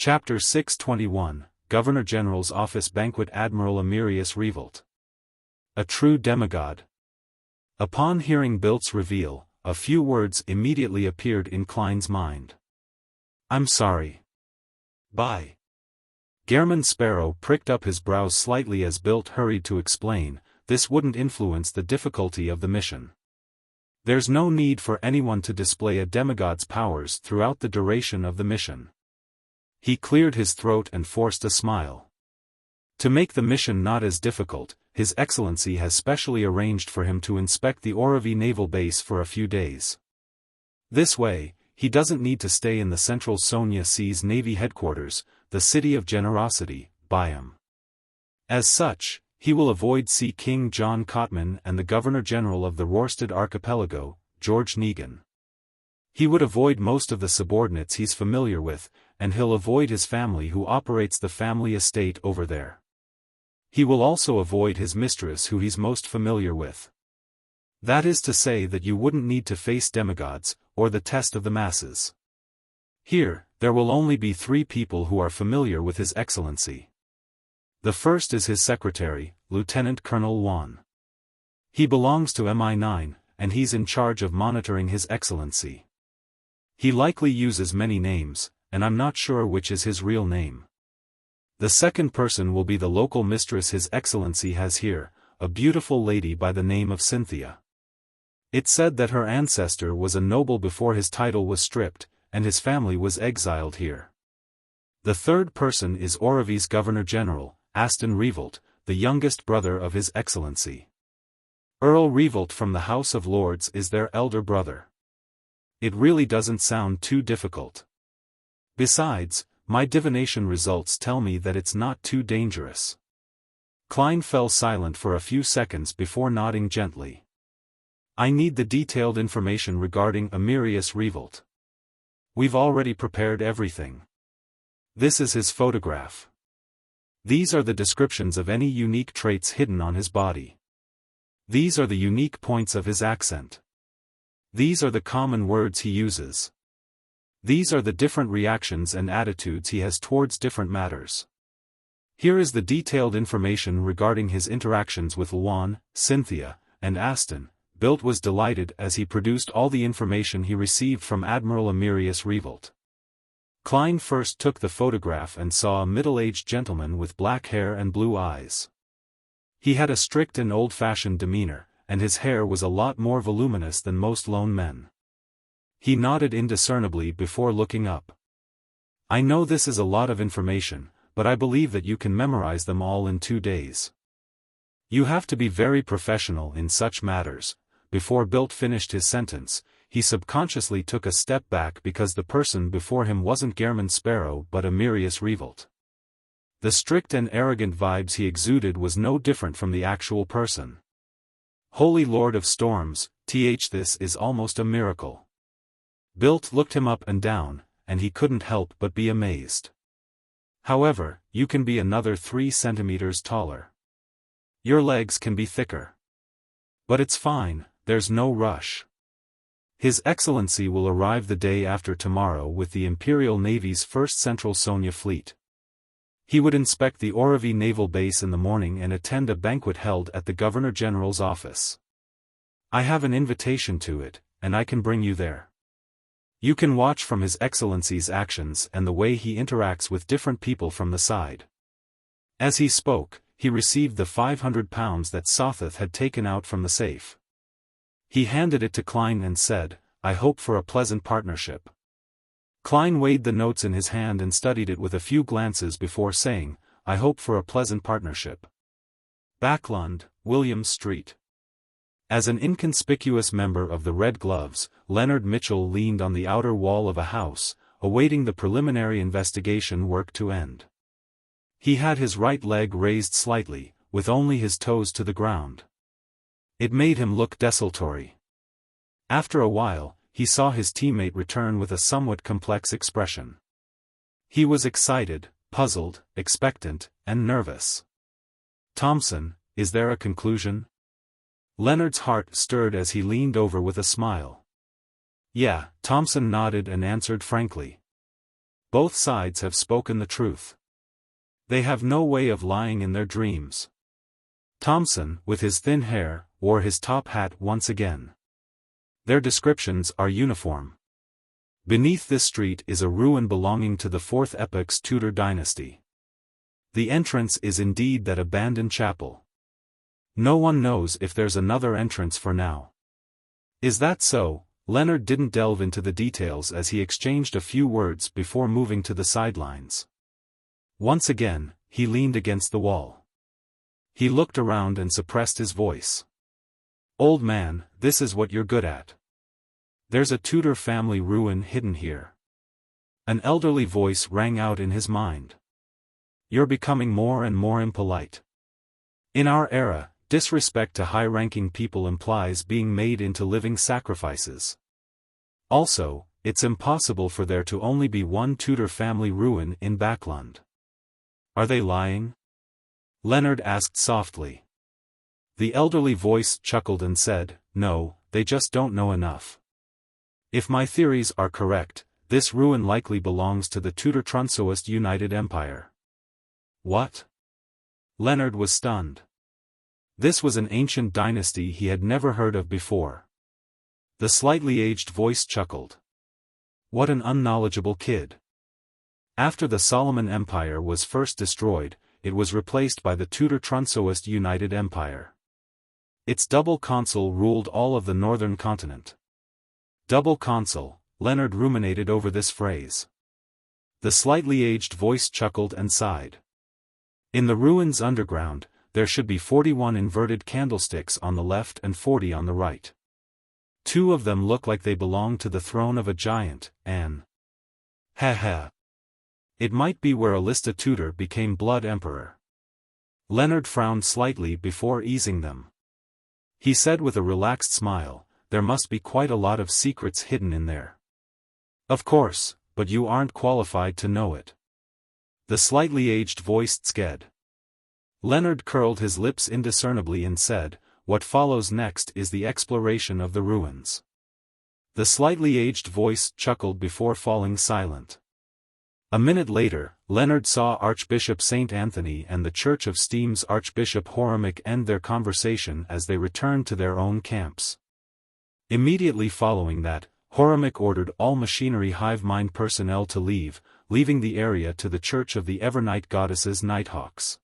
Chapter 621, Governor-General's Office Banquet. Admiral Amyrius revolt. A true demigod. Upon hearing Bilt's reveal, a few words immediately appeared in Klein's mind. "I'm sorry. Bye." Gehrman Sparrow pricked up his brows slightly as Bilt hurried to explain, this wouldn't influence the difficulty of the mission. There's no need for anyone to display a demigod's powers throughout the duration of the mission. He cleared his throat and forced a smile. To make the mission not as difficult, His Excellency has specially arranged for him to inspect the Oravi naval base for a few days. This way, he doesn't need to stay in the Central Sonia Seas Navy headquarters, the City of Generosity, Byam. As such, he will avoid see King John Cotman and the Governor-General of the Rorstad Archipelago, George Negan. He would avoid most of the subordinates he's familiar with, and he'll avoid his family who operates the family estate over there. He will also avoid his mistress who he's most familiar with. That is to say that you wouldn't need to face demigods, or the test of the masses. Here, there will only be 3 people who are familiar with His Excellency. The first is his secretary, Lieutenant Colonel Wan. He belongs to MI9, and he's in charge of monitoring His Excellency. He likely uses many names, and I'm not sure which is his real name. The second person will be the local mistress His Excellency has here, a beautiful lady by the name of Cynthia. It's said that her ancestor was a noble before his title was stripped, and his family was exiled here. The third person is Oravi's Governor-General, Aston Revolt, the youngest brother of His Excellency. Earl Revolt from the House of Lords is their elder brother. It really doesn't sound too difficult. Besides, my divination results tell me that it's not too dangerous. Klein fell silent for a few seconds before nodding gently. I need the detailed information regarding Amyrius Revolt. We've already prepared everything. This is his photograph. These are the descriptions of any unique traits hidden on his body. These are the unique points of his accent. These are the common words he uses. These are the different reactions and attitudes he has towards different matters. Here is the detailed information regarding his interactions with Luan, Cynthia, and Aston. Bilt was delighted as he produced all the information he received from Admiral Amyrius Revolt. Klein first took the photograph and saw a middle-aged gentleman with black hair and blue eyes. He had a strict and old-fashioned demeanor, and his hair was a lot more voluminous than most lone men. He nodded indiscernibly before looking up. I know this is a lot of information, but I believe that you can memorize them all in 2 days. You have to be very professional in such matters. Before Bilt finished his sentence, he subconsciously took a step back because the person before him wasn't Gehrman Sparrow but Amyrius Revolt. The strict and arrogant vibes he exuded was no different from the actual person. Holy Lord of Storms, this is almost a miracle. Bilt looked him up and down, and he couldn't help but be amazed. However, you can be another 3 centimeters taller. Your legs can be thicker. But it's fine, there's no rush. His Excellency will arrive the day after tomorrow with the Imperial Navy's 1st Central Sonia Fleet. He would inspect the Oravi naval base in the morning and attend a banquet held at the Governor-General's office. I have an invitation to it, and I can bring you there. You can watch from His Excellency's actions and the way he interacts with different people from the side. As he spoke, he received the £500 that Sothoth had taken out from the safe. He handed it to Klein and said, I hope for a pleasant partnership. Klein weighed the notes in his hand and studied it with a few glances before saying, I hope for a pleasant partnership. Backlund, William Street. As an inconspicuous member of the Red Gloves, Leonard Mitchell leaned on the outer wall of a house, awaiting the preliminary investigation work to end. He had his right leg raised slightly, with only his toes to the ground. It made him look desultory. After a while, he saw his teammate return with a somewhat complex expression. He was excited, puzzled, expectant, and nervous. Thompson, is there a conclusion? Leonard's heart stirred as he leaned over with a smile. Yeah, Thompson nodded and answered frankly. Both sides have spoken the truth. They have no way of lying in their dreams. Thompson, with his thin hair, wore his top hat once again. Their descriptions are uniform. Beneath this street is a ruin belonging to the 4th epoch's Tudor dynasty. The entrance is indeed that abandoned chapel. No one knows if there's another entrance for now. Is that so? Leonard didn't delve into the details as he exchanged a few words before moving to the sidelines. Once again, he leaned against the wall. He looked around and suppressed his voice. "Old man, this is what you're good at. There's a Tudor family ruin hidden here." An elderly voice rang out in his mind. "You're becoming more and more impolite. In our era, disrespect to high-ranking people implies being made into living sacrifices. Also, it's impossible for there to only be one Tudor family ruin in Backlund." "Are they lying?" Leonard asked softly. The elderly voice chuckled and said, "No, they just don't know enough. If my theories are correct, this ruin likely belongs to the Tudor Trunsoist United Empire." "What?" Leonard was stunned. This was an ancient dynasty he had never heard of before. The slightly aged voice chuckled. "What an unknowledgeable kid. After the Solomon Empire was first destroyed, it was replaced by the Tudor Trunsoist United Empire. Its double consul ruled all of the northern continent." Double consul, Leonard ruminated over this phrase. The slightly aged voice chuckled and sighed. "In the ruins underground, there should be 41 inverted candlesticks on the left and 40 on the right. 2 of them look like they belong to the throne of a giant, and ha. It might be where Alista Tudor became Blood Emperor." Leonard frowned slightly before easing them. He said with a relaxed smile, "There must be quite a lot of secrets hidden in there." "Of course, but you aren't qualified to know it." The slightly aged voice sked. Leonard curled his lips indiscernibly and said, "What follows next is the exploration of the ruins." The slightly aged voice chuckled before falling silent. A minute later, Leonard saw Archbishop St. Anthony and the Church of Steam's Archbishop Horimic end their conversation as they returned to their own camps. Immediately following that, Horimic ordered all machinery hive mind personnel to leave, leaving the area to the Church of the Evernight Goddesses Nighthawks.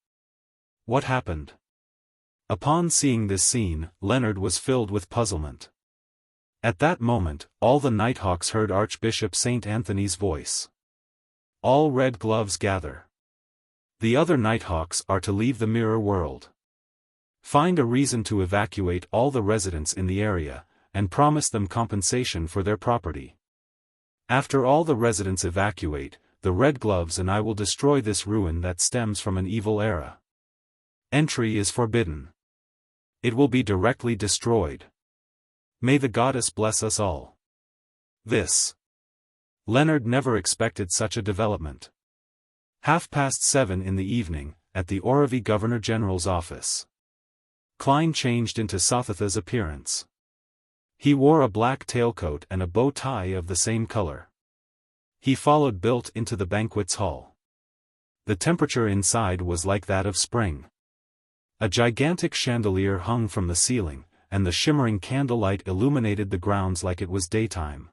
What happened? Upon seeing this scene, Leonard was filled with puzzlement. At that moment, all the Nighthawks heard Archbishop St. Anthony's voice. "All red gloves gather. The other Nighthawks are to leave the mirror world. Find a reason to evacuate all the residents in the area, and promise them compensation for their property. After all the residents evacuate, the Red Gloves and I will destroy this ruin that stems from an evil era. Entry is forbidden. It will be directly destroyed. May the goddess bless us all." Leonard never expected such a development. 7:30 in the evening, at the Oravi Governor-General's office. Klein changed into Sothatha's appearance. He wore a black tailcoat and a bow tie of the same color. He followed Bilt into the banquets hall. The temperature inside was like that of spring. A gigantic chandelier hung from the ceiling, and the shimmering candlelight illuminated the grounds like it was daytime.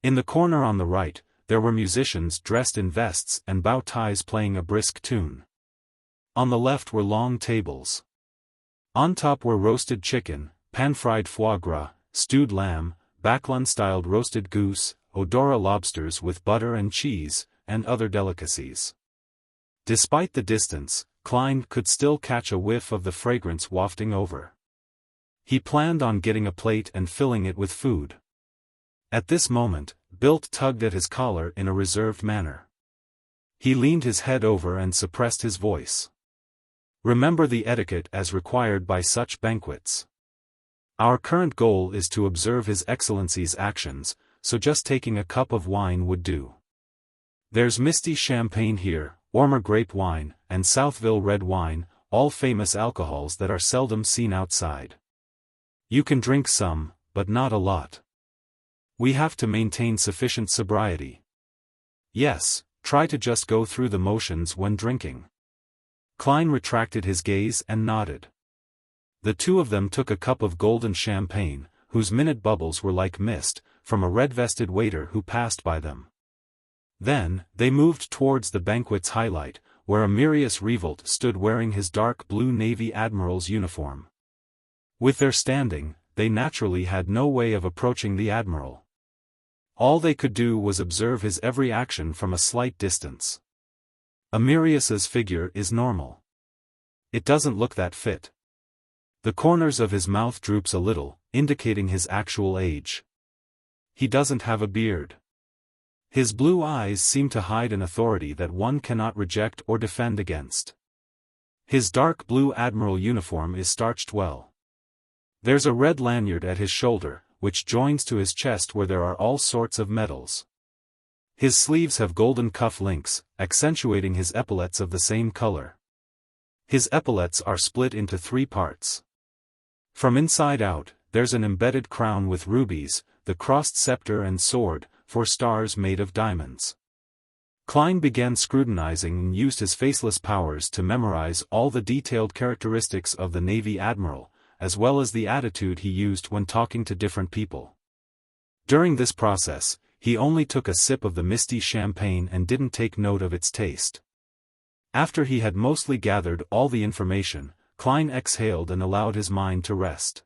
In the corner on the right, there were musicians dressed in vests and bow ties playing a brisk tune. On the left were long tables. On top were roasted chicken, pan-fried foie gras, stewed lamb, Backlund-styled roasted goose, Odora lobsters with butter and cheese, and other delicacies. Despite the distance, Klein could still catch a whiff of the fragrance wafting over. He planned on getting a plate and filling it with food. At this moment, Bilt tugged at his collar in a reserved manner. He leaned his head over and suppressed his voice. "Remember the etiquette as required by such banquets. Our current goal is to observe His Excellency's actions, so just taking a cup of wine would do. There's misty champagne here, Ormer grape wine, and Southville red wine, all famous alcohols that are seldom seen outside. You can drink some, but not a lot. We have to maintain sufficient sobriety. Yes, try to just go through the motions when drinking. Klein retracted his gaze and nodded. The two of them took a cup of golden champagne, whose minute bubbles were like mist, from a red-vested waiter who passed by them. Then, they moved towards the banquet's highlight, where Amyrius Revolt stood wearing his dark blue Navy Admiral's uniform. With their standing, they naturally had no way of approaching the Admiral. All they could do was observe his every action from a slight distance. Amyrius's figure is normal. It doesn't look that fit. The corners of his mouth droops a little, indicating his actual age. He doesn't have a beard. His blue eyes seem to hide an authority that one cannot reject or defend against. His dark blue admiral uniform is starched well. There's a red lanyard at his shoulder, which joins to his chest where there are all sorts of medals. His sleeves have golden cuff links, accentuating his epaulets of the same color. His epaulets are split into 3 parts. From inside out, there's an embedded crown with rubies, the crossed scepter and sword, 4 stars made of diamonds. Klein began scrutinizing and used his faceless powers to memorize all the detailed characteristics of the Navy Admiral, as well as the attitude he used when talking to different people. During this process, he only took a sip of the misty champagne and didn't take note of its taste. After he had mostly gathered all the information, Klein exhaled and allowed his mind to rest.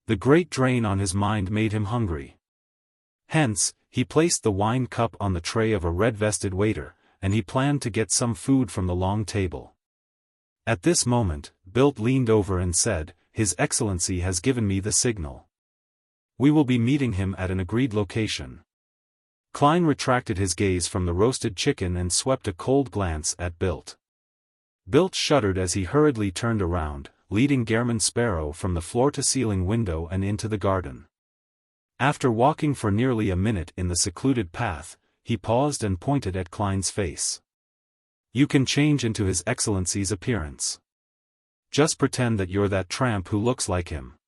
The great drain on his mind made him hungry. Hence, he placed the wine cup on the tray of a red-vested waiter, and he planned to get some food from the long table. At this moment, Bilt leaned over and said, "His Excellency has given me the signal. We will be meeting him at an agreed location." Klein retracted his gaze from the roasted chicken and swept a cold glance at Bilt. Bilt shuddered as he hurriedly turned around, leading Gehrman Sparrow from the floor-to-ceiling window and into the garden. After walking for nearly a minute in the secluded path, he paused and pointed at Klein's face. "You can change into His Excellency's appearance. Just pretend that you're that tramp who looks like him."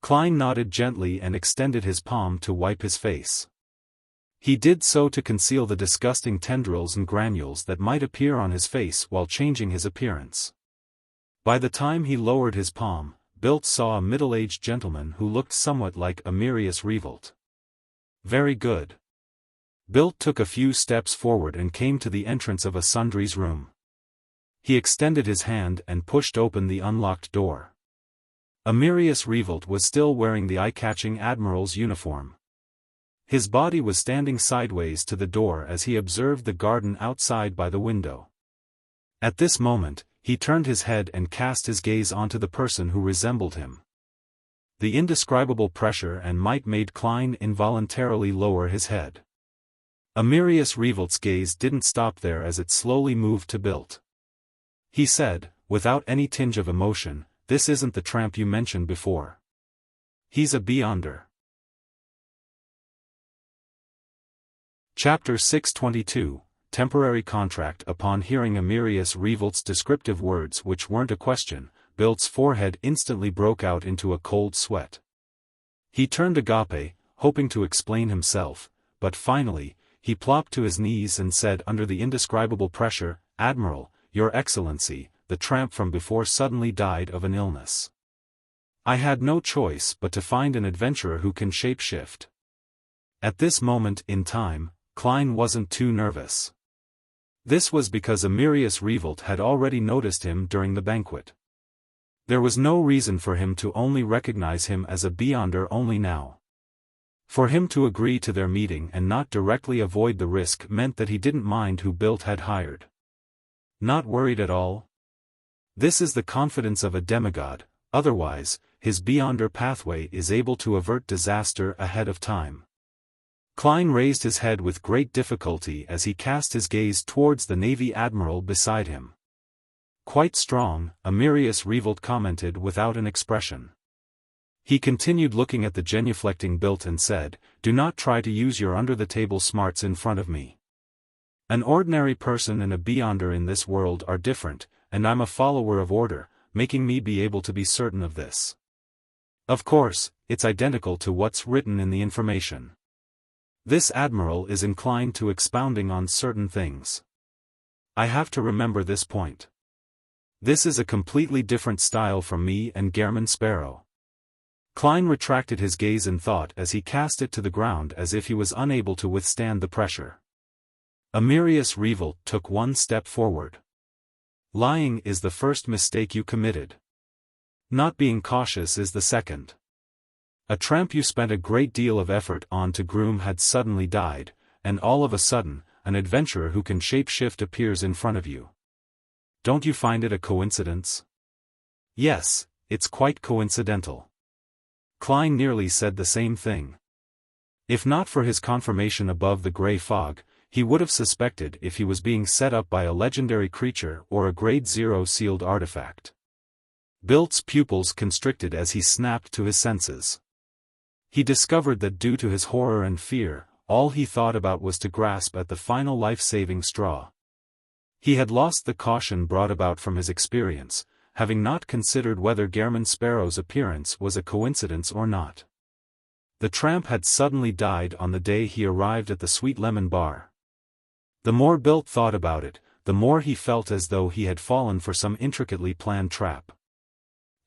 Klein nodded gently and extended his palm to wipe his face. He did so to conceal the disgusting tendrils and granules that might appear on his face while changing his appearance. By the time he lowered his palm, Bilt saw a middle-aged gentleman who looked somewhat like Amyrius Revolt. "Very good." Bilt took a few steps forward and came to the entrance of a sundries room. He extended his hand and pushed open the unlocked door. Amyrius Revolt was still wearing the eye-catching admiral's uniform. His body was standing sideways to the door as he observed the garden outside by the window. At this moment, he turned his head and cast his gaze onto the person who resembled him. The indescribable pressure and might made Klein involuntarily lower his head. Amyrius Revolt's gaze didn't stop there as it slowly moved to Bilt. He said, without any tinge of emotion, "This isn't the tramp you mentioned before. He's a beyonder." Chapter 622, Temporary Contract. Upon hearing Amyrius Revolt's descriptive words which weren't a question, Bilt's forehead instantly broke out into a cold sweat. He turned agape, hoping to explain himself, but finally, he plopped to his knees and said under the indescribable pressure, "Admiral, Your Excellency, the tramp from before suddenly died of an illness. I had no choice but to find an adventurer who can shapeshift." At this moment in time, Klein wasn't too nervous. This was because Amyrius Revolt had already noticed him during the banquet. There was no reason for him to only recognize him as a beyonder only now. For him to agree to their meeting and not directly avoid the risk meant that he didn't mind who Bilt had hired. Not worried at all? This is the confidence of a demigod, otherwise, his beyonder pathway is able to avert disaster ahead of time. Klein raised his head with great difficulty as he cast his gaze towards the Navy Admiral beside him. "Quite strong," Amyrius Revolt commented without an expression. He continued looking at the genuflecting Bilt and said, "Do not try to use your under-the-table smarts in front of me. An ordinary person and a beyonder in this world are different, and I'm a follower of order, making me be able to be certain of this. Of course, it's identical to what's written in the information. This admiral is inclined to expounding on certain things. I have to remember this point. This is a completely different style from me and Gehrman Sparrow. Klein retracted his gaze in thought as he cast it to the ground as if he was unable to withstand the pressure. Amyrius Revolt took one step forward. Lying is the first mistake you committed. Not being cautious is the second. A tramp you spent a great deal of effort on to groom had suddenly died, and all of a sudden, an adventurer who can shape-shift appears in front of you. Don't you find it a coincidence? Yes, it's quite coincidental. Klein nearly said the same thing. If not for his confirmation above the gray fog, he would have suspected if he was being set up by a legendary creature or a Grade 0 sealed artifact. Bilt's pupils constricted as he snapped to his senses. He discovered that due to his horror and fear, all he thought about was to grasp at the final life-saving straw. He had lost the caution brought about from his experience, having not considered whether Gehrman Sparrow's appearance was a coincidence or not. The tramp had suddenly died on the day he arrived at the Sweet Lemon Bar. The more Bilt thought about it, the more he felt as though he had fallen for some intricately planned trap.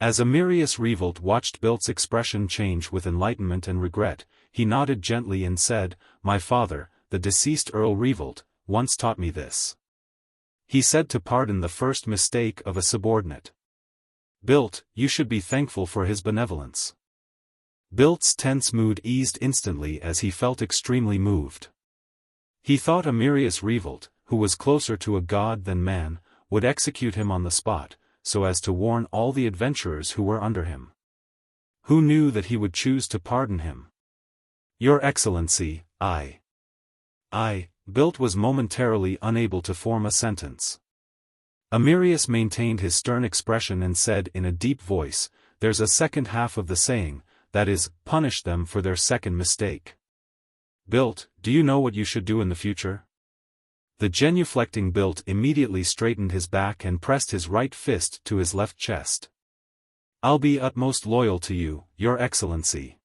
As Amyrius Revolt watched Bilt's expression change with enlightenment and regret, he nodded gently and said, "My father, the deceased Earl Revolt, once taught me this. He said to pardon the first mistake of a subordinate. Bilt, you should be thankful for his benevolence." Bilt's tense mood eased instantly as he felt extremely moved. He thought Amyrius Revolt, who was closer to a god than man, would execute him on the spot, so as to warn all the adventurers who were under him. Who knew that he would choose to pardon him? "Your Excellency, Bilt was momentarily unable to form a sentence. Amyrius maintained his stern expression and said in a deep voice, "There's a second half of the saying, that is, punish them for their second mistake. Bilt, do you know what you should do in the future?" The genuflecting Bilt immediately straightened his back and pressed his right fist to his left chest. "I'll be utmost loyal to you, Your Excellency."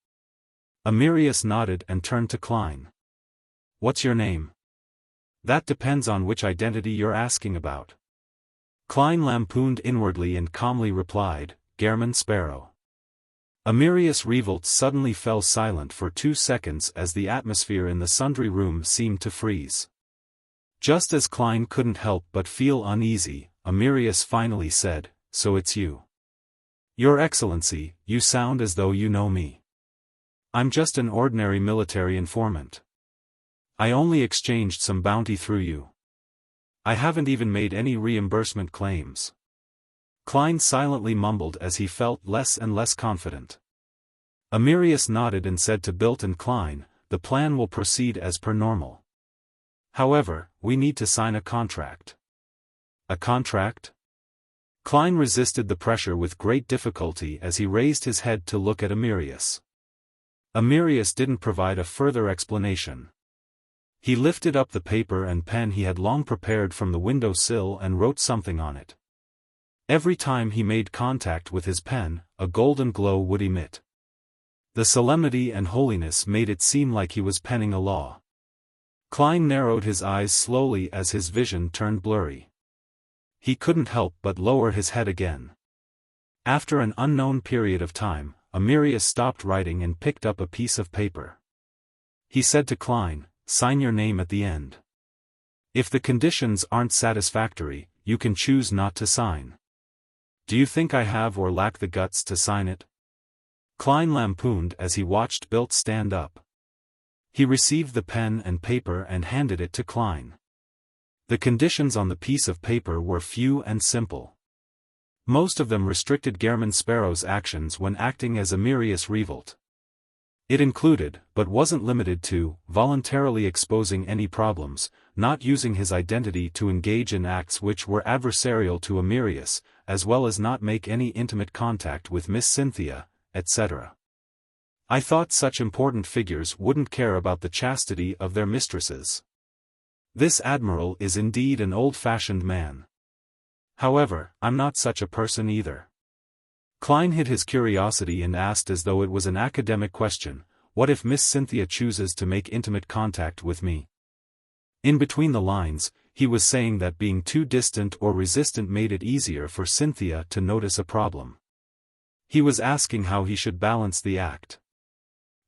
Amyrius nodded and turned to Klein. "What's your name?" "That depends on which identity you're asking about." Klein lampooned inwardly and calmly replied, "Gehrman Sparrow." Amyrius Revolt suddenly fell silent for 2 seconds as the atmosphere in the sundry room seemed to freeze. Just as Klein couldn't help but feel uneasy, Amyrius finally said, "So it's you." "Your Excellency, you sound as though you know me." "I'm just an ordinary military informant. I only exchanged some bounty through you. I haven't even made any reimbursement claims." Klein silently mumbled as he felt less and less confident. Amyrius nodded and said to Bilt and Klein, "The plan will proceed as per normal. However, we need to sign a contract." "A contract?" Klein resisted the pressure with great difficulty as he raised his head to look at Amyrius. Amyrius didn't provide a further explanation. He lifted up the paper and pen he had long prepared from the window sill and wrote something on it. Every time he made contact with his pen, a golden glow would emit. The solemnity and holiness made it seem like he was penning a law. Klein narrowed his eyes slowly as his vision turned blurry. He couldn't help but lower his head again. After an unknown period of time, Amyrius stopped writing and picked up a piece of paper. He said to Klein, "Sign your name at the end. If the conditions aren't satisfactory, you can choose not to sign." "Do you think I have or lack the guts to sign it?" Klein lampooned as he watched Bilt stand up. He received the pen and paper and handed it to Klein. The conditions on the piece of paper were few and simple. Most of them restricted Gehrman Sparrow's actions when acting as Amyrius Revolt. It included, but wasn't limited to, voluntarily exposing any problems, not using his identity to engage in acts which were adversarial to Amyrius, as well as not make any intimate contact with Miss Cynthia, etc. I thought such important figures wouldn't care about the chastity of their mistresses. This admiral is indeed an old-fashioned man. However, I'm not such a person either. Klein hid his curiosity and asked as though it was an academic question, what if Miss Cynthia chooses to make intimate contact with me? In between the lines, he was saying that being too distant or resistant made it easier for Cynthia to notice a problem. He was asking how he should balance the act.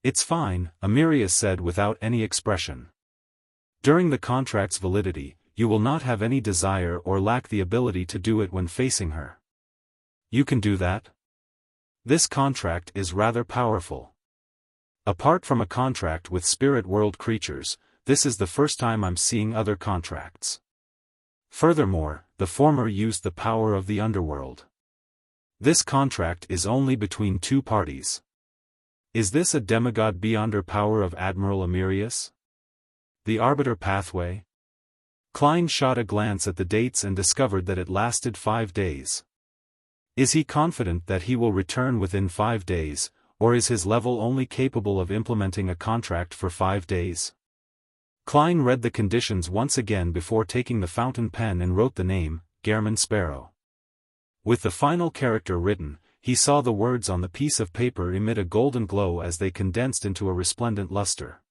"It's fine," Amyrius said without any expression. "During the contract's validity, you will not have any desire or lack the ability to do it when facing her. You can do that? This contract is rather powerful. Apart from a contract with spirit world creatures, this is the first time I'm seeing other contracts. Furthermore, the former used the power of the underworld. This contract is only between two parties. Is this a demigod beyond her power of Admiral Amyrius? The Arbiter Pathway?" Klein shot a glance at the dates and discovered that it lasted 5 days. Is he confident that he will return within 5 days, or is his level only capable of implementing a contract for 5 days? Klein read the conditions once again before taking the fountain pen and wrote the name, Gehrman Sparrow. With the final character written, he saw the words on the piece of paper emit a golden glow as they condensed into a resplendent luster.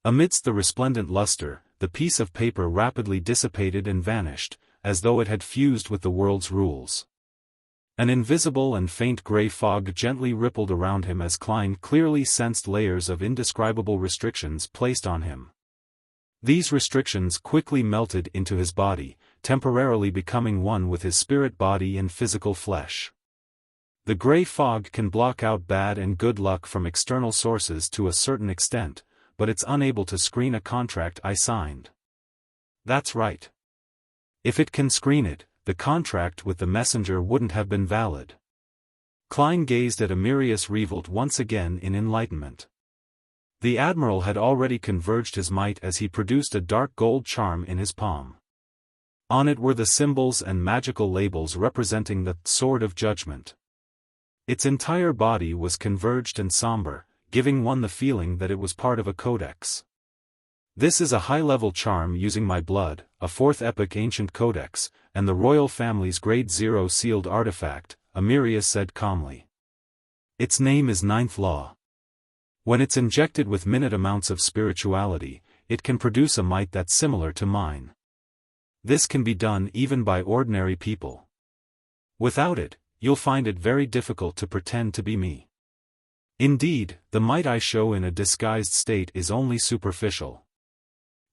Amidst the resplendent luster, the piece of paper rapidly dissipated and vanished, as though it had fused with the world's rules. An invisible and faint gray fog gently rippled around him as Klein clearly sensed layers of indescribable restrictions placed on him. These restrictions quickly melted into his body, temporarily becoming one with his spirit body and physical flesh. The gray fog can block out bad and good luck from external sources to a certain extent, but it's unable to screen a contract I signed. That's right. If it can screen it, the contract with the messenger wouldn't have been valid. Klein gazed at Amyrius Revolt once again in enlightenment. The Admiral had already converged his might as he produced a dark gold charm in his palm. On it were the symbols and magical labels representing the Sword of Judgment. Its entire body was converged and somber, giving one the feeling that it was part of a codex. "This is a high-level charm using my blood, a 4th epoch ancient codex, and the royal family's Grade 0 sealed artifact," Amyrius said calmly. "Its name is 9th Law. When it's injected with minute amounts of spirituality, it can produce a might that's similar to mine. This can be done even by ordinary people. Without it, you'll find it very difficult to pretend to be me. Indeed, the might I show in a disguised state is only superficial.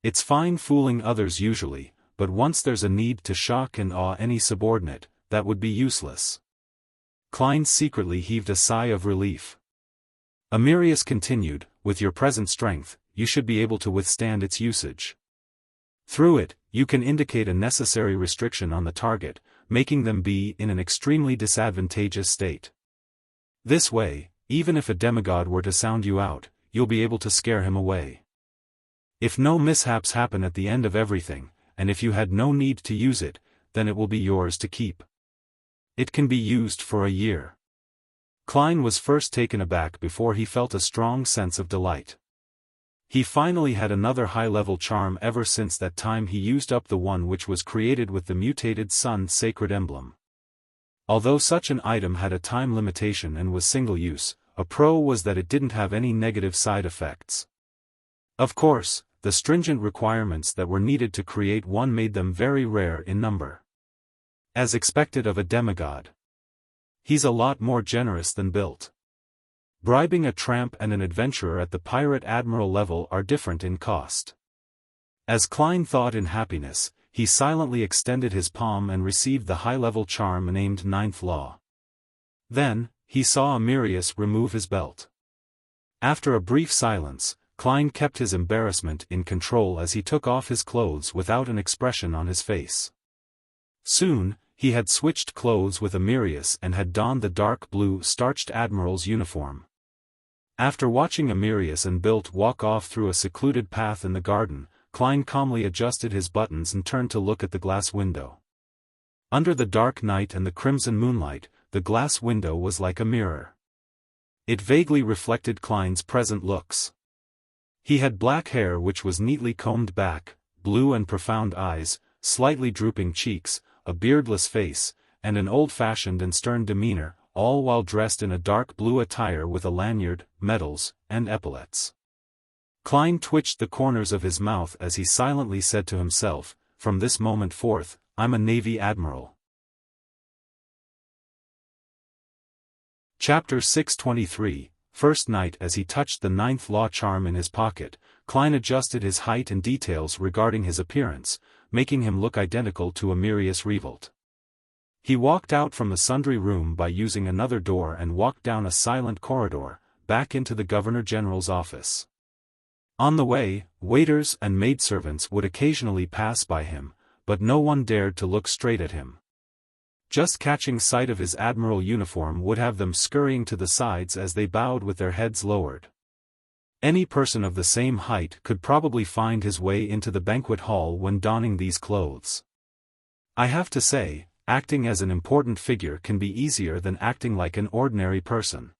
It's fine fooling others usually, but once there's a need to shock and awe any subordinate, that would be useless." Klein secretly heaved a sigh of relief. Amyrius continued, "With your present strength, you should be able to withstand its usage. Through it, you can indicate a necessary restriction on the target, making them be in an extremely disadvantageous state. This way, even if a demigod were to sound you out, you'll be able to scare him away. If no mishaps happen at the end of everything, and if you had no need to use it, then it will be yours to keep. It can be used for a year." Klein was first taken aback before he felt a strong sense of delight. He finally had another high-level charm ever since that time he used up the one which was created with the mutated sun sacred emblem. Although such an item had a time limitation and was single-use, a pro was that it didn't have any negative side effects. Of course, the stringent requirements that were needed to create one made them very rare in number. As expected of a demigod. He's a lot more generous than built. Bribing a tramp and an adventurer at the pirate admiral level are different in cost. As Klein thought in happiness, he silently extended his palm and received the high-level charm named 9th Law. Then, he saw Amyrius remove his belt. After a brief silence, Klein kept his embarrassment in control as he took off his clothes without an expression on his face. Soon, he had switched clothes with Amyrius and had donned the dark blue starched admiral's uniform. After watching Amyrius and Bilt walk off through a secluded path in the garden, Klein calmly adjusted his buttons and turned to look at the glass window. Under the dark night and the crimson moonlight, the glass window was like a mirror. It vaguely reflected Klein's present looks. He had black hair which was neatly combed back, blue and profound eyes, slightly drooping cheeks, a beardless face, and an old-fashioned and stern demeanor, all while dressed in a dark blue attire with a lanyard, medals, and epaulets. Klein twitched the corners of his mouth as he silently said to himself, "From this moment forth, I'm a Navy Admiral." Chapter 623, First Night. As he touched the 9th law charm in his pocket, Klein adjusted his height and details regarding his appearance, making him look identical to Amyrius Revolt. He walked out from the sundry room by using another door and walked down a silent corridor, back into the Governor-General's office. On the way, waiters and maidservants would occasionally pass by him, but no one dared to look straight at him. Just catching sight of his admiral uniform would have them scurrying to the sides as they bowed with their heads lowered. Any person of the same height could probably find his way into the banquet hall when donning these clothes. I have to say, acting as an important figure can be easier than acting like an ordinary person.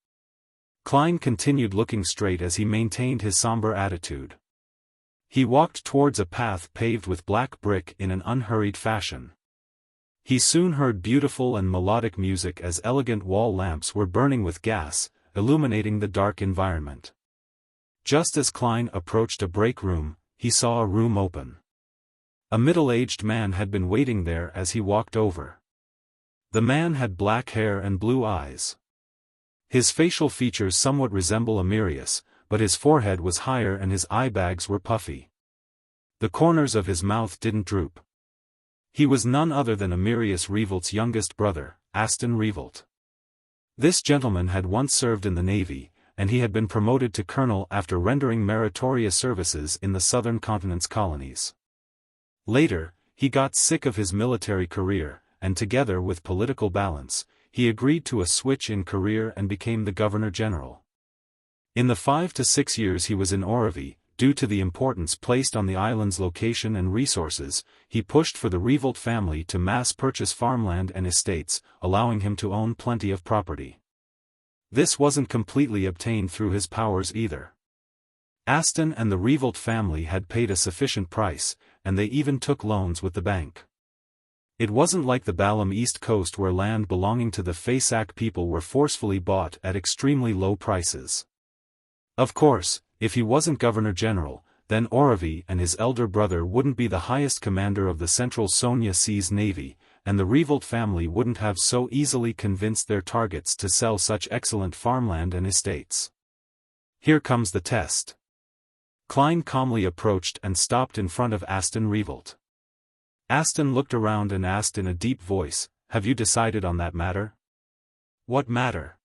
Klein continued looking straight as he maintained his somber attitude. He walked towards a path paved with black brick in an unhurried fashion. He soon heard beautiful and melodic music as elegant wall lamps were burning with gas, illuminating the dark environment. Just as Klein approached a break room, he saw a room open. A middle-aged man had been waiting there as he walked over. The man had black hair and blue eyes. His facial features somewhat resemble Amyrius, but his forehead was higher and his eye bags were puffy. The corners of his mouth didn't droop. He was none other than Amyrius Revolt's youngest brother, Aston Revolt. This gentleman had once served in the Navy, and he had been promoted to colonel after rendering meritorious services in the southern continent's colonies. Later, he got sick of his military career, and together with political balance, he agreed to a switch in career and became the Governor-General. In the 5 to 6 years he was in Orivy, due to the importance placed on the island's location and resources, he pushed for the Revolt family to mass-purchase farmland and estates, allowing him to own plenty of property. This wasn't completely obtained through his powers either. Aston and the Revolt family had paid a sufficient price, and they even took loans with the bank. It wasn't like the Balam East Coast where land belonging to the Fasak people were forcefully bought at extremely low prices. Of course, if he wasn't Governor-General, then Orivy and his elder brother wouldn't be the highest commander of the Central Sonia Seas Navy, and the Revolt family wouldn't have so easily convinced their targets to sell such excellent farmland and estates. Here comes the test. Klein calmly approached and stopped in front of Aston Revolt. Aston looked around and asked in a deep voice, "Have you decided on that matter?" "What matter?"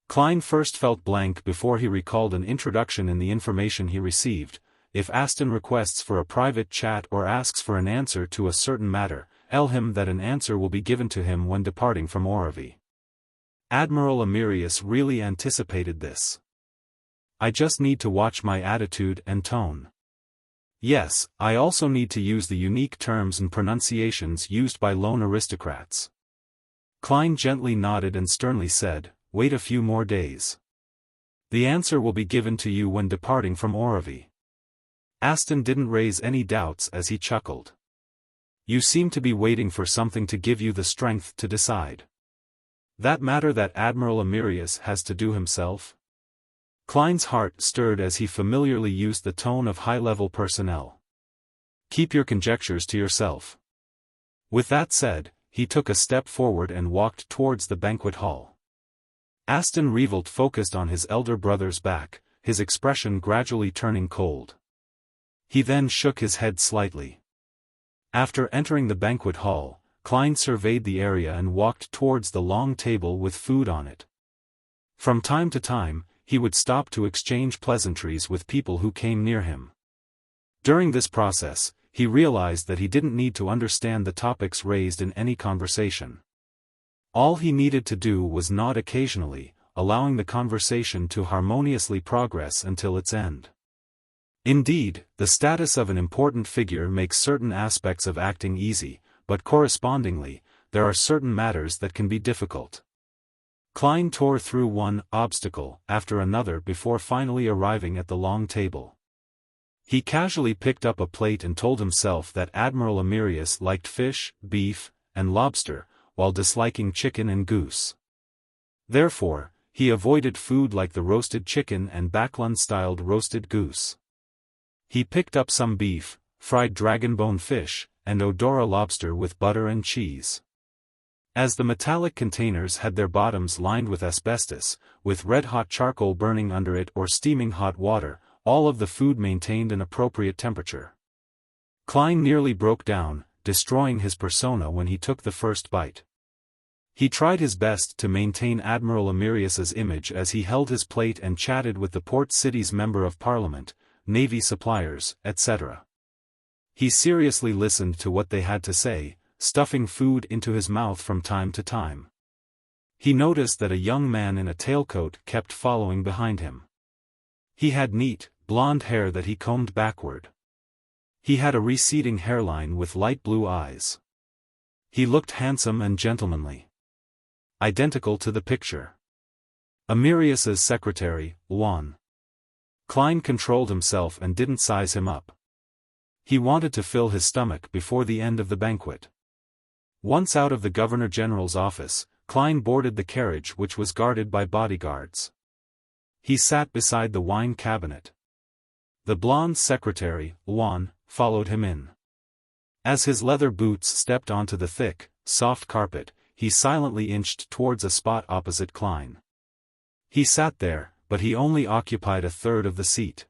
Klein first felt blank before he recalled an introduction in the information he received. If Aston requests for a private chat or asks for an answer to a certain matter, tell him that an answer will be given to him when departing from Orivy. Admiral Amyrius really anticipated this. "I just need to watch my attitude and tone. Yes, I also need to use the unique terms and pronunciations used by lone aristocrats." Klein gently nodded and sternly said, "Wait a few more days. The answer will be given to you when departing from Orivy." Aston didn't raise any doubts as he chuckled. "You seem to be waiting for something to give you the strength to decide. That matter that Admiral Amyrius has to do himself?" Klein's heart stirred as he familiarly used the tone of high-level personnel. "Keep your conjectures to yourself." With that said, he took a step forward and walked towards the banquet hall. Aston Revolt focused on his elder brother's back, his expression gradually turning cold. He then shook his head slightly. After entering the banquet hall, Klein surveyed the area and walked towards the long table with food on it. From time to time, he would stop to exchange pleasantries with people who came near him. During this process, he realized that he didn't need to understand the topics raised in any conversation. All he needed to do was nod occasionally, allowing the conversation to harmoniously progress until its end. Indeed, the status of an important figure makes certain aspects of acting easy, but correspondingly, there are certain matters that can be difficult. Klein tore through one obstacle after another before finally arriving at the long table. He casually picked up a plate and told himself that Admiral Amyrius liked fish, beef, and lobster, while disliking chicken and goose. Therefore, he avoided food like the roasted chicken and Backlund-styled roasted goose. He picked up some beef, fried dragonbone fish, and odora lobster with butter and cheese. As the metallic containers had their bottoms lined with asbestos, with red-hot charcoal burning under it or steaming hot water, all of the food maintained an appropriate temperature. Klein nearly broke down, destroying his persona when he took the first bite. He tried his best to maintain Admiral Amyrius's image as he held his plate and chatted with the port city's member of parliament, navy suppliers, etc. He seriously listened to what they had to say, stuffing food into his mouth from time to time. He noticed that a young man in a tailcoat kept following behind him. He had neat, blonde hair that he combed backward. He had a receding hairline with light blue eyes. He looked handsome and gentlemanly. Identical to the picture. Amyrius's secretary, Juan. Klein controlled himself and didn't size him up. He wanted to fill his stomach before the end of the banquet. Once out of the Governor-General's office, Klein boarded the carriage which was guarded by bodyguards. He sat beside the wine cabinet. The blonde secretary, Juan, followed him in. As his leather boots stepped onto the thick, soft carpet, he silently inched towards a spot opposite Klein. He sat there, but he only occupied a third of the seat.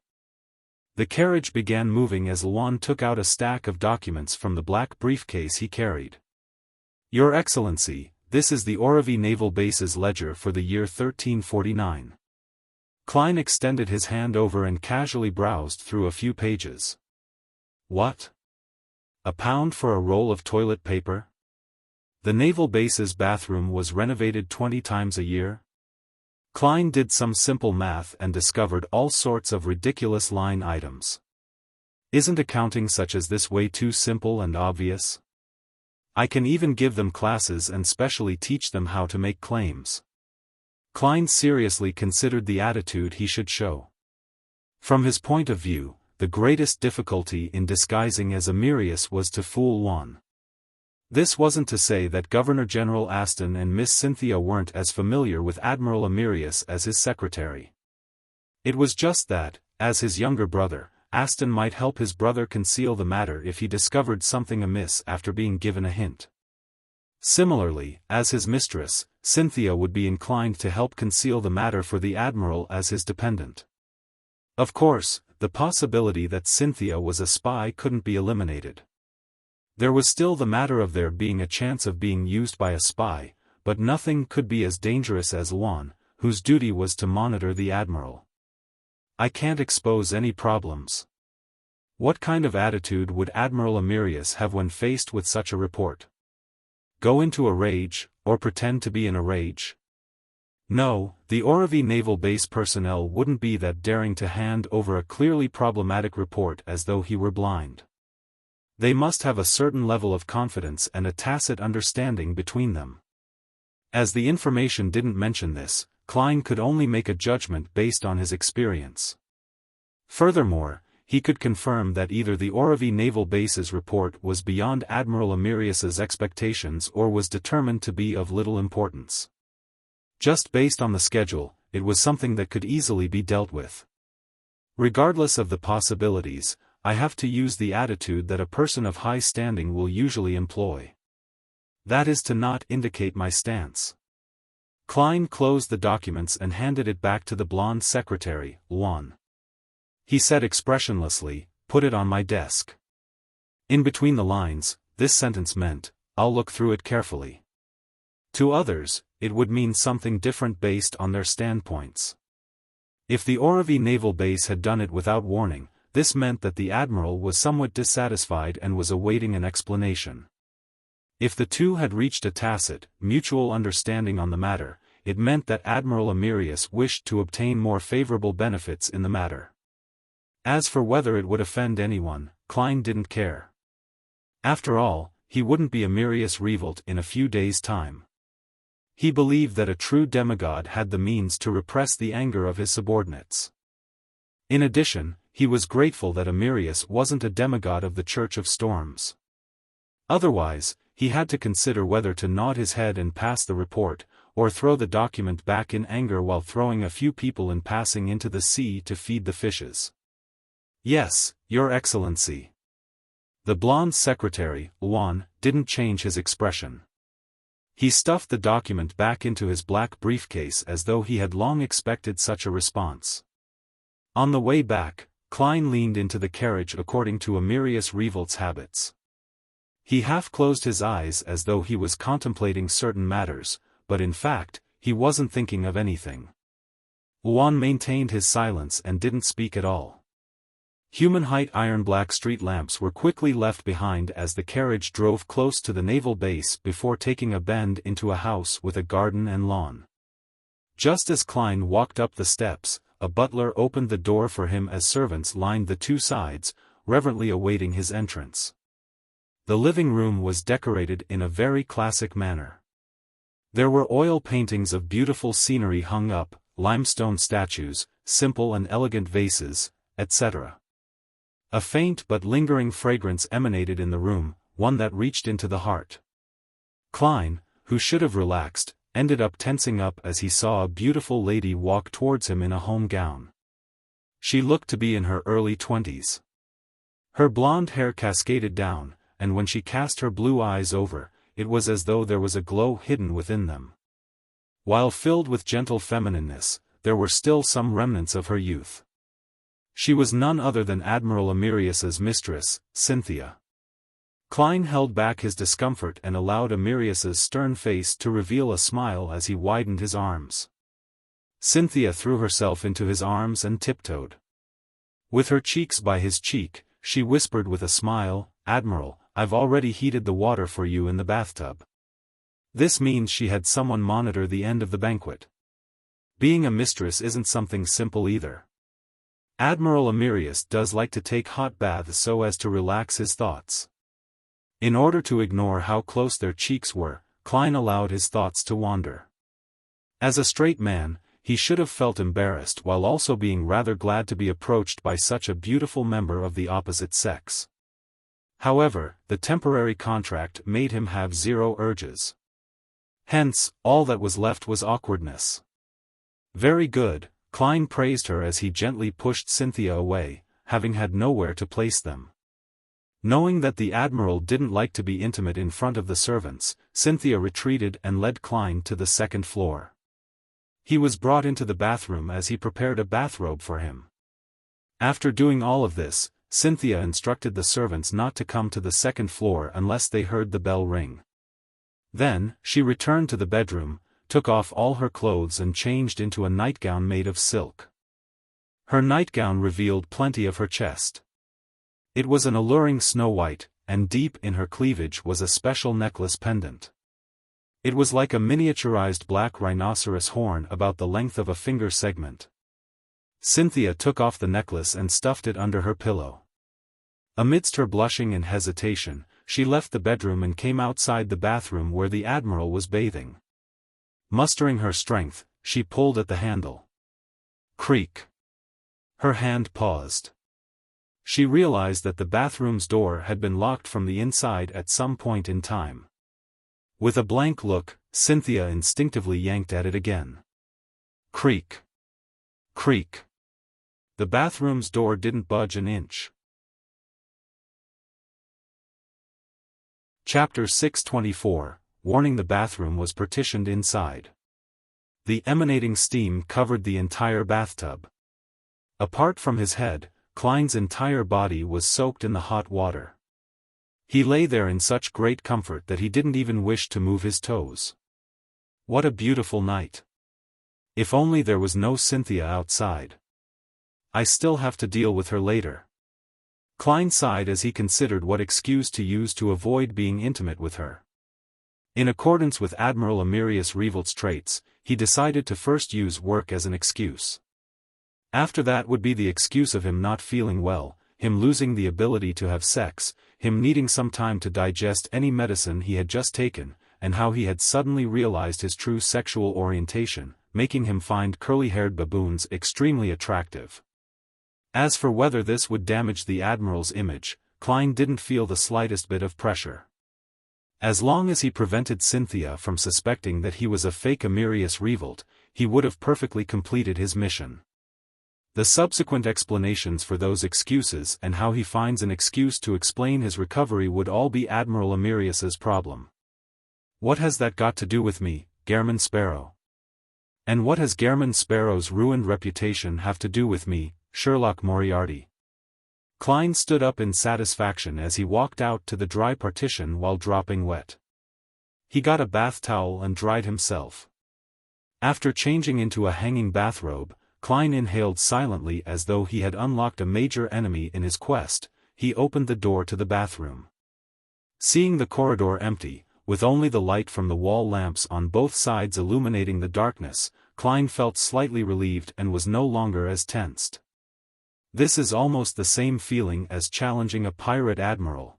The carriage began moving as Juan took out a stack of documents from the black briefcase he carried. Your Excellency, this is the Orovie Naval Base's ledger for the year 1349. Klein extended his hand over and casually browsed through a few pages. What? £1 for a roll of toilet paper? The naval base's bathroom was renovated 20 times a year? Klein did some simple math and discovered all sorts of ridiculous line items. Isn't accounting such as this way too simple and obvious? I can even give them classes and specially teach them how to make claims. Klein seriously considered the attitude he should show. From his point of view, the greatest difficulty in disguising as Amyrius was to fool Juan. This wasn't to say that Governor-General Aston and Miss Cynthia weren't as familiar with Admiral Amyrius as his secretary. It was just that, as his younger brother, Aston might help his brother conceal the matter if he discovered something amiss after being given a hint. Similarly, as his mistress, Cynthia would be inclined to help conceal the matter for the Admiral as his dependent. Of course, the possibility that Cynthia was a spy couldn't be eliminated. There was still the matter of there being a chance of being used by a spy, but nothing could be as dangerous as Juan, whose duty was to monitor the Admiral. I can't expose any problems. What kind of attitude would Admiral Amyrius have when faced with such a report? Go into a rage, or pretend to be in a rage? No, the Orovie Naval Base personnel wouldn't be that daring to hand over a clearly problematic report as though he were blind. They must have a certain level of confidence and a tacit understanding between them. As the information didn't mention this, Klein could only make a judgment based on his experience. Furthermore, he could confirm that either the Orovie Naval Base's report was beyond Admiral Amyrius's expectations or was determined to be of little importance. Just based on the schedule, it was something that could easily be dealt with. Regardless of the possibilities, I have to use the attitude that a person of high standing will usually employ. That is to not indicate my stance. Klein closed the documents and handed it back to the blonde secretary, Juan. He said expressionlessly, "Put it on my desk." In between the lines, this sentence meant, "I'll look through it carefully." To others, it would mean something different based on their standpoints. If the Orovie Naval Base had done it without warning, this meant that the Admiral was somewhat dissatisfied and was awaiting an explanation. If the two had reached a tacit, mutual understanding on the matter, it meant that Admiral Amyrius wished to obtain more favorable benefits in the matter. As for whether it would offend anyone, Klein didn't care. After all, he wouldn't be Amyrius Revolt in a few days' time. He believed that a true demigod had the means to repress the anger of his subordinates. In addition, he was grateful that Amyrius wasn't a demigod of the Church of Storms. Otherwise, he had to consider whether to nod his head and pass the report, or throw the document back in anger while throwing a few people in passing into the sea to feed the fishes. "Yes, Your Excellency." The blonde secretary, Juan, didn't change his expression. He stuffed the document back into his black briefcase as though he had long expected such a response. On the way back, Klein leaned into the carriage according to Amyrius Revolt's habits. He half closed his eyes as though he was contemplating certain matters, but in fact, he wasn't thinking of anything. Juan maintained his silence and didn't speak at all. Human-height iron-black street lamps were quickly left behind as the carriage drove close to the naval base before taking a bend into a house with a garden and lawn. Just as Klein walked up the steps, a butler opened the door for him as servants lined the two sides, reverently awaiting his entrance. The living room was decorated in a very classic manner. There were oil paintings of beautiful scenery hung up, limestone statues, simple and elegant vases, etc. A faint but lingering fragrance emanated in the room, one that reached into the heart. Klein, who should have relaxed, ended up tensing up as he saw a beautiful lady walk towards him in a home gown. She looked to be in her early 20s. Her blonde hair cascaded down, and when she cast her blue eyes over, it was as though there was a glow hidden within them. While filled with gentle feminineness, there were still some remnants of her youth. She was none other than Admiral Amyrius's mistress, Cynthia. Klein held back his discomfort and allowed Amyrius's stern face to reveal a smile as he widened his arms. Cynthia threw herself into his arms and tiptoed. With her cheeks by his cheek, she whispered with a smile, "Admiral, I've already heated the water for you in the bathtub." This means she had someone monitor the end of the banquet. Being a mistress isn't something simple either. Admiral Amyrius does like to take hot baths so as to relax his thoughts. In order to ignore how close their cheeks were, Klein allowed his thoughts to wander. As a straight man, he should have felt embarrassed while also being rather glad to be approached by such a beautiful member of the opposite sex. However, the temporary contract made him have zero urges. Hence, all that was left was awkwardness. "Very good," Klein praised her as he gently pushed Cynthia away, having had nowhere to place them. Knowing that the Admiral didn't like to be intimate in front of the servants, Cynthia retreated and led Klein to the second floor. He was brought into the bathroom as he prepared a bathrobe for him. After doing all of this, Cynthia instructed the servants not to come to the second floor unless they heard the bell ring. Then, she returned to the bedroom, took off all her clothes and changed into a nightgown made of silk. Her nightgown revealed plenty of her chest. It was an alluring snow white, and deep in her cleavage was a special necklace pendant. It was like a miniaturized black rhinoceros horn about the length of a finger segment. Cynthia took off the necklace and stuffed it under her pillow. Amidst her blushing and hesitation, she left the bedroom and came outside the bathroom where the Admiral was bathing. Mustering her strength, she pulled at the handle. Creak. Her hand paused. She realized that the bathroom's door had been locked from the inside at some point in time. With a blank look, Cynthia instinctively yanked at it again. Creak. Creak. The bathroom's door didn't budge an inch. Chapter 624, Warning. The bathroom was partitioned inside. The emanating steam covered the entire bathtub. Apart from his head, Klein's entire body was soaked in the hot water. He lay there in such great comfort that he didn't even wish to move his toes. What a beautiful night. If only there was no Cynthia outside. I still have to deal with her later. Klein sighed as he considered what excuse to use to avoid being intimate with her. In accordance with Admiral Amyrius Revolt's traits, he decided to first use work as an excuse. After that would be the excuse of him not feeling well, him losing the ability to have sex, him needing some time to digest any medicine he had just taken, and how he had suddenly realized his true sexual orientation, making him find curly-haired baboons extremely attractive. As for whether this would damage the Admiral's image, Klein didn't feel the slightest bit of pressure. As long as he prevented Cynthia from suspecting that he was a fake Amyrius revolt, he would have perfectly completed his mission. The subsequent explanations for those excuses and how he finds an excuse to explain his recovery would all be Admiral Amyrius's problem. What has that got to do with me, Gairman Sparrow? And what has Gairman Sparrow's ruined reputation have to do with me, Sherlock Moriarty? Klein stood up in satisfaction as he walked out to the dry partition while dropping wet. He got a bath towel and dried himself. After changing into a hanging bathrobe, Klein inhaled silently as though he had unlocked a major enemy in his quest. He opened the door to the bathroom. Seeing the corridor empty, with only the light from the wall lamps on both sides illuminating the darkness, Klein felt slightly relieved and was no longer as tensed. This is almost the same feeling as challenging a pirate admiral.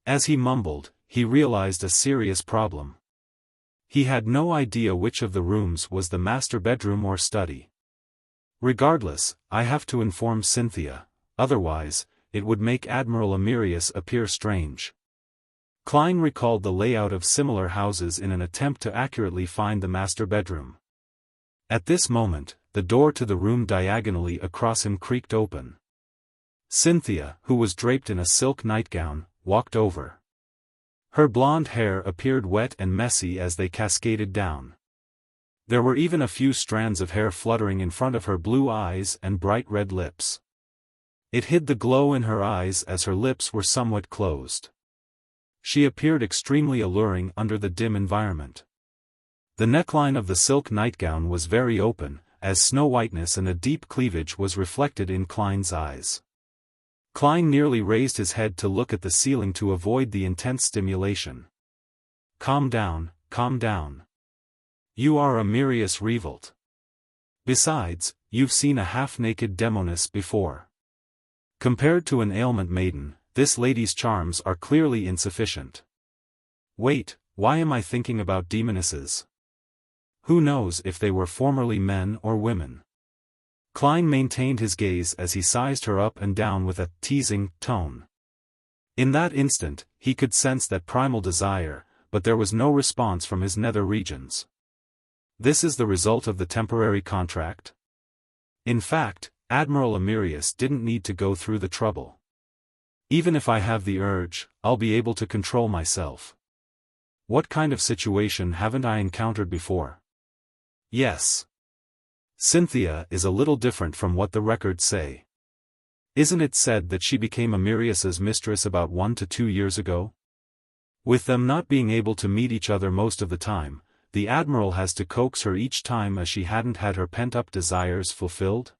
As he mumbled, he realized a serious problem. He had no idea which of the rooms was the master bedroom or study. Regardless, I have to inform Cynthia, otherwise, it would make Admiral Amyrius appear strange. Klein recalled the layout of similar houses in an attempt to accurately find the master bedroom. At this moment, the door to the room diagonally across him creaked open. Cynthia, who was draped in a silk nightgown, walked over. Her blonde hair appeared wet and messy as they cascaded down. There were even a few strands of hair fluttering in front of her blue eyes and bright red lips. It hid the glow in her eyes as her lips were somewhat closed. She appeared extremely alluring under the dim environment. The neckline of the silk nightgown was very open, as snow-whiteness and a deep cleavage was reflected in Klein's eyes. Klein nearly raised his head to look at the ceiling to avoid the intense stimulation. Calm down, calm down. You are Amyrius revolt. Besides, you've seen a half-naked demoness before. Compared to an ailment maiden, this lady's charms are clearly insufficient. Wait, why am I thinking about demonesses? Who knows if they were formerly men or women? Klein maintained his gaze as he sized her up and down with a teasing tone. In that instant, he could sense that primal desire, but there was no response from his nether regions. This is the result of the temporary contract? In fact, Admiral Amyrius didn't need to go through the trouble. Even if I have the urge, I'll be able to control myself. What kind of situation haven't I encountered before? Yes. Cynthia is a little different from what the records say. Isn't it said that she became Amyrius's mistress about 1 to 2 years ago? With them not being able to meet each other most of the time, the Admiral has to coax her each time as she hadn't had her pent-up desires fulfilled?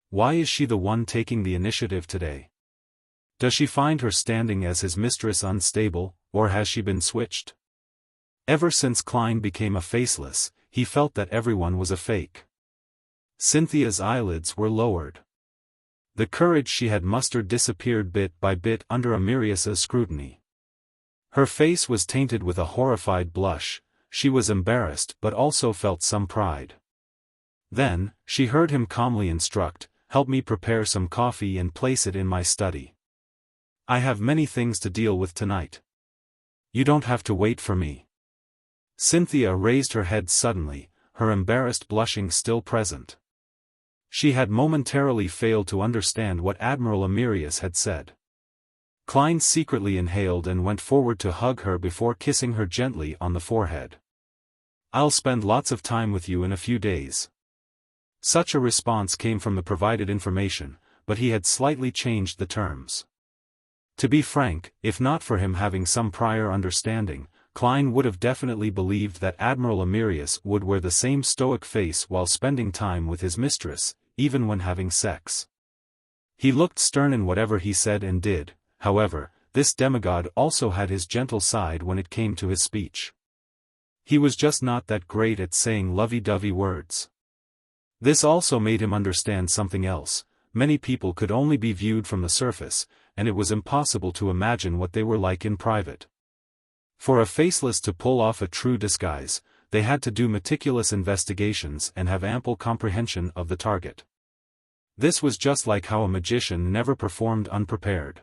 Why is she the one taking the initiative today? Does she find her standing as his mistress unstable, or has she been switched? Ever since Klein became a faceless, he felt that everyone was a fake. Cynthia's eyelids were lowered. The courage she had mustered disappeared bit by bit under Amyrius's scrutiny. Her face was tainted with a horrified blush. She was embarrassed but also felt some pride. Then, she heard him calmly instruct, "Help me prepare some coffee and place it in my study. I have many things to deal with tonight. You don't have to wait for me." Cynthia raised her head suddenly, her embarrassed blushing still present. She had momentarily failed to understand what Admiral Amyrius had said. Klein secretly inhaled and went forward to hug her before kissing her gently on the forehead. "I'll spend lots of time with you in a few days." Such a response came from the provided information, but he had slightly changed the terms. To be frank, if not for him having some prior understanding, Klein would have definitely believed that Admiral Amyrius would wear the same stoic face while spending time with his mistress, even when having sex. He looked stern in whatever he said and did. However, this demigod also had his gentle side when it came to his speech. He was just not that great at saying lovey-dovey words. This also made him understand something else: many people could only be viewed from the surface, and it was impossible to imagine what they were like in private. For a faceless to pull off a true disguise, they had to do meticulous investigations and have ample comprehension of the target. This was just like how a magician never performed unprepared.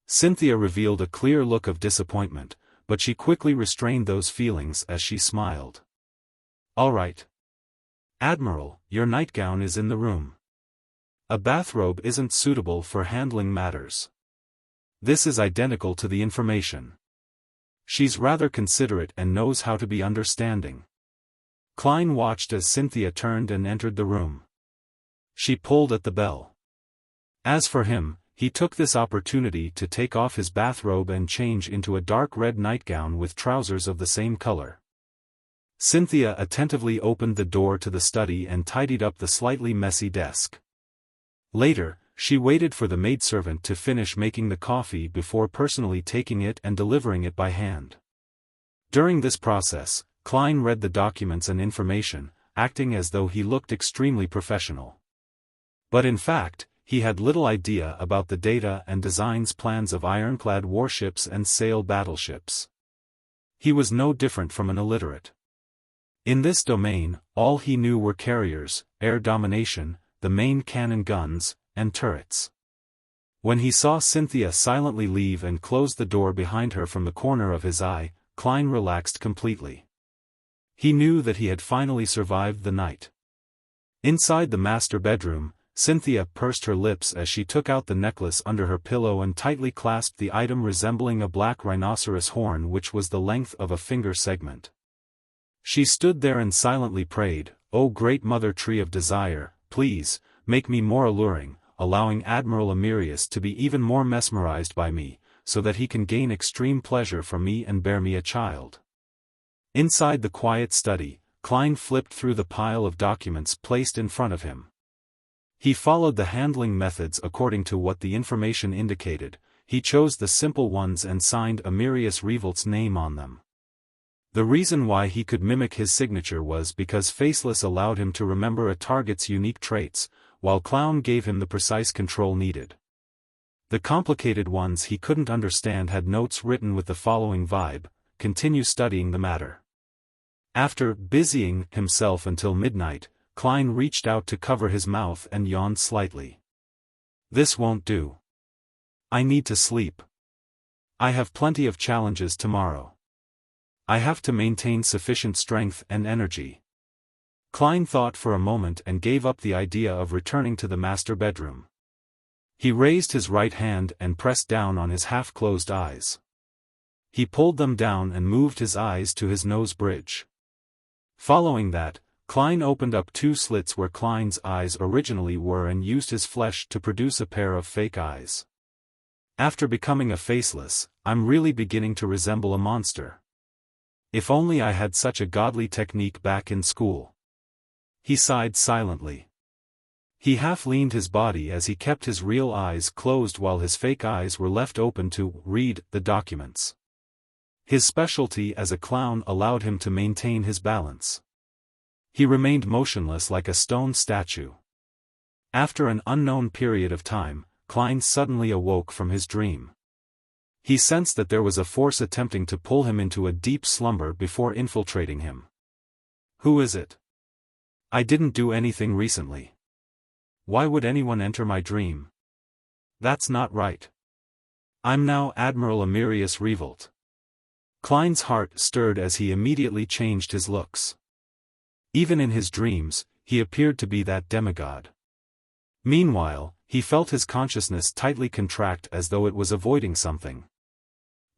Cynthia revealed a clear look of disappointment, but she quickly restrained those feelings as she smiled. "All right. Admiral, your nightgown is in the room. A bathrobe isn't suitable for handling matters. This is identical to the information. She's rather considerate and knows how to be understanding." Klein watched as Cynthia turned and entered the room. She pulled at the bell. As for him, he took this opportunity to take off his bathrobe and change into a dark red nightgown with trousers of the same color. Cynthia attentively opened the door to the study and tidied up the slightly messy desk. Later, she waited for the maidservant to finish making the coffee before personally taking it and delivering it by hand. During this process, Klein read the documents and information, acting as though he looked extremely professional. But in fact, he had little idea about the data and designs plans of ironclad warships and sail battleships. He was no different from an illiterate. In this domain, all he knew were carriers, air domination, the main cannon guns, and turrets. When he saw Cynthia silently leave and close the door behind her from the corner of his eye, Klein relaxed completely. He knew that he had finally survived the night. Inside the master bedroom, Cynthia pursed her lips as she took out the necklace under her pillow and tightly clasped the item resembling a black rhinoceros horn which was the length of a finger segment. She stood there and silently prayed, "O great mother tree of desire, please, make me more alluring," allowing Admiral Amyrius to be even more mesmerized by me, so that he can gain extreme pleasure from me and bear me a child. Inside the quiet study, Klein flipped through the pile of documents placed in front of him. He followed the handling methods according to what the information indicated. He chose the simple ones and signed Amyrius Revolt's name on them. The reason why he could mimic his signature was because Faceless allowed him to remember a target's unique traits, while Clown gave him the precise control needed. The complicated ones he couldn't understand had notes written with the following vibe: "Continue studying the matter." After busying himself until midnight, Klein reached out to cover his mouth and yawned slightly. "This won't do. I need to sleep. I have plenty of challenges tomorrow. I have to maintain sufficient strength and energy." Klein thought for a moment and gave up the idea of returning to the master bedroom. He raised his right hand and pressed down on his half-closed eyes. He pulled them down and moved his eyes to his nose bridge. Following that, Klein opened up two slits where Klein's eyes originally were and used his flesh to produce a pair of fake eyes. After becoming a Faceless, I'm really beginning to resemble a monster. If only I had such a godly technique back in school. He sighed silently. He half-leaned his body as he kept his real eyes closed while his fake eyes were left open to read the documents. His specialty as a clown allowed him to maintain his balance. He remained motionless like a stone statue. After an unknown period of time, Klein suddenly awoke from his dream. He sensed that there was a force attempting to pull him into a deep slumber before infiltrating him. Who is it? I didn't do anything recently. Why would anyone enter my dream? That's not right. I'm now Admiral Amyrius Revolt. Klein's heart stirred as he immediately changed his looks. Even in his dreams, he appeared to be that demigod. Meanwhile, he felt his consciousness tightly contract as though it was avoiding something.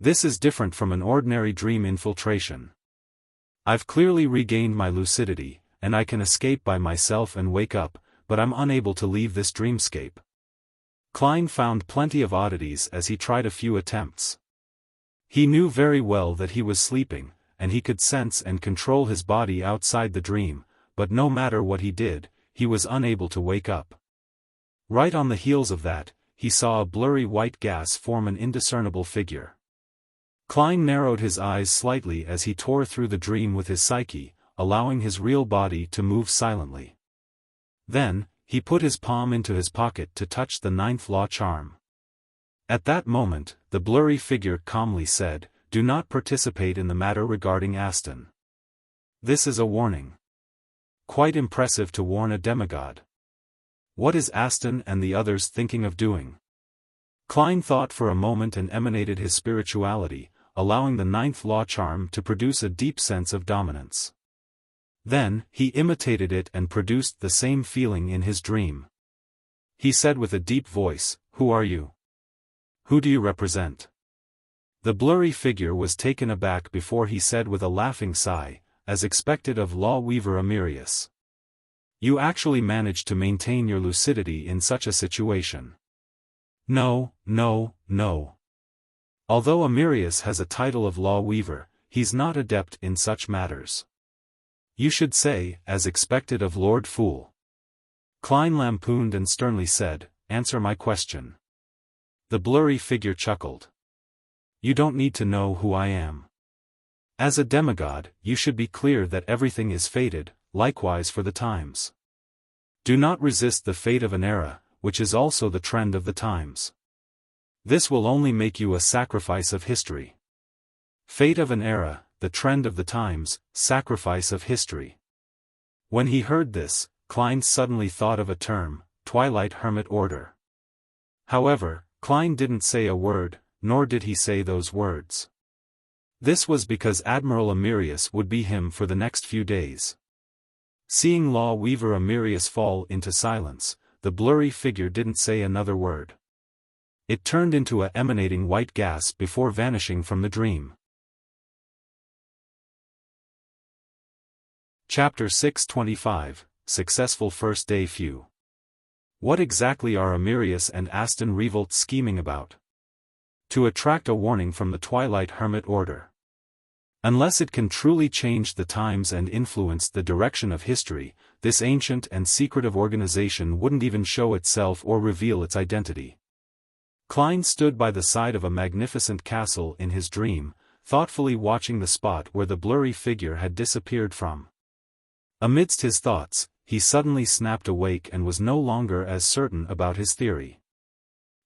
This is different from an ordinary dream infiltration. I've clearly regained my lucidity, and I can escape by myself and wake up, but I'm unable to leave this dreamscape. Klein found plenty of oddities as he tried a few attempts. He knew very well that he was sleeping, and he could sense and control his body outside the dream, but no matter what he did, he was unable to wake up. Right on the heels of that, he saw a blurry white gas form an indiscernible figure. Klein narrowed his eyes slightly as he tore through the dream with his psyche, allowing his real body to move silently. Then, he put his palm into his pocket to touch the 9th law charm. At that moment, the blurry figure calmly said, "Do not participate in the matter regarding Aston. This is a warning." Quite impressive to warn a demigod. What is Aston and the others thinking of doing? Klein thought for a moment and emanated his spirituality, allowing the ninth law charm to produce a deep sense of dominance. Then, he imitated it and produced the same feeling in his dream. He said with a deep voice, "Who are you? Who do you represent?" The blurry figure was taken aback before he said with a laughing sigh, as expected of law weaver Amyrius. "You actually managed to maintain your lucidity in such a situation." No. Although Amyrius has a title of law weaver, he's not adept in such matters. "You should say, as expected of Lord Fool." Klein lampooned and sternly said, "Answer my question." The blurry figure chuckled. "You don't need to know who I am. As a demigod, you should be clear that everything is fated, likewise for the times. Do not resist the fate of an era, which is also the trend of the times. This will only make you a sacrifice of history." Fate of an era, the trend of the times, sacrifice of history. When he heard this, Klein suddenly thought of a term, Twilight Hermit Order. However, Klein didn't say a word, nor did he say those words. This was because Admiral Amyrius would be him for the next few days. Seeing law weaver Amyrius fall into silence, the blurry figure didn't say another word. It turned into a emanating white gas before vanishing from the dream. Chapter 625, Successful First Day Few. What exactly are Amyrius and Aston Revolt scheming about? To attract a warning from the Twilight Hermit Order. Unless it can truly change the times and influence the direction of history, this ancient and secretive organization wouldn't even show itself or reveal its identity. Klein stood by the side of a magnificent castle in his dream, thoughtfully watching the spot where the blurry figure had disappeared from. Amidst his thoughts, he suddenly snapped awake and was no longer as certain about his theory.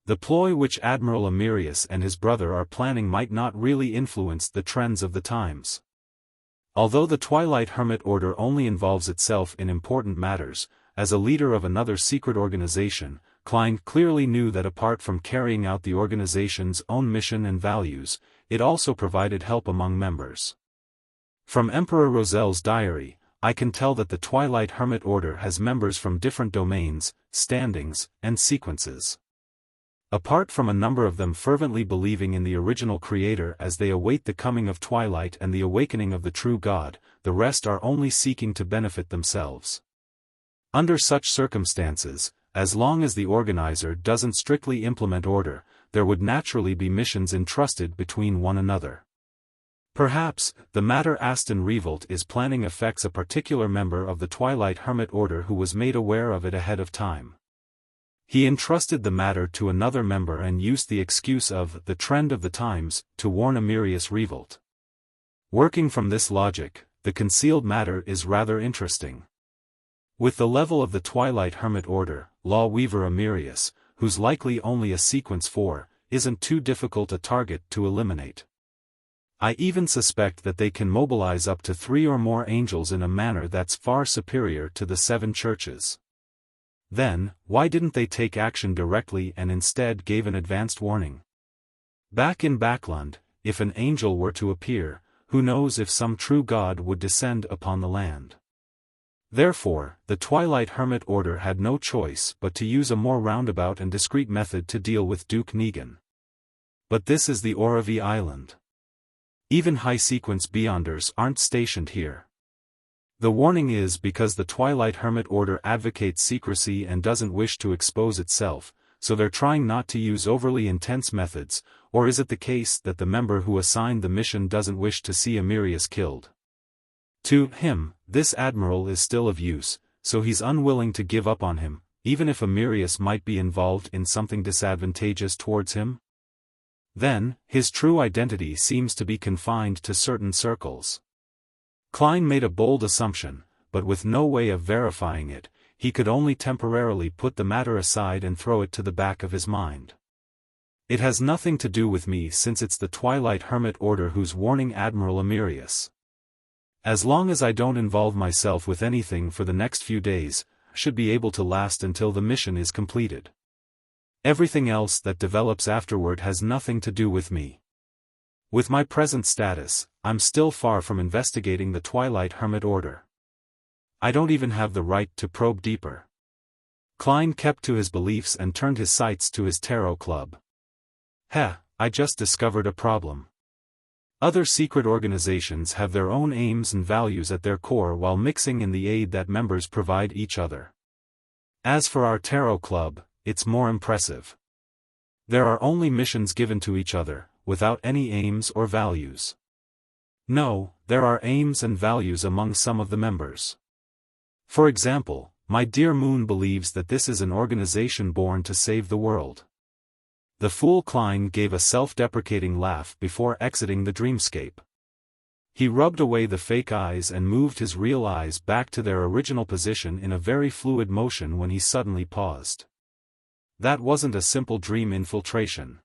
The ploy which Admiral Amyrius and his brother are planning might not really influence the trends of the times. Although the Twilight Hermit Order only involves itself in important matters, as a leader of another secret organization, Klein clearly knew that apart from carrying out the organization's own mission and values, it also provided help among members. From Emperor Rosel's diary, I can tell that the Twilight Hermit Order has members from different domains, standings, and sequences. Apart from a number of them fervently believing in the original creator as they await the coming of twilight and the awakening of the true God, the rest are only seeking to benefit themselves. Under such circumstances, as long as the organizer doesn't strictly implement order, there would naturally be missions entrusted between one another. Perhaps, the matter Aston Revolt is planning affects a particular member of the Twilight Hermit Order who was made aware of it ahead of time. He entrusted the matter to another member and used the excuse of the trend of the times to warn Amyrius Revolt. Working from this logic, the concealed matter is rather interesting. With the level of the Twilight Hermit Order, law weaver Amyrius, who's likely only a sequence 4, isn't too difficult a target to eliminate. I even suspect that they can mobilize up to 3 or more angels in a manner that's far superior to the 7 churches. Then, why didn't they take action directly and instead gave an advanced warning? Back in Backland, if an angel were to appear, who knows if some true god would descend upon the land. Therefore, the Twilight Hermit Order had no choice but to use a more roundabout and discreet method to deal with Duke Negan. But this is the Oravi Island. Even high-sequence Beyonders aren't stationed here. The warning is because the Twilight Hermit Order advocates secrecy and doesn't wish to expose itself, so they're trying not to use overly intense methods, or is it the case that the member who assigned the mission doesn't wish to see Amyrius killed? To him, this admiral is still of use, so he's unwilling to give up on him, even if Amyrius might be involved in something disadvantageous towards him? Then, his true identity seems to be confined to certain circles. Klein made a bold assumption, but with no way of verifying it, he could only temporarily put the matter aside and throw it to the back of his mind. It has nothing to do with me since it's the Twilight Hermit Order who's warning Admiral Amyrius. As long as I don't involve myself with anything for the next few days, I should be able to last until the mission is completed. Everything else that develops afterward has nothing to do with me. With my present status, I'm still far from investigating the Twilight Hermit Order. I don't even have the right to probe deeper. Klein kept to his beliefs and turned his sights to his tarot club. I just discovered a problem. Other secret organizations have their own aims and values at their core while mixing in the aid that members provide each other. As for our tarot club, it's more impressive. There are only missions given to each other, without any aims or values. No, there are aims and values among some of the members. For example, my dear Moon believes that this is an organization born to save the world. The fool Klein gave a self-deprecating laugh before exiting the dreamscape. He rubbed away the fake eyes and moved his real eyes back to their original position in a very fluid motion when he suddenly paused. That wasn't a simple dream infiltration.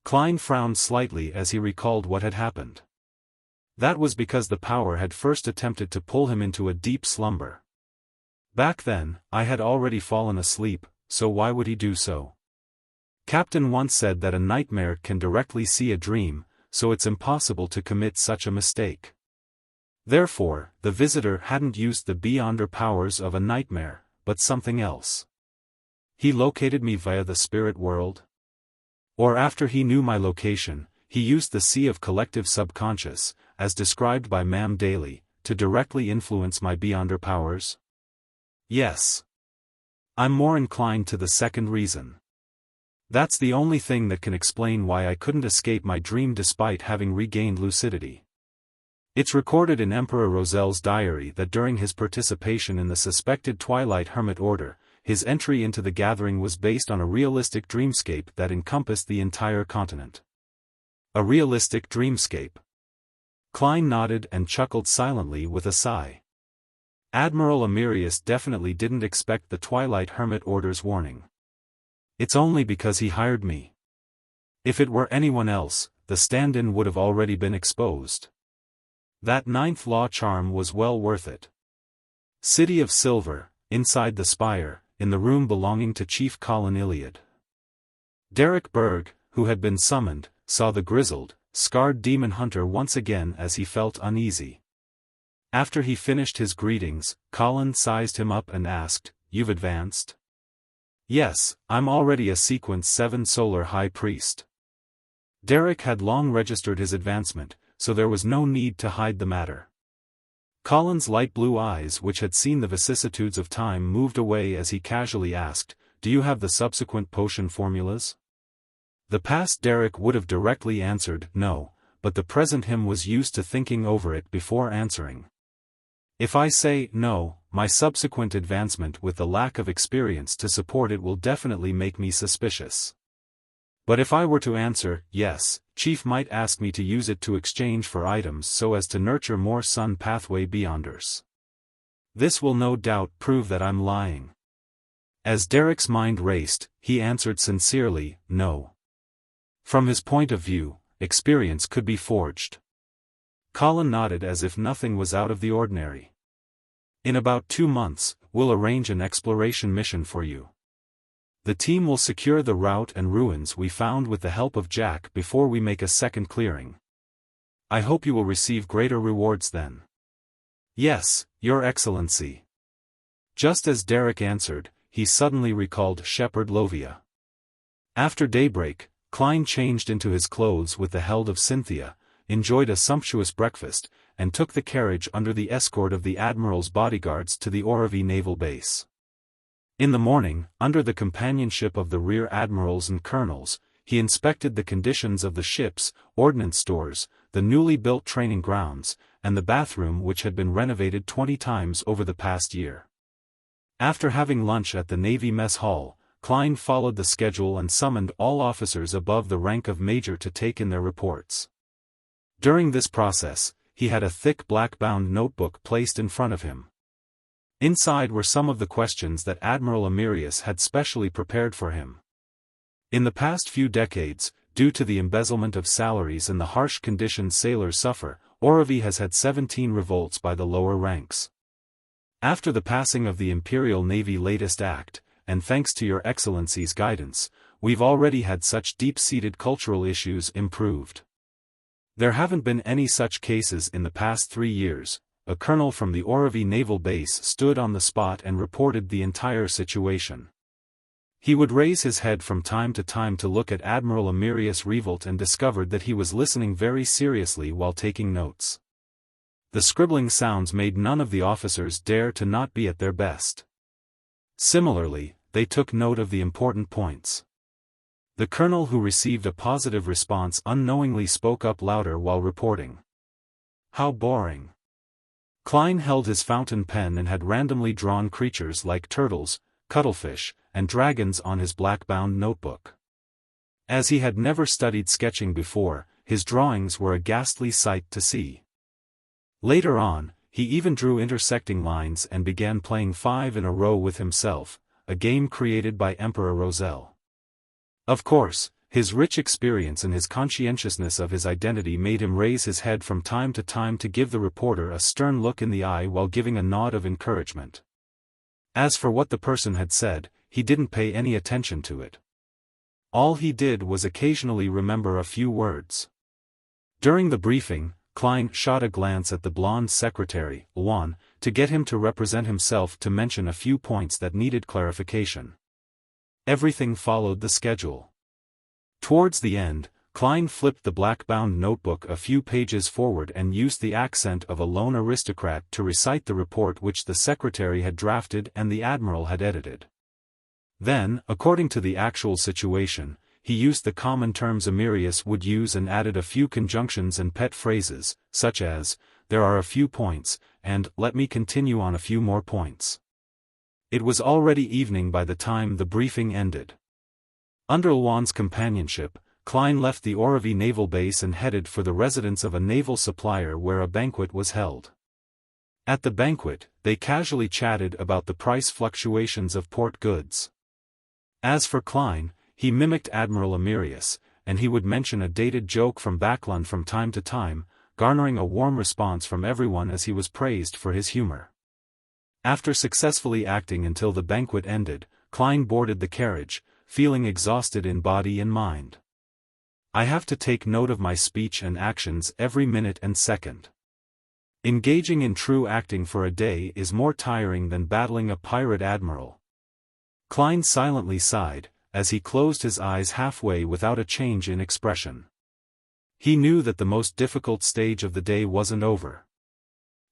Klein frowned slightly as he recalled what had happened. That was because the power had first attempted to pull him into a deep slumber. Back then, I had already fallen asleep, so why would he do so? Captain once said that a nightmare can directly see a dream, so it's impossible to commit such a mistake. Therefore, the visitor hadn't used the beyonder powers of a nightmare, but something else. He located me via the spirit world? Or after he knew my location, he used the sea of collective subconscious, as described by Ma'am Daly, to directly influence my beyonder powers? Yes. I'm more inclined to the second reason. That's the only thing that can explain why I couldn't escape my dream despite having regained lucidity. It's recorded in Emperor Rosel's diary that during his participation in the suspected Twilight Hermit Order, his entry into the gathering was based on a realistic dreamscape that encompassed the entire continent. A realistic dreamscape. Klein nodded and chuckled silently with a sigh. Admiral Amyrius definitely didn't expect the Twilight Hermit Order's warning. It's only because he hired me. If it were anyone else, the stand-in would have already been exposed. That ninth law charm was well worth it. City of Silver, inside the spire, in the room belonging to Chief Colin Iliad. Derek Berg, who had been summoned, saw the grizzled, scarred demon hunter once again as he felt uneasy. After he finished his greetings, Colin sized him up and asked, "You've advanced?" "Yes, I'm already a Sequence 7 Solar High Priest." Derek had long registered his advancement, so there was no need to hide the matter. Colin's light blue eyes, which had seen the vicissitudes of time, moved away as he casually asked, "Do you have the subsequent potion formulas?" The past Derek would have directly answered, no, but the present him was used to thinking over it before answering. If I say no, my subsequent advancement with the lack of experience to support it will definitely make me suspicious. But if I were to answer yes, Chief might ask me to use it to exchange for items so as to nurture more Sun Pathway Beyonders. This will no doubt prove that I'm lying. As Derek's mind raced, he answered sincerely, no. From his point of view, experience could be forged. Colin nodded as if nothing was out of the ordinary. "In about 2 months, we'll arrange an exploration mission for you. The team will secure the route and ruins we found with the help of Jack before we make a second clearing. I hope you will receive greater rewards then." "Yes, Your Excellency." Just as Derek answered, he suddenly recalled Shepherd Lovia. After daybreak, Klein changed into his clothes with the help of Cynthia, enjoyed a sumptuous breakfast, and took the carriage under the escort of the Admiral's bodyguards to the Oravi Naval Base. In the morning, under the companionship of the Rear Admirals and Colonels, he inspected the conditions of the ships, ordnance stores, the newly built training grounds, and the bathroom which had been renovated 20 times over the past year. After having lunch at the Navy Mess Hall, Klein followed the schedule and summoned all officers above the rank of Major to take in their reports. During this process, he had a thick black-bound notebook placed in front of him. Inside were some of the questions that Admiral Amyrius had specially prepared for him. In the past few decades, due to the embezzlement of salaries and the harsh conditions sailors suffer, Oravi has had 17 revolts by the lower ranks. After the passing of the Imperial Navy latest act, and thanks to Your Excellency's guidance, we've already had such deep-seated cultural issues improved. There haven't been any such cases in the past 3 years. A colonel from the Orovie naval base stood on the spot and reported the entire situation. He would raise his head from time to time to look at Admiral Amyrius Revolt and discovered that he was listening very seriously while taking notes. The scribbling sounds made none of the officers dare to not be at their best. Similarly, they took note of the important points. The colonel who received a positive response unknowingly spoke up louder while reporting. How boring. Klein held his fountain pen and had randomly drawn creatures like turtles, cuttlefish, and dragons on his black-bound notebook. As he had never studied sketching before, his drawings were a ghastly sight to see. Later on, he even drew intersecting lines and began playing 5 in a row with himself, a game created by Emperor Roselle. Of course, his rich experience and his conscientiousness of his identity made him raise his head from time to give the reporter a stern look in the eye while giving a nod of encouragement. As for what the person had said, he didn't pay any attention to it. All he did was occasionally remember a few words. During the briefing, Klein shot a glance at the blonde secretary, Juan, to get him to represent himself to mention a few points that needed clarification. Everything followed the schedule. Towards the end, Klein flipped the black-bound notebook a few pages forward and used the accent of a lone aristocrat to recite the report which the secretary had drafted and the admiral had edited. Then, according to the actual situation, he used the common terms Amyrius would use and added a few conjunctions and pet phrases, such as, "There are a few points," and "Let me continue on a few more points." It was already evening by the time the briefing ended. Under Juan's companionship, Klein left the Orovie naval base and headed for the residence of a naval supplier where a banquet was held. At the banquet, they casually chatted about the price fluctuations of port goods. As for Klein, he mimicked Admiral Amyrius, and he would mention a dated joke from Backlund from time to time, garnering a warm response from everyone as he was praised for his humor. After successfully acting until the banquet ended, Klein boarded the carriage, feeling exhausted in body and mind. "I have to take note of my speech and actions every minute and second. Engaging in true acting for a day is more tiring than battling a pirate admiral." Klein silently sighed, as he closed his eyes halfway without a change in expression. He knew that the most difficult stage of the day wasn't over.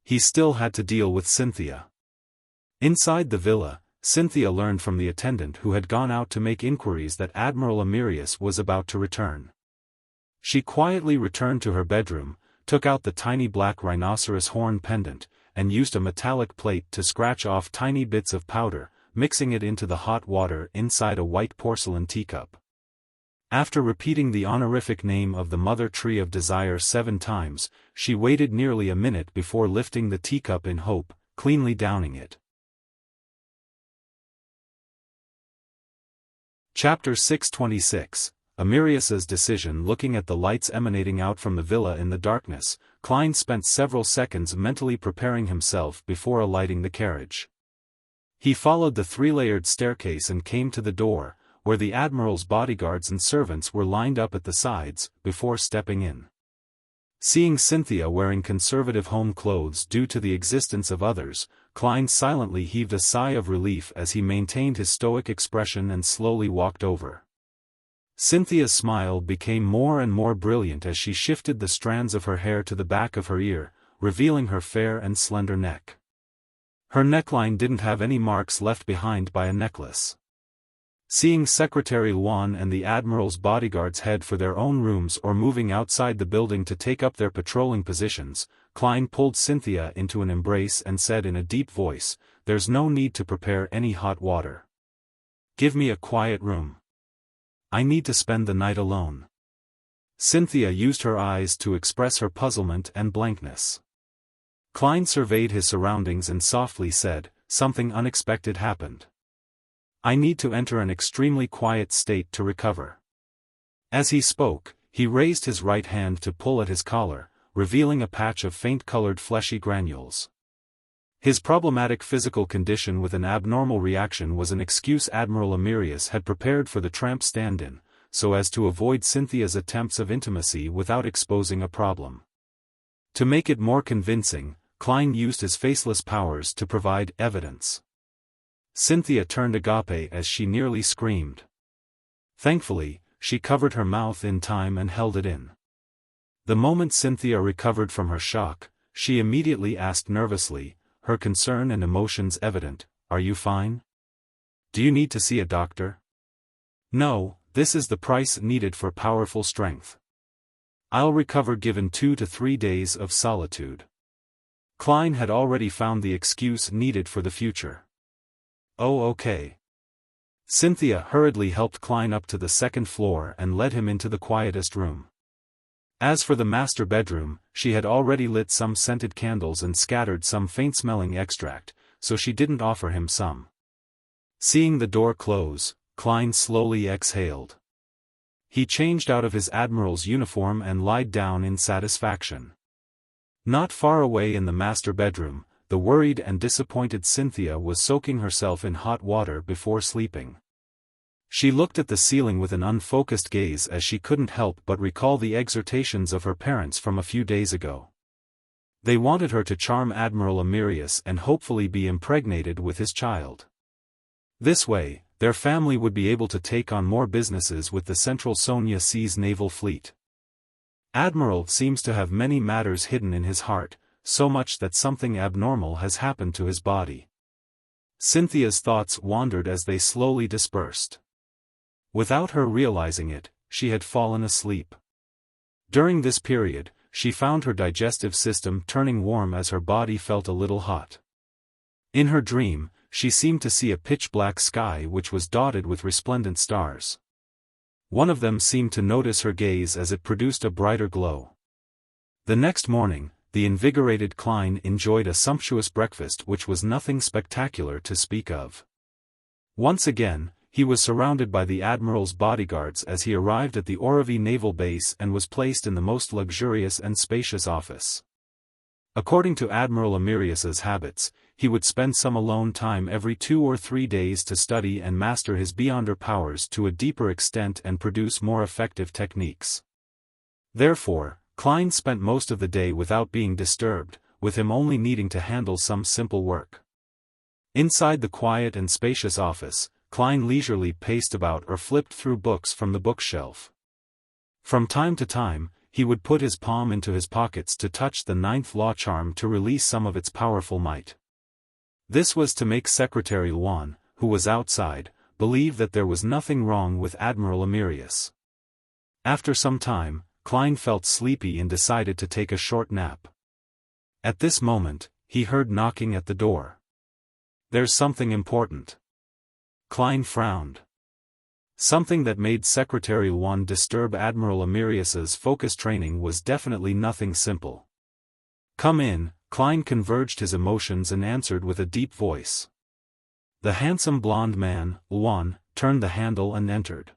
He still had to deal with Cynthia. Inside the villa, Cynthia learned from the attendant who had gone out to make inquiries that Admiral Amyrius was about to return. She quietly returned to her bedroom, took out the tiny black rhinoceros horn pendant, and used a metallic plate to scratch off tiny bits of powder, mixing it into the hot water inside a white porcelain teacup. After repeating the honorific name of the Mother Tree of Desire 7 times, she waited nearly a minute before lifting the teacup in hope, cleanly downing it. Chapter 626, Amyrius's decision. Looking at the lights emanating out from the villa in the darkness, Klein spent several seconds mentally preparing himself before alighting the carriage. He followed the 3-layered staircase and came to the door, where the admiral's bodyguards and servants were lined up at the sides, before stepping in. Seeing Cynthia wearing conservative home clothes due to the existence of others, Klein silently heaved a sigh of relief as he maintained his stoic expression and slowly walked over. Cynthia's smile became more and more brilliant as she shifted the strands of her hair to the back of her ear, revealing her fair and slender neck. Her neckline didn't have any marks left behind by a necklace. Seeing Secretary Juan and the Admiral's bodyguards head for their own rooms or moving outside the building to take up their patrolling positions, Klein pulled Cynthia into an embrace and said in a deep voice, "There's no need to prepare any hot water. Give me a quiet room. I need to spend the night alone." Cynthia used her eyes to express her puzzlement and blankness. Klein surveyed his surroundings and softly said, "Something unexpected happened. I need to enter an extremely quiet state to recover." As he spoke, he raised his right hand to pull at his collar, revealing a patch of faint-colored fleshy granules. His problematic physical condition with an abnormal reaction was an excuse Admiral Amyrius had prepared for the tramp stand-in, so as to avoid Cynthia's attempts of intimacy without exposing a problem. To make it more convincing, Klein used his faceless powers to provide evidence. Cynthia turned agape as she nearly screamed. Thankfully, she covered her mouth in time and held it in. The moment Cynthia recovered from her shock, she immediately asked nervously, her concern and emotions evident, "Are you fine? Do you need to see a doctor?" "No, this is the price needed for powerful strength. I'll recover given 2 to 3 days of solitude." Klein had already found the excuse needed for the future. "Oh, okay." Cynthia hurriedly helped Klein up to the second floor and led him into the quietest room. As for the master bedroom, she had already lit some scented candles and scattered some faint-smelling extract, so she didn't offer him some. Seeing the door close, Klein slowly exhaled. He changed out of his admiral's uniform and lied down in satisfaction. Not far away in the master bedroom, the worried and disappointed Cynthia was soaking herself in hot water before sleeping. She looked at the ceiling with an unfocused gaze as she couldn't help but recall the exhortations of her parents from a few days ago. They wanted her to charm Admiral Amyrius and hopefully be impregnated with his child. This way, their family would be able to take on more businesses with the Central Sonia Seas naval fleet. Admiral seems to have many matters hidden in his heart, so much that something abnormal has happened to his body. Cynthia's thoughts wandered as they slowly dispersed. Without her realizing it, she had fallen asleep. During this period, she found her digestive system turning warm as her body felt a little hot. In her dream, she seemed to see a pitch-black sky which was dotted with resplendent stars. One of them seemed to notice her gaze as it produced a brighter glow. The next morning, the invigorated Klein enjoyed a sumptuous breakfast which was nothing spectacular to speak of. Once again, he was surrounded by the Admiral's bodyguards as he arrived at the Orovie Naval Base and was placed in the most luxurious and spacious office. According to Admiral Amyrius's habits, he would spend some alone time every 2 or 3 days to study and master his beyonder powers to a deeper extent and produce more effective techniques. Therefore, Klein spent most of the day without being disturbed, with him only needing to handle some simple work. Inside the quiet and spacious office, Klein leisurely paced about or flipped through books from the bookshelf. From time to time, he would put his palm into his pockets to touch the 9th law charm to release some of its powerful might. This was to make Secretary Luan, who was outside, believe that there was nothing wrong with Admiral Amyrius. After some time, Klein felt sleepy and decided to take a short nap. At this moment, he heard knocking at the door. "There's something important." Klein frowned. Something that made Secretary Luan disturb Admiral Amyrius's focus training was definitely nothing simple. "Come in," Klein converged his emotions and answered with a deep voice. The handsome blond man, Luan, turned the handle and entered.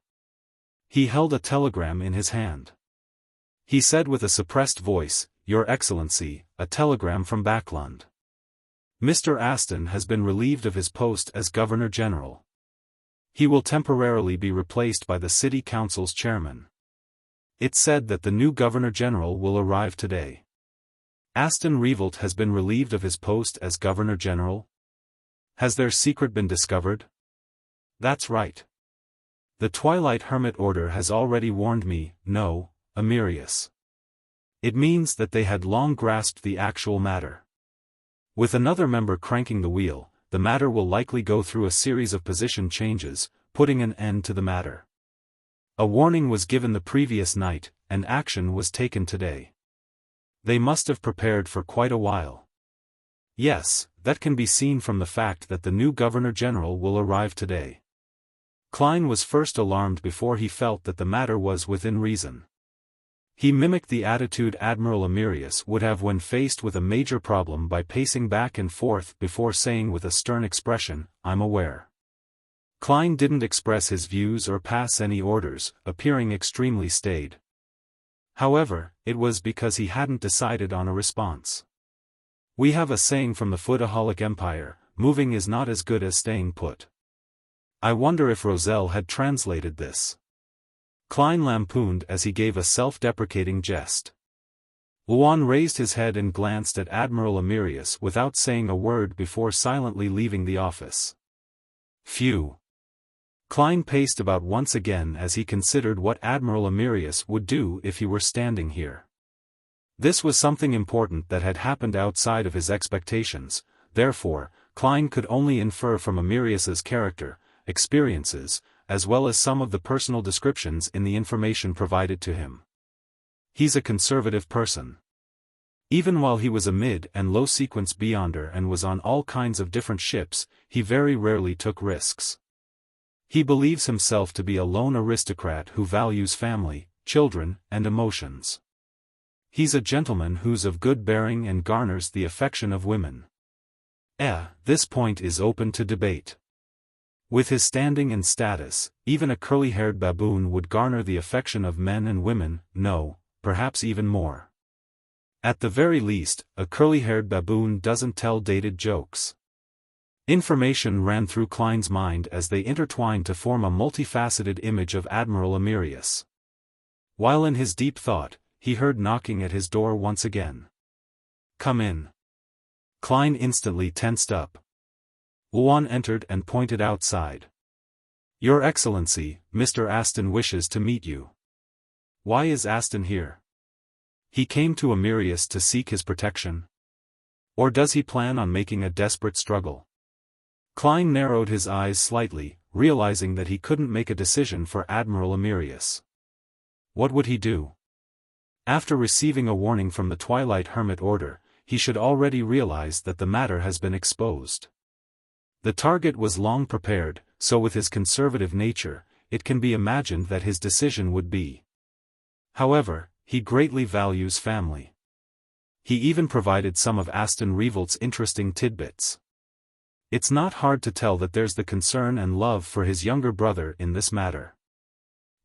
He held a telegram in his hand. He said with a suppressed voice, "Your Excellency, a telegram from Backlund. Mr. Aston has been relieved of his post as Governor General. He will temporarily be replaced by the City Council's chairman. It said that the new Governor General will arrive today." Aston Revolt has been relieved of his post as Governor General? Has their secret been discovered? That's right. The Twilight Hermit Order has already warned me, no, Amyrius. It means that they had long grasped the actual matter. With another member cranking the wheel, the matter will likely go through a series of position changes, putting an end to the matter. A warning was given the previous night, and action was taken today. They must have prepared for quite a while. Yes, that can be seen from the fact that the new Governor General will arrive today. Klein was first alarmed before he felt that the matter was within reason. He mimicked the attitude Admiral Amyrius would have when faced with a major problem by pacing back and forth before saying with a stern expression, "I'm aware." Klein didn't express his views or pass any orders, appearing extremely staid. However, it was because he hadn't decided on a response. We have a saying from the Foodaholic Empire, moving is not as good as staying put. I wonder if Roselle had translated this. Klein lampooned as he gave a self-deprecating jest. Wuan raised his head and glanced at Admiral Amyrius without saying a word before silently leaving the office. Phew. Klein paced about once again as he considered what Admiral Amyrius would do if he were standing here. This was something important that had happened outside of his expectations, therefore, Klein could only infer from Amyrius's character, experiences, as well as some of the personal descriptions in the information provided to him. He's a conservative person. Even while he was a mid- and low-sequence beyonder and was on all kinds of different ships, he very rarely took risks. He believes himself to be a lone aristocrat who values family, children, and emotions. He's a gentleman who's of good bearing and garners the affection of women. This point is open to debate. With his standing and status, even a curly-haired baboon would garner the affection of men and women, no, perhaps even more. At the very least, a curly-haired baboon doesn't tell dated jokes. Information ran through Klein's mind as they intertwined to form a multifaceted image of Admiral Amyrius. While in his deep thought, he heard knocking at his door once again. "Come in." Klein instantly tensed up. Wuan entered and pointed outside. "Your Excellency, Mr. Aston wishes to meet you." "Why is Aston here? He came to Amyrius to seek his protection? Or does he plan on making a desperate struggle?" Klein narrowed his eyes slightly, realizing that he couldn't make a decision for Admiral Amyrius. What would he do? After receiving a warning from the Twilight Hermit Order, he should already realize that the matter has been exposed. The target was long prepared, so with his conservative nature, it can be imagined that his decision would be. However, he greatly values family. He even provided some of Aston Revolt's interesting tidbits. It's not hard to tell that there's the concern and love for his younger brother in this matter.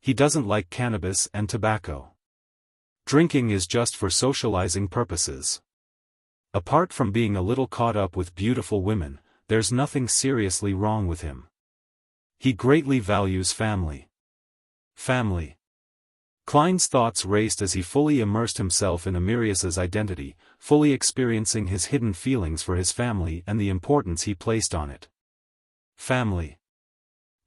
He doesn't like cannabis and tobacco. Drinking is just for socializing purposes. Apart from being a little caught up with beautiful women, there's nothing seriously wrong with him. He greatly values family. Family. Klein's thoughts raced as he fully immersed himself in Amyrius's identity, fully experiencing his hidden feelings for his family and the importance he placed on it. Family.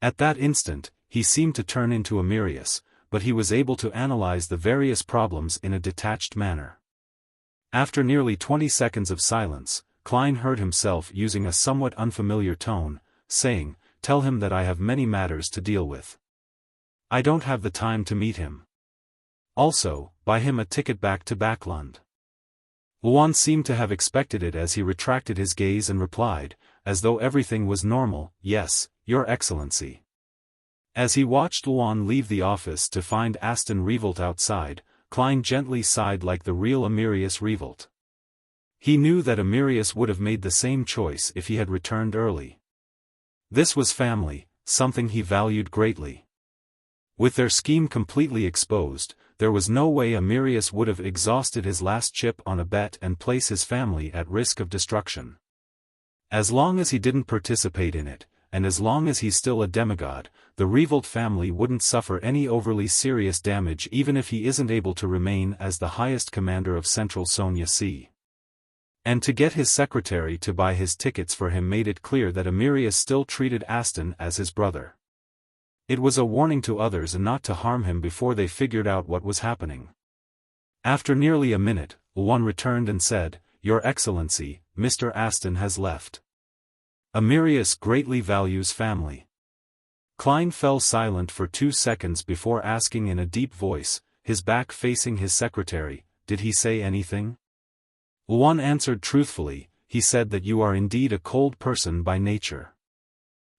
At that instant, he seemed to turn into Amyrius, but he was able to analyze the various problems in a detached manner. After nearly 20 seconds of silence, Klein heard himself using a somewhat unfamiliar tone, saying, "Tell him that I have many matters to deal with. I don't have the time to meet him. Also, buy him a ticket back to Backlund." Wuan seemed to have expected it as he retracted his gaze and replied, as though everything was normal, "Yes, Your Excellency." As he watched Wuan leave the office to find Aston Revolt outside, Klein gently sighed like the real Amyrius Revolt. He knew that Amyrius would have made the same choice if he had returned early. This was family, something he valued greatly. With their scheme completely exposed, there was no way Amyrius would have exhausted his last chip on a bet and place his family at risk of destruction. As long as he didn't participate in it, and as long as he's still a demigod, the Revolt family wouldn't suffer any overly serious damage even if he isn't able to remain as the highest commander of Central Sonia Sea. And to get his secretary to buy his tickets for him made it clear that Amyrius still treated Aston as his brother. It was a warning to others not to harm him before they figured out what was happening. After nearly a minute, Wuan returned and said, "Your Excellency, Mr. Aston has left. Amyrius greatly values family." Klein fell silent for 2 seconds before asking in a deep voice, his back facing his secretary, "Did he say anything?" Wuan answered truthfully, "He said that you are indeed a cold person by nature."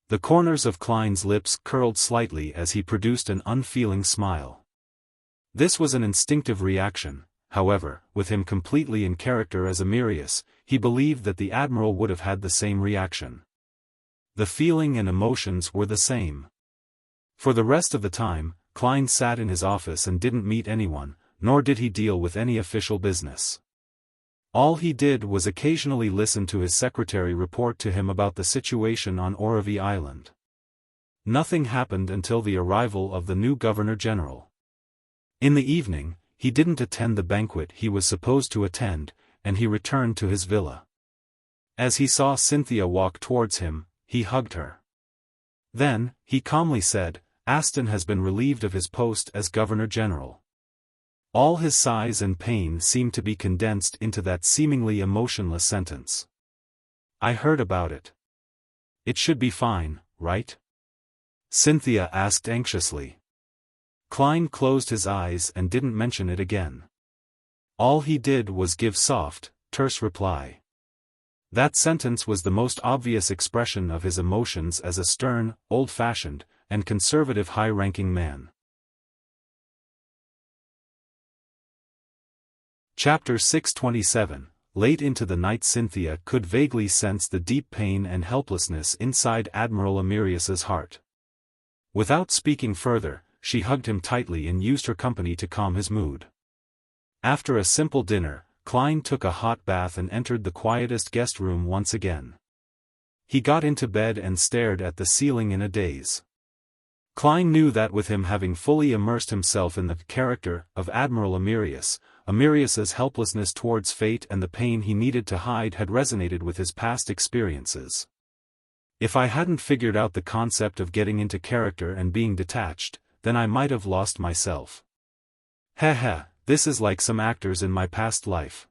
The corners of Klein's lips curled slightly as he produced an unfeeling smile. This was an instinctive reaction. However, with him completely in character as Amyrius, he believed that the Admiral would have had the same reaction. The feeling and emotions were the same. For the rest of the time, Klein sat in his office and didn't meet anyone, nor did he deal with any official business. All he did was occasionally listen to his secretary report to him about the situation on Oravi Island. Nothing happened until the arrival of the new Governor-General. In the evening, he didn't attend the banquet he was supposed to attend, and he returned to his villa. As he saw Cynthia walk towards him, he hugged her. Then, he calmly said, "Aston has been relieved of his post as Governor-General." All his sighs and pain seemed to be condensed into that seemingly emotionless sentence. "I heard about it. It should be fine, right?" Cynthia asked anxiously. Klein closed his eyes and didn't mention it again. All he did was give soft, terse reply. That sentence was the most obvious expression of his emotions as a stern, old-fashioned, and conservative high-ranking man. Chapter 627. Late into the night Cynthia could vaguely sense the deep pain and helplessness inside Admiral Amyrius's heart. Without speaking further, she hugged him tightly and used her company to calm his mood. After a simple dinner, Klein took a hot bath and entered the quietest guest room once again. He got into bed and stared at the ceiling in a daze. Klein knew that with him having fully immersed himself in the character of Admiral Amyrius, Amyrius's helplessness towards fate and the pain he needed to hide had resonated with his past experiences. "If I hadn't figured out the concept of getting into character and being detached, then I might have lost myself. Heh, this is like some actors in my past life.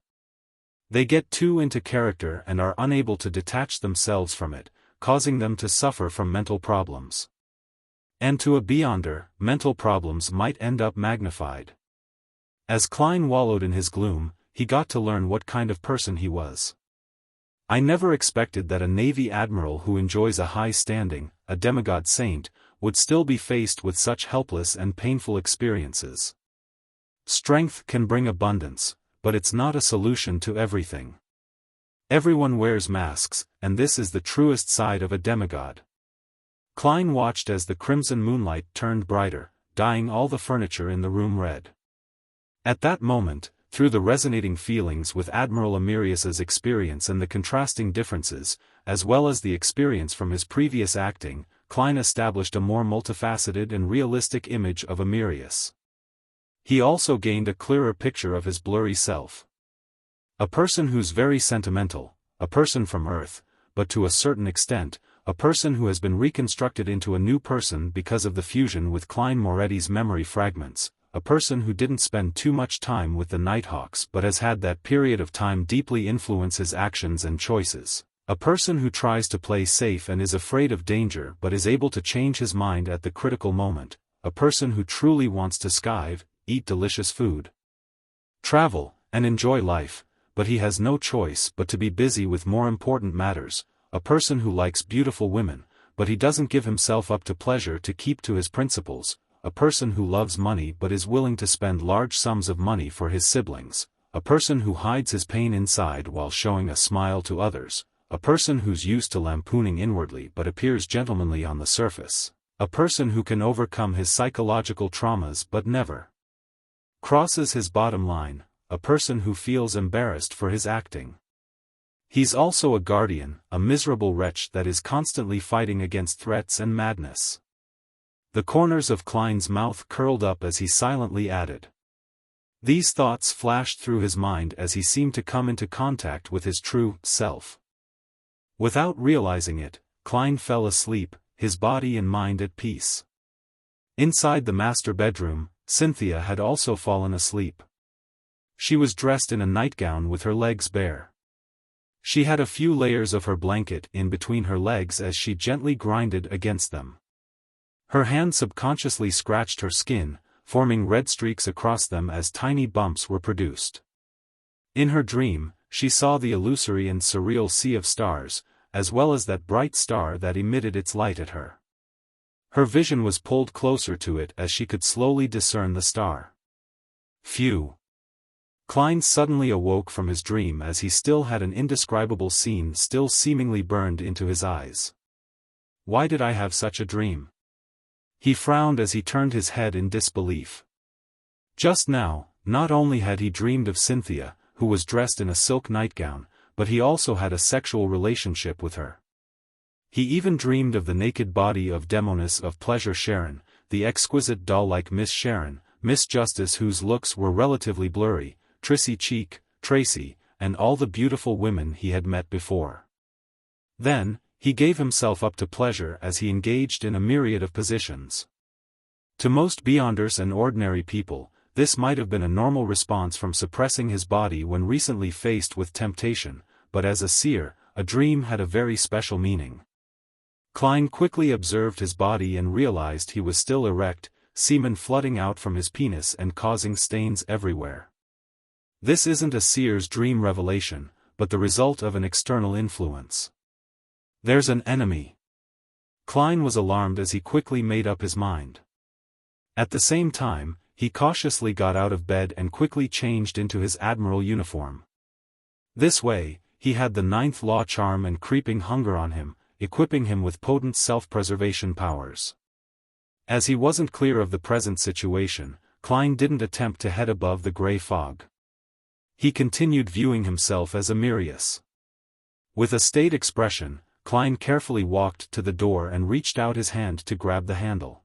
They get too into character and are unable to detach themselves from it, causing them to suffer from mental problems. And to a beyonder, mental problems might end up magnified." As Klein wallowed in his gloom, he got to learn what kind of person he was. "I never expected that a Navy admiral who enjoys a high standing, a demigod saint, would still be faced with such helpless and painful experiences. Strength can bring abundance, but it's not a solution to everything. Everyone wears masks, and this is the truest side of a demigod." Klein watched as the crimson moonlight turned brighter, dyeing all the furniture in the room red. At that moment, through the resonating feelings with Admiral Amyrius's experience and the contrasting differences, as well as the experience from his previous acting, Klein established a more multifaceted and realistic image of Amyrius. He also gained a clearer picture of his blurry self. A person who's very sentimental, a person from Earth, but to a certain extent, a person who has been reconstructed into a new person because of the fusion with Klein Moretti's memory fragments, a person who didn't spend too much time with the Nighthawks but has had that period of time deeply influence his actions and choices, a person who tries to play safe and is afraid of danger but is able to change his mind at the critical moment, a person who truly wants to skive, eat delicious food, travel, and enjoy life, but he has no choice but to be busy with more important matters, a person who likes beautiful women, but he doesn't give himself up to pleasure to keep to his principles, a person who loves money but is willing to spend large sums of money for his siblings, a person who hides his pain inside while showing a smile to others, a person who's used to lampooning inwardly but appears gentlemanly on the surface, a person who can overcome his psychological traumas but never crosses his bottom line, a person who feels embarrassed for his acting. He's also a guardian, a miserable wretch that is constantly fighting against threats and madness. The corners of Klein's mouth curled up as he silently added. These thoughts flashed through his mind as he seemed to come into contact with his true self. Without realizing it, Klein fell asleep, his body and mind at peace. Inside the master bedroom, Cynthia had also fallen asleep. She was dressed in a nightgown with her legs bare. She had a few layers of her blanket in between her legs as she gently grinded against them. Her hand subconsciously scratched her skin, forming red streaks across them as tiny bumps were produced. In her dream, she saw the illusory and surreal sea of stars, as well as that bright star that emitted its light at her. Her vision was pulled closer to it as she could slowly discern the star. Phew! Klein suddenly awoke from his dream as he still had an indescribable scene still seemingly burned into his eyes. Why did I have such a dream? He frowned as he turned his head in disbelief. Just now, not only had he dreamed of Cynthia, who was dressed in a silk nightgown, but he also had a sexual relationship with her. He even dreamed of the naked body of Demoness of Pleasure Sharon, the exquisite doll-like Miss Sharon, Miss Justice whose looks were relatively blurry, Trissy Cheek, Tracy, and all the beautiful women he had met before. Then, he gave himself up to pleasure as he engaged in a myriad of positions. To most beyonders and ordinary people, this might have been a normal response from suppressing his body when recently faced with temptation, but as a seer, a dream had a very special meaning. Klein quickly observed his body and realized he was still erect, semen flooding out from his penis and causing stains everywhere. This isn't a seer's dream revelation, but the result of an external influence. There's an enemy. Klein was alarmed as he quickly made up his mind. At the same time, he cautiously got out of bed and quickly changed into his admiral uniform. This way, he had the 9th law charm and creeping hunger on him, equipping him with potent self-preservation powers. As he wasn't clear of the present situation, Klein didn't attempt to head above the gray fog. He continued viewing himself as Amyrius. With a staid expression, Klein carefully walked to the door and reached out his hand to grab the handle.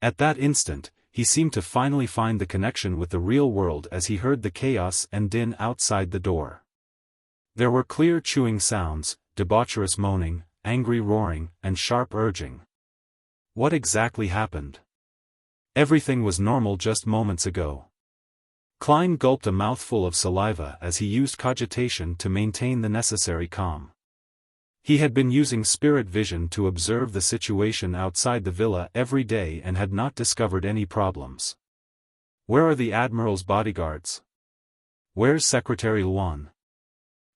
At that instant, he seemed to finally find the connection with the real world as he heard the chaos and din outside the door. There were clear chewing sounds, debaucherous moaning, angry roaring, and sharp urging. What exactly happened? Everything was normal just moments ago. Klein gulped a mouthful of saliva as he used cogitation to maintain the necessary calm. He had been using spirit vision to observe the situation outside the villa every day and had not discovered any problems. Where are the Admiral's bodyguards? Where's Secretary Luan?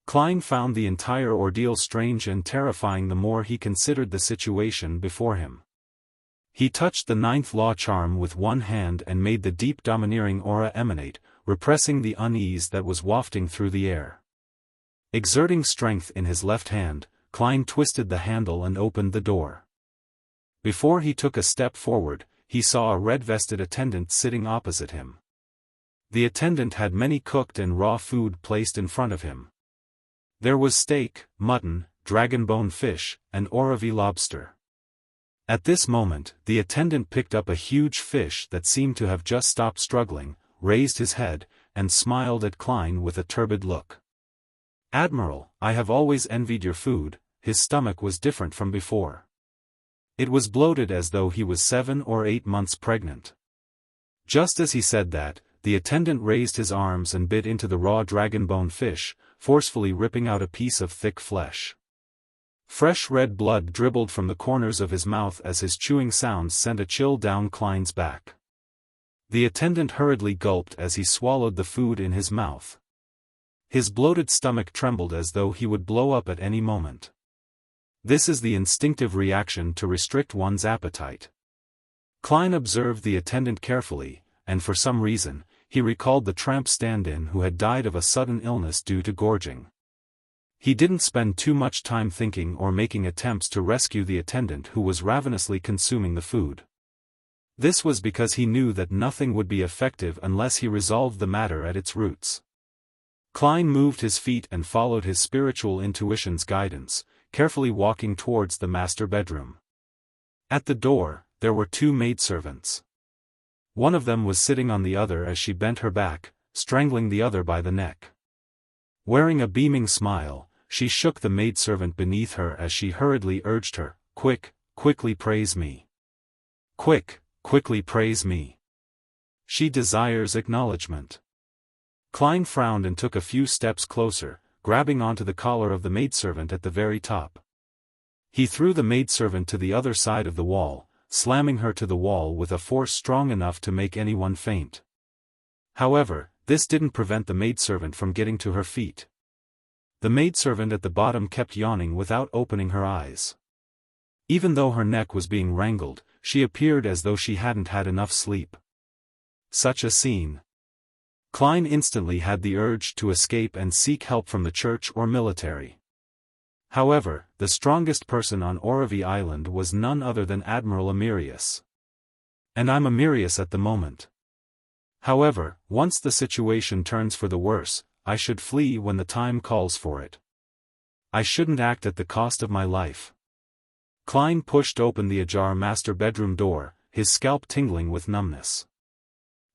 Klein found the entire ordeal strange and terrifying the more he considered the situation before him. He touched the 9th law charm with one hand and made the deep domineering aura emanate, repressing the unease that was wafting through the air. Exerting strength in his left hand, Klein twisted the handle and opened the door. Before he took a step forward, he saw a red-vested attendant sitting opposite him. The attendant had many cooked and raw food placed in front of him. There was steak, mutton, dragon-bone fish, and Oravi lobster. At this moment, the attendant picked up a huge fish that seemed to have just stopped struggling, raised his head, and smiled at Klein with a turbid look. "Admiral, I have always envied your food." His stomach was different from before. It was bloated as though he was 7 or 8 months pregnant. Just as he said that, the attendant raised his arms and bit into the raw dragon-bone fish, forcefully ripping out a piece of thick flesh. Fresh red blood dribbled from the corners of his mouth as his chewing sounds sent a chill down Klein's back. The attendant hurriedly gulped as he swallowed the food in his mouth. His bloated stomach trembled as though he would blow up at any moment. This is the instinctive reaction to restrict one's appetite. Klein observed the attendant carefully, and for some reason, he recalled the tramp stand-in who had died of a sudden illness due to gorging. He didn't spend too much time thinking or making attempts to rescue the attendant who was ravenously consuming the food. This was because he knew that nothing would be effective unless he resolved the matter at its roots. Klein moved his feet and followed his spiritual intuition's guidance, carefully walking towards the master bedroom. At the door, there were 2 maidservants. One of them was sitting on the other as she bent her back, strangling the other by the neck. Wearing a beaming smile, she shook the maidservant beneath her as she hurriedly urged her, quickly praise me. Quickly praise me. She desires acknowledgement." Klein frowned and took a few steps closer, grabbing onto the collar of the maidservant at the very top. He threw the maidservant to the other side of the wall, slamming her to the wall with a force strong enough to make anyone faint. However, this didn't prevent the maidservant from getting to her feet. The maidservant at the bottom kept yawning without opening her eyes. Even though her neck was being wrangled, she appeared as though she hadn't had enough sleep. Such a scene. Klein instantly had the urge to escape and seek help from the church or military. However, the strongest person on Oravi Island was none other than Admiral Amyrius. And I'm Amyrius at the moment. However, once the situation turns for the worse, I should flee when the time calls for it. I shouldn't act at the cost of my life. Klein pushed open the ajar master bedroom door, his scalp tingling with numbness.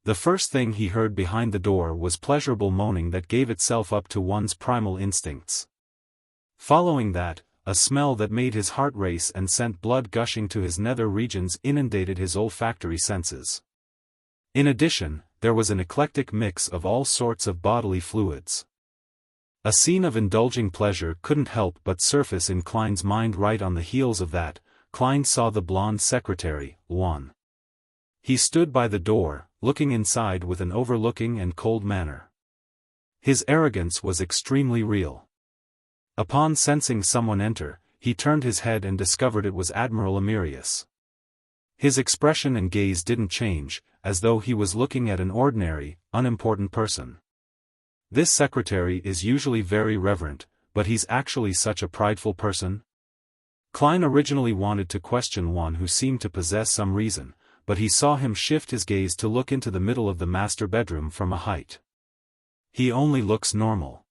The first thing he heard behind the door was pleasurable moaning that gave itself up to one's primal instincts. Following that, a smell that made his heart race and sent blood gushing to his nether regions inundated his olfactory senses. In addition, there was an eclectic mix of all sorts of bodily fluids. A scene of indulging pleasure couldn't help but surface in Klein's mind. Right on the heels of that, Klein saw the blonde secretary, Juan. He stood by the door, looking inside with an overlooking and cold manner. His arrogance was extremely real. Upon sensing someone enter, he turned his head and discovered it was Admiral Amyrius. His expression and gaze didn't change, as though he was looking at an ordinary, unimportant person. This secretary is usually very reverent, but he's actually such a prideful person? Klein originally wanted to question one who seemed to possess some reason, but he saw him shift his gaze to look into the middle of the master bedroom from a height. He only looks normal.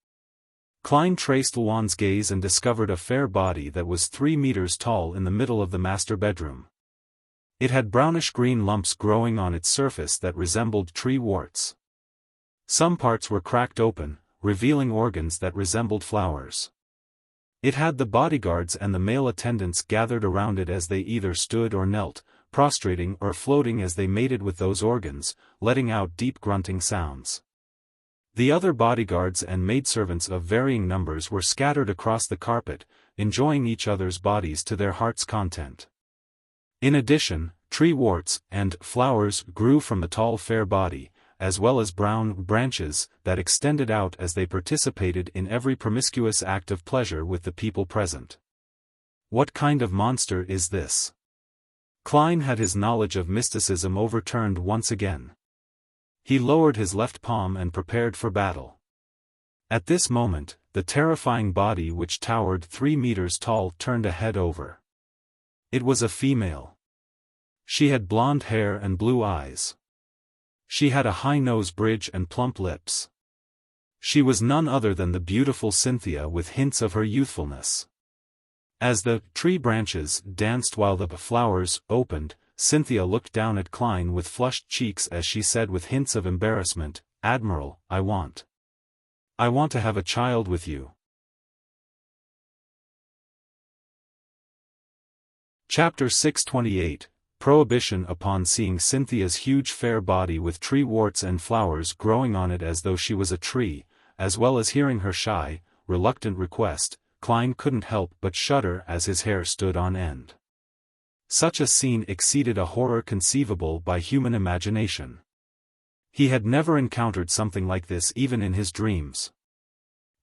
Klein traced Juan's gaze and discovered a fair body that was 3 meters tall in the middle of the master bedroom. It had brownish-green lumps growing on its surface that resembled tree warts. Some parts were cracked open, revealing organs that resembled flowers. It had the bodyguards and the male attendants gathered around it as they either stood or knelt, prostrating or floating as they mated with those organs, letting out deep grunting sounds. The other bodyguards and maidservants of varying numbers were scattered across the carpet, enjoying each other's bodies to their heart's content. In addition, tree warts and flowers grew from the tall fair body, as well as brown branches that extended out as they participated in every promiscuous act of pleasure with the people present. What kind of monster is this? Klein had his knowledge of mysticism overturned once again. He lowered his left palm and prepared for battle. At this moment, the terrifying body which towered 3 meters tall turned a head over. It was a female. She had blonde hair and blue eyes. She had a high nose bridge and plump lips. She was none other than the beautiful Cynthia with hints of her youthfulness. As the tree branches danced while the flowers opened, Cynthia looked down at Klein with flushed cheeks as she said with hints of embarrassment, "Admiral, I want to have a child with you." Chapter 628, Prohibition. Upon seeing Cynthia's huge fair body with tree warts and flowers growing on it as though she was a tree, as well as hearing her shy, reluctant request, Klein couldn't help but shudder as his hair stood on end. Such a scene exceeded a horror conceivable by human imagination. He had never encountered something like this even in his dreams.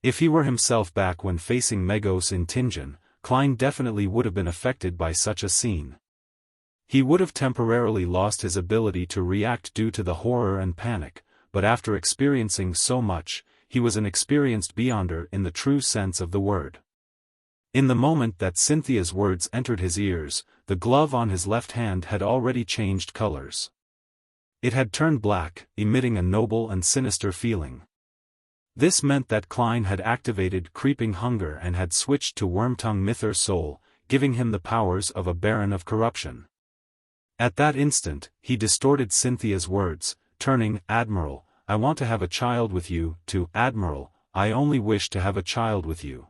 If he were himself back when facing Megos in Tingen, Klein definitely would have been affected by such a scene. He would have temporarily lost his ability to react due to the horror and panic, but after experiencing so much, he was an experienced beyonder in the true sense of the word. In the moment that Cynthia's words entered his ears, the glove on his left hand had already changed colors. It had turned black, emitting a noble and sinister feeling. This meant that Klein had activated creeping hunger and had switched to Wormtongue Mither Soul, giving him the powers of a Baron of Corruption. At that instant, he distorted Cynthia's words, turning "Admiral, I want to have a child with you," to "Admiral, I only wish to have a child with you."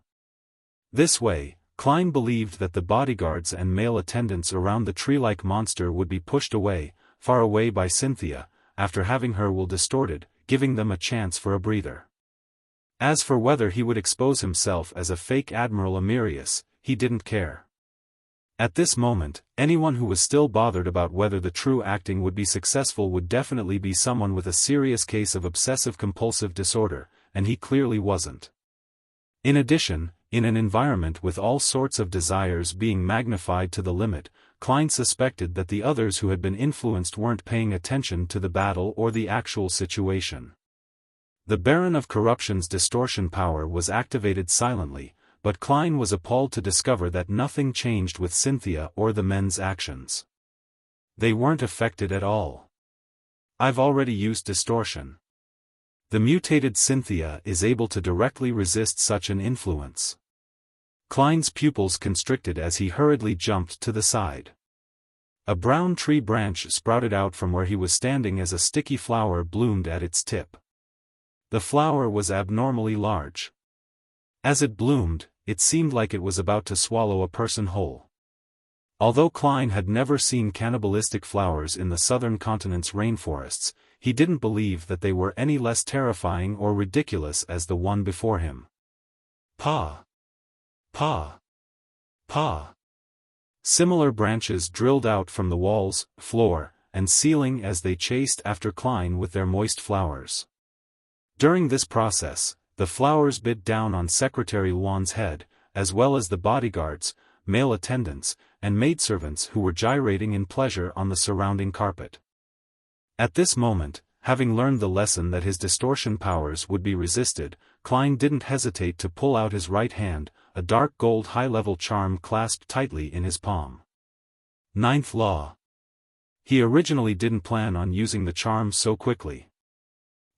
This way, Klein believed that the bodyguards and male attendants around the tree-like monster would be pushed away, far away by Cynthia, after having her will distorted, giving them a chance for a breather. As for whether he would expose himself as a fake Admiral Amyrius, he didn't care. At this moment, anyone who was still bothered about whether the true acting would be successful would definitely be someone with a serious case of obsessive-compulsive disorder, and he clearly wasn't. In addition, in an environment with all sorts of desires being magnified to the limit, Klein suspected that the others who had been influenced weren't paying attention to the battle or the actual situation. The Baron of Corruption's distortion power was activated silently, but Klein was appalled to discover that nothing changed with Cynthia or the men's actions. They weren't affected at all. "I've already used distortion. The mutated Cynthia is able to directly resist such an influence. Klein's pupils constricted as he hurriedly jumped to the side. A brown tree branch sprouted out from where he was standing as a sticky flower bloomed at its tip. The flower was abnormally large. As it bloomed, it seemed like it was about to swallow a person whole. Although Klein had never seen cannibalistic flowers in the southern continent's rainforests, he didn't believe that they were any less terrifying or ridiculous as the one before him. Pa! Pa! Pa! Similar branches drilled out from the walls, floor, and ceiling as they chased after Klein with their moist flowers. During this process, the flowers bit down on Secretary Luan's head, as well as the bodyguards, male attendants, and maidservants who were gyrating in pleasure on the surrounding carpet. At this moment, having learned the lesson that his distortion powers would be resisted, Klein didn't hesitate to pull out his right hand, a dark gold high-level charm clasped tightly in his palm. Ninth Law. He originally didn't plan on using the charm so quickly.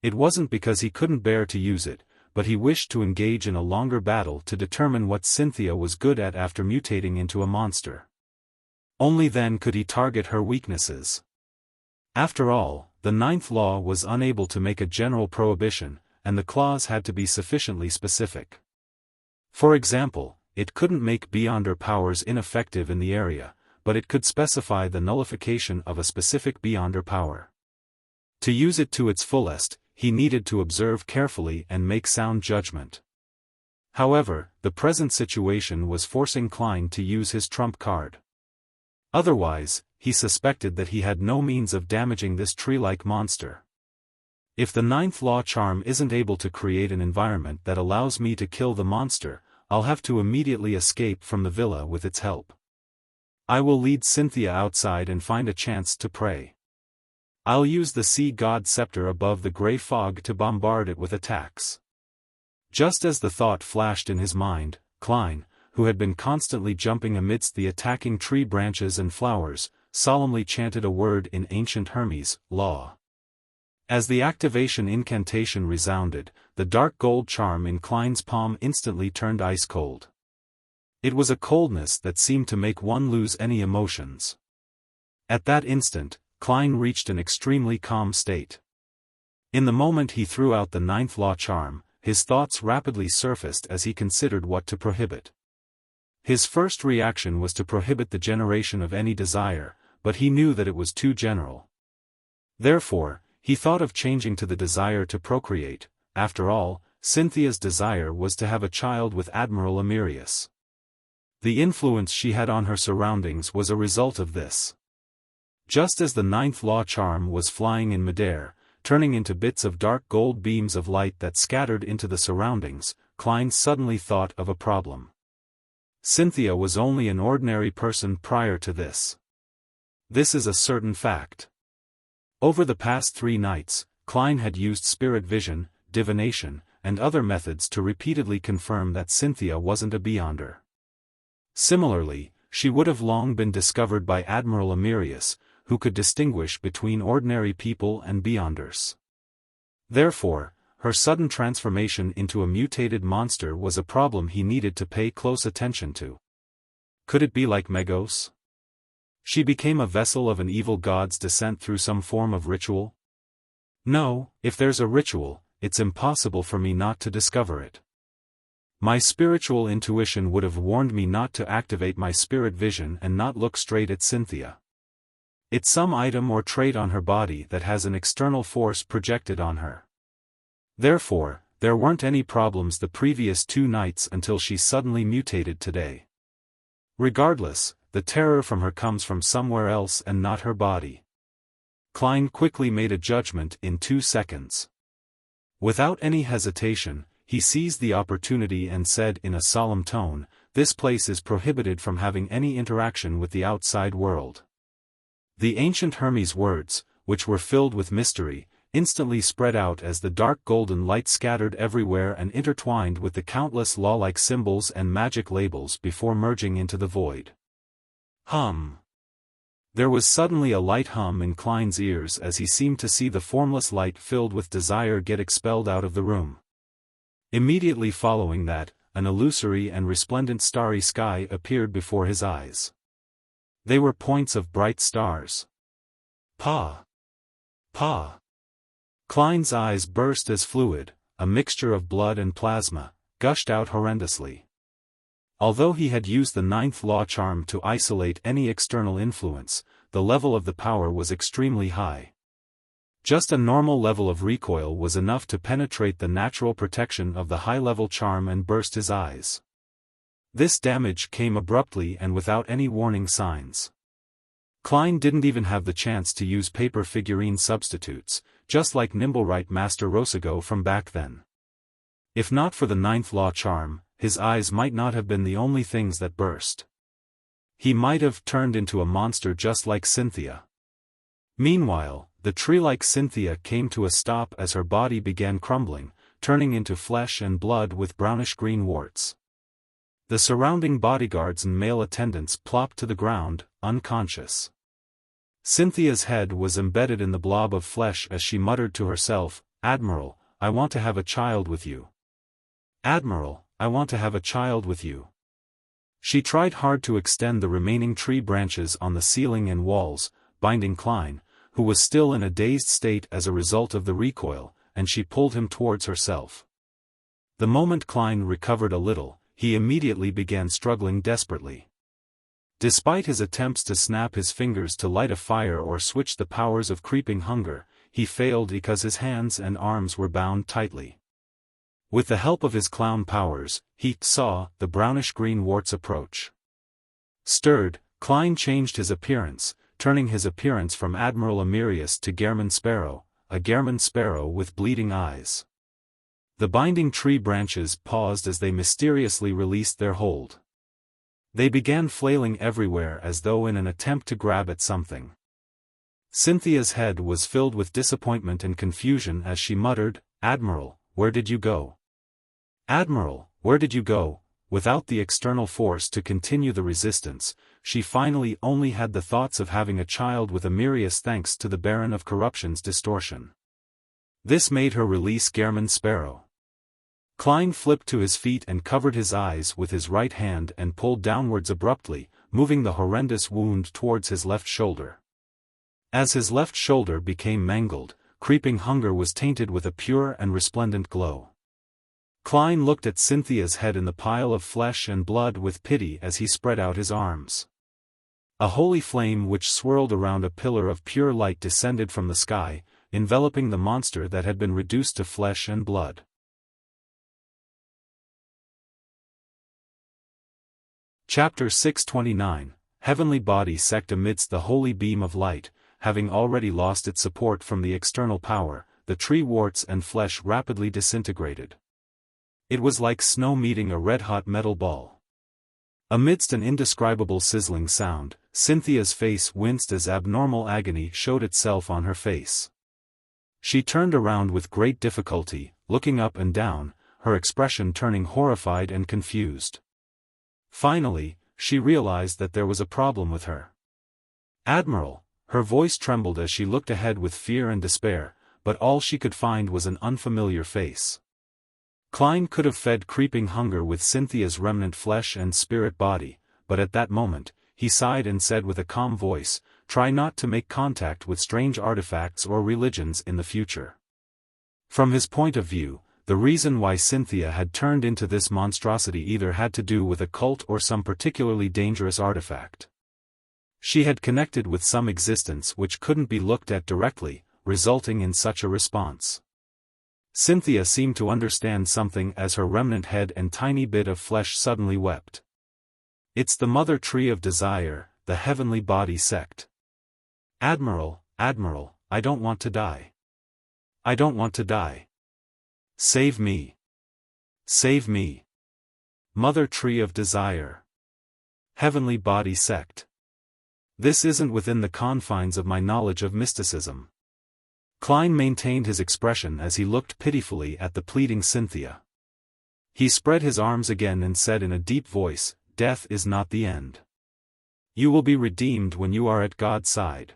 It wasn't because he couldn't bear to use it, but he wished to engage in a longer battle to determine what Cynthia was good at after mutating into a monster. Only then could he target her weaknesses. After all, the Ninth Law was unable to make a general prohibition, and the clause had to be sufficiently specific. For example, it couldn't make Beyonder powers ineffective in the area, but it could specify the nullification of a specific Beyonder power. To use it to its fullest, he needed to observe carefully and make sound judgment. However, the present situation was forcing Klein to use his trump card. Otherwise, he suspected that he had no means of damaging this tree-like monster. If the Ninth Law charm isn't able to create an environment that allows me to kill the monster, I'll have to immediately escape from the villa with its help. I will lead Cynthia outside and find a chance to pray. I'll use the sea god scepter above the grey fog to bombard it with attacks. Just as the thought flashed in his mind, Klein, who had been constantly jumping amidst the attacking tree branches and flowers, solemnly chanted a word in ancient Hermes' law. As the activation incantation resounded, the dark gold charm in Klein's palm instantly turned ice cold. It was a coldness that seemed to make one lose any emotions. At that instant, Klein reached an extremely calm state. In the moment he threw out the Ninth Law charm, his thoughts rapidly surfaced as he considered what to prohibit. His first reaction was to prohibit the generation of any desire, but he knew that it was too general. Therefore, he thought of changing to the desire to procreate. After all, Cynthia's desire was to have a child with Admiral Amyrius. The influence she had on her surroundings was a result of this. Just as the Ninth Law charm was flying in midair, turning into bits of dark gold beams of light that scattered into the surroundings, Klein suddenly thought of a problem. Cynthia was only an ordinary person prior to this. This is a certain fact. Over the past 3 nights, Klein had used spirit vision, divination, and other methods to repeatedly confirm that Cynthia wasn't a Beyonder. Similarly, she would have long been discovered by Admiral Amyrius, who could distinguish between ordinary people and Beyonders. Therefore, her sudden transformation into a mutated monster was a problem he needed to pay close attention to. Could it be like Megos? She became a vessel of an evil god's descent through some form of ritual? No, if there's a ritual, it's impossible for me not to discover it. My spiritual intuition would have warned me not to activate my spirit vision and not look straight at Cynthia. It's some item or trait on her body that has an external force projected on her. Therefore, there weren't any problems the previous 2 nights until she suddenly mutated today. Regardless, the terror from her comes from somewhere else and not her body. Klein quickly made a judgment in 2 seconds. Without any hesitation, he seized the opportunity and said in a solemn tone, "This place is prohibited from having any interaction with the outside world." The ancient Hermes words, which were filled with mystery, instantly spread out as the dark golden light scattered everywhere and intertwined with the countless law-like symbols and magic labels before merging into the void. Hum. There was suddenly a light hum in Klein's ears as he seemed to see the formless light filled with desire get expelled out of the room. Immediately following that, an illusory and resplendent starry sky appeared before his eyes. They were points of bright stars. Pa! Pa! Klein's eyes burst as fluid, a mixture of blood and plasma, gushed out horrendously. Although he had used the ninth law charm to isolate any external influence, the level of the power was extremely high. Just a normal level of recoil was enough to penetrate the natural protection of the high-level charm and burst his eyes. This damage came abruptly and without any warning signs. Klein didn't even have the chance to use paper figurine substitutes, just like Nimblewright Master Rosago from back then. If not for the ninth law charm, his eyes might not have been the only things that burst. He might have turned into a monster just like Cynthia. Meanwhile, the tree-like Cynthia came to a stop as her body began crumbling, turning into flesh and blood with brownish-green warts. The surrounding bodyguards and male attendants plopped to the ground, unconscious. Cynthia's head was embedded in the blob of flesh as she muttered to herself, "Admiral, I want to have a child with you. Admiral, I want to have a child with you." She tried hard to extend the remaining tree branches on the ceiling and walls, binding Klein, who was still in a dazed state as a result of the recoil, and she pulled him towards herself. The moment Klein recovered a little, he immediately began struggling desperately. Despite his attempts to snap his fingers to light a fire or switch the powers of creeping hunger, he failed because his hands and arms were bound tightly. With the help of his clown powers, he saw the brownish-green warts approach. Stirred, Klein changed his appearance, turning his appearance from Admiral Amyrius to Gehrman Sparrow, a Gehrman Sparrow with bleeding eyes. The binding tree branches paused as they mysteriously released their hold. They began flailing everywhere as though in an attempt to grab at something. Cynthia's head was filled with disappointment and confusion as she muttered, "Admiral, where did you go? Admiral, where did you go?" Without the external force to continue the resistance, she finally only had the thoughts of having a child with Amyrius thanks to the Baron of Corruption's distortion. This made her release Gehrman Sparrow. Klein flipped to his feet and covered his eyes with his right hand and pulled downwards abruptly, moving the horrendous wound towards his left shoulder. As his left shoulder became mangled, creeping hunger was tainted with a pure and resplendent glow. Klein looked at Cynthia's head in the pile of flesh and blood with pity as he spread out his arms. A holy flame which swirled around a pillar of pure light descended from the sky, enveloping the monster that had been reduced to flesh and blood. Chapter 629, Heavenly Body Sect. Amidst the holy beam of light, having already lost its support from the external power, the tree warts and flesh rapidly disintegrated. It was like snow meeting a red-hot metal ball. Amidst an indescribable sizzling sound, Cynthia's face winced as abnormal agony showed itself on her face. She turned around with great difficulty, looking up and down, her expression turning horrified and confused. Finally, she realized that there was a problem with her. "Admiral," her voice trembled as she looked ahead with fear and despair, but all she could find was an unfamiliar face. Klein could have fed creeping hunger with Cynthia's remnant flesh and spirit body, but at that moment, he sighed and said with a calm voice, "Try not to make contact with strange artifacts or religions in the future." From his point of view, the reason why Cynthia had turned into this monstrosity either had to do with a cult or some particularly dangerous artifact. She had connected with some existence which couldn't be looked at directly, resulting in such a response. Cynthia seemed to understand something as her remnant head and tiny bit of flesh suddenly wept. "It's the mother tree of desire, the heavenly body sect. Admiral, Admiral, I don't want to die. I don't want to die. Save me. Save me. Mother tree of desire. Heavenly body sect. This isn't within the confines of my knowledge of mysticism." Klein maintained his expression as he looked pitifully at the pleading Cynthia. He spread his arms again and said in a deep voice, "Death is not the end. You will be redeemed when you are at God's side."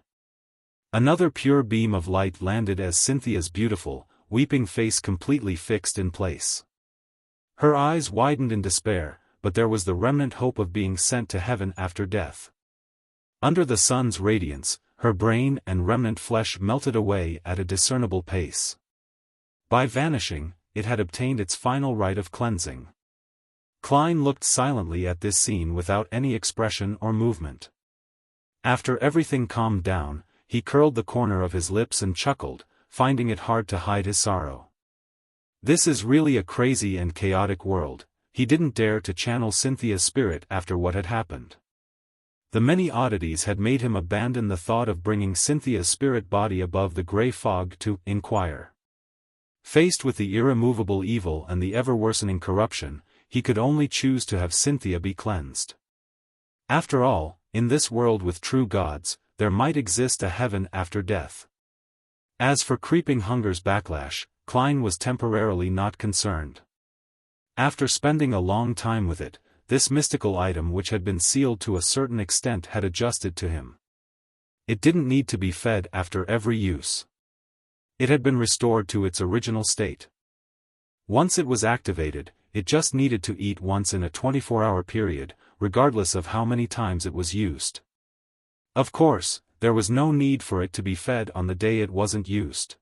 Another pure beam of light landed as Cynthia's beautiful, weeping face completely fixed in place. Her eyes widened in despair, but there was the remnant hope of being sent to heaven after death. Under the sun's radiance, her brain and remnant flesh melted away at a discernible pace. By vanishing, it had obtained its final rite of cleansing. Klein looked silently at this scene without any expression or movement. After everything calmed down, he curled the corner of his lips and chuckled, finding it hard to hide his sorrow. This is really a crazy and chaotic world. He didn't dare to channel Cynthia's spirit after what had happened. The many oddities had made him abandon the thought of bringing Cynthia's spirit body above the grey fog to inquire. Faced with the irremovable evil and the ever-worsening corruption, he could only choose to have Cynthia be cleansed. After all, in this world with true gods, there might exist a heaven after death. As for creeping hunger's backlash, Klein was temporarily not concerned. After spending a long time with it, this mystical item which had been sealed to a certain extent had adjusted to him. It didn't need to be fed after every use. It had been restored to its original state. Once it was activated, it just needed to eat once in a 24-hour period, regardless of how many times it was used. Of course, there was no need for it to be fed on the day it wasn't used.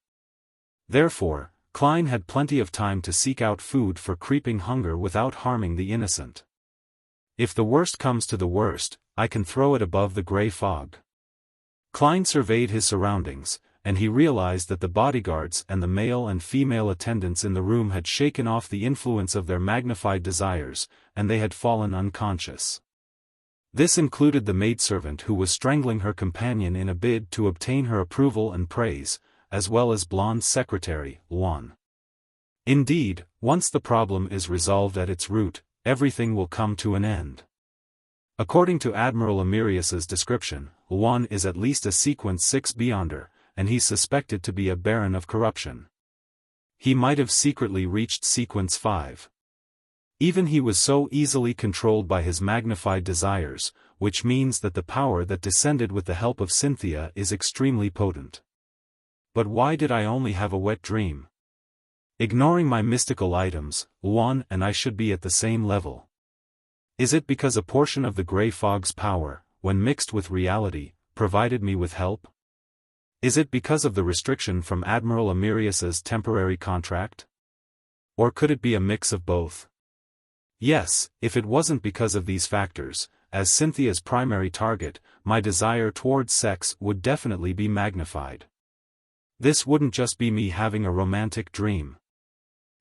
Therefore, Klein had plenty of time to seek out food for creeping hunger without harming the innocent. If the worst comes to the worst, I can throw it above the grey fog. Klein surveyed his surroundings, and he realized that the bodyguards and the male and female attendants in the room had shaken off the influence of their magnified desires, and they had fallen unconscious. This included the maidservant who was strangling her companion in a bid to obtain her approval and praise, as well as blonde secretary, Juan. Indeed, once the problem is resolved at its root, everything will come to an end. According to Admiral Amyrius's description, Juan is at least a sequence 6 beyonder, and he's suspected to be a baron of corruption. He might have secretly reached sequence 5. Even he was so easily controlled by his magnified desires, which means that the power that descended with the help of Cynthia is extremely potent. But why did I only have a wet dream? Ignoring my mystical items, Juan and I should be at the same level. Is it because a portion of the grey fog's power, when mixed with reality, provided me with help? Is it because of the restriction from Admiral Amyrius's temporary contract? Or could it be a mix of both? Yes, if it wasn't because of these factors, as Cynthia's primary target, my desire towards sex would definitely be magnified. This wouldn't just be me having a romantic dream.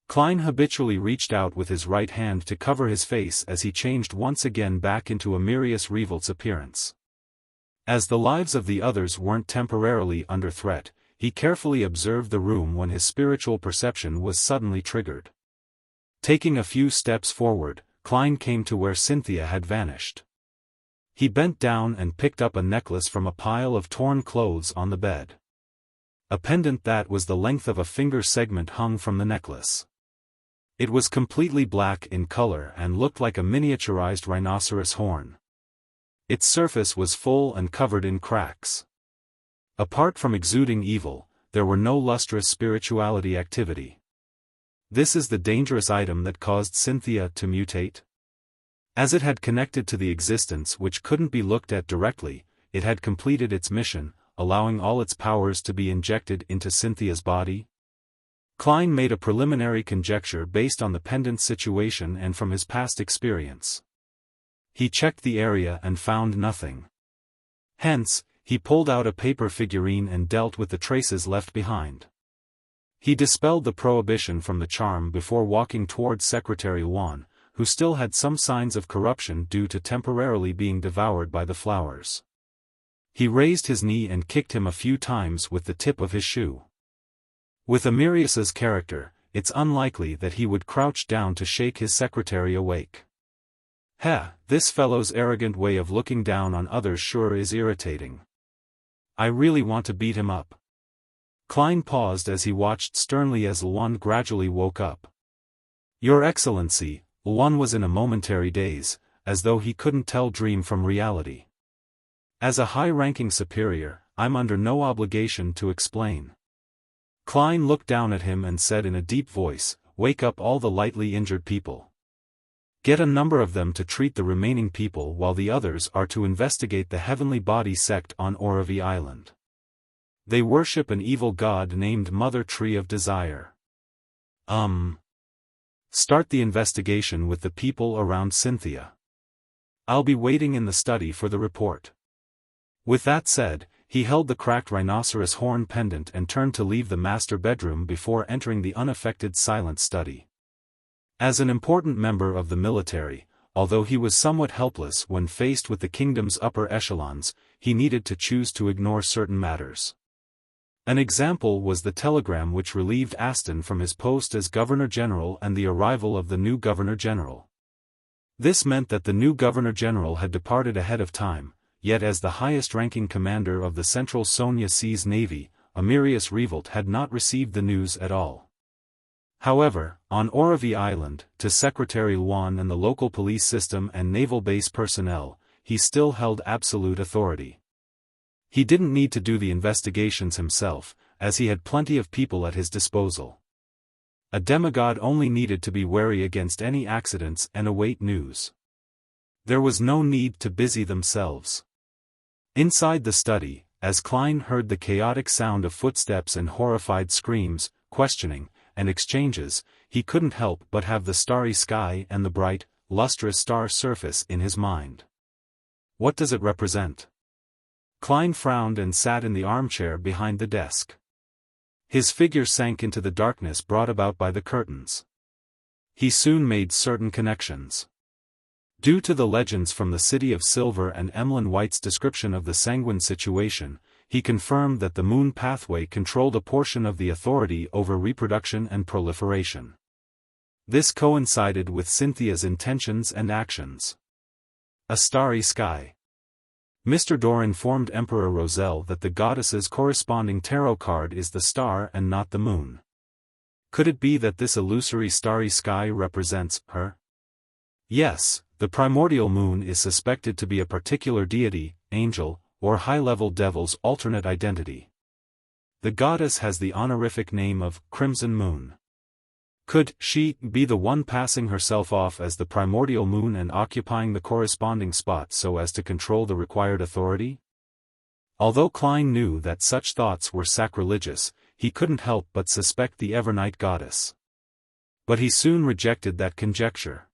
Klein habitually reached out with his right hand to cover his face as he changed once again back into Amyrius Revolt's appearance. As the lives of the others weren't temporarily under threat, he carefully observed the room when his spiritual perception was suddenly triggered. Taking a few steps forward, Klein came to where Cynthia had vanished. He bent down and picked up a necklace from a pile of torn clothes on the bed. A pendant that was the length of a finger segment hung from the necklace. It was completely black in color and looked like a miniaturized rhinoceros horn. Its surface was full and covered in cracks. Apart from exuding evil, there were no lustrous spirituality activity. This is the dangerous item that caused Cynthia to mutate? As it had connected to the existence which couldn't be looked at directly, it had completed its mission, allowing all its powers to be injected into Cynthia's body? Klein made a preliminary conjecture based on the pendant's situation and from his past experience. He checked the area and found nothing. Hence, he pulled out a paper figurine and dealt with the traces left behind. He dispelled the prohibition from the charm before walking towards Secretary Juan, who still had some signs of corruption due to temporarily being devoured by the flowers. He raised his knee and kicked him a few times with the tip of his shoe. With Amyrius's character, it's unlikely that he would crouch down to shake his secretary awake. This fellow's arrogant way of looking down on others sure is irritating. I really want to beat him up. Klein paused as he watched sternly as Luan gradually woke up. Your Excellency, Luan was in a momentary daze, as though he couldn't tell dream from reality. As a high-ranking superior, I'm under no obligation to explain. Klein looked down at him and said in a deep voice, wake up all the lightly injured people. Get a number of them to treat the remaining people while the others are to investigate the heavenly body sect on Oravi Island. They worship an evil god named Mother Tree of Desire. Start the investigation with the people around Cynthia. I'll be waiting in the study for the report." With that said, he held the cracked rhinoceros horn pendant and turned to leave the master bedroom before entering the unaffected silent study. As an important member of the military, although he was somewhat helpless when faced with the kingdom's upper echelons, he needed to choose to ignore certain matters. An example was the telegram which relieved Aston from his post as Governor-General and the arrival of the new Governor-General. This meant that the new Governor-General had departed ahead of time, yet as the highest-ranking commander of the Central Sonia Seas Navy, Amyrius Revolt had not received the news at all. However, on Oravi Island, to Secretary Luan and the local police system and naval base personnel, he still held absolute authority. He didn't need to do the investigations himself, as he had plenty of people at his disposal. A demigod only needed to be wary against any accidents and await news. There was no need to busy themselves. Inside the study, as Klein heard the chaotic sound of footsteps and horrified screams, questioning, and exchanges, he couldn't help but have the starry sky and the bright, lustrous star surface in his mind. What does it represent? Klein frowned and sat in the armchair behind the desk. His figure sank into the darkness brought about by the curtains. He soon made certain connections. Due to the legends from the City of Silver and Emlyn White's description of the sanguine situation, he confirmed that the moon pathway controlled a portion of the authority over reproduction and proliferation. This coincided with Cynthia's intentions and actions. A starry sky. Mr. Dorr informed Emperor Roselle that the goddess's corresponding tarot card is the star and not the moon. Could it be that this illusory starry sky represents her? Yes, the primordial moon is suspected to be a particular deity, angel, or high-level devil's alternate identity. The goddess has the honorific name of Crimson Moon. Could she be the one passing herself off as the primordial moon and occupying the corresponding spot so as to control the required authority? Although Klein knew that such thoughts were sacrilegious, he couldn't help but suspect the Evernight goddess. But he soon rejected that conjecture.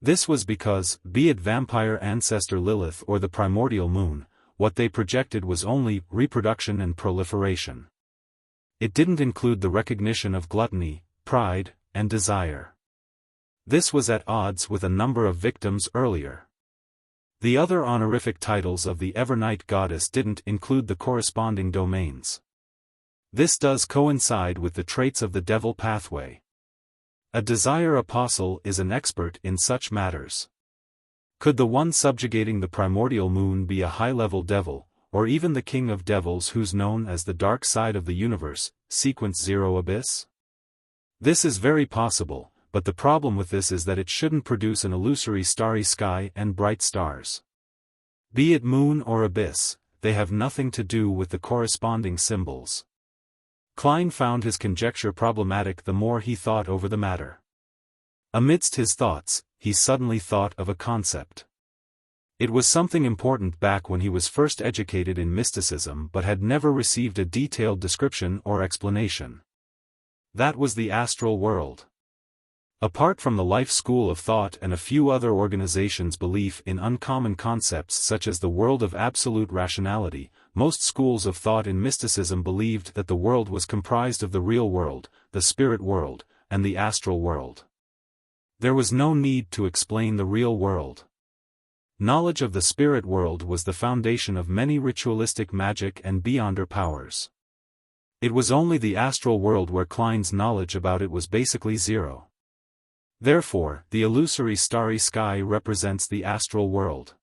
This was because, be it vampire ancestor Lilith or the primordial moon, what they projected was only reproduction and proliferation. It didn't include the recognition of gluttony, pride, and desire. This was at odds with a number of victims earlier. The other honorific titles of the Evernight goddess didn't include the corresponding domains. This does coincide with the traits of the devil pathway. A desire apostle is an expert in such matters. Could the one subjugating the primordial moon be a high-level devil, or even the king of devils who's known as the dark side of the universe, Sequence 0 Abyss? This is very possible, but the problem with this is that it shouldn't produce an illusory starry sky and bright stars. Be it moon or abyss, they have nothing to do with the corresponding symbols. Klein found his conjecture problematic the more he thought over the matter. Amidst his thoughts, he suddenly thought of a concept. It was something important back when he was first educated in mysticism but had never received a detailed description or explanation. That was the astral world. Apart from the Life School of Thought and a few other organizations' belief in uncommon concepts such as the world of absolute rationality, most schools of thought in mysticism believed that the world was comprised of the real world, the spirit world, and the astral world. There was no need to explain the real world. Knowledge of the spirit world was the foundation of many ritualistic magic and beyonder powers. It was only the astral world where Klein's knowledge about it was basically zero. Therefore, the illusory starry sky represents the astral world.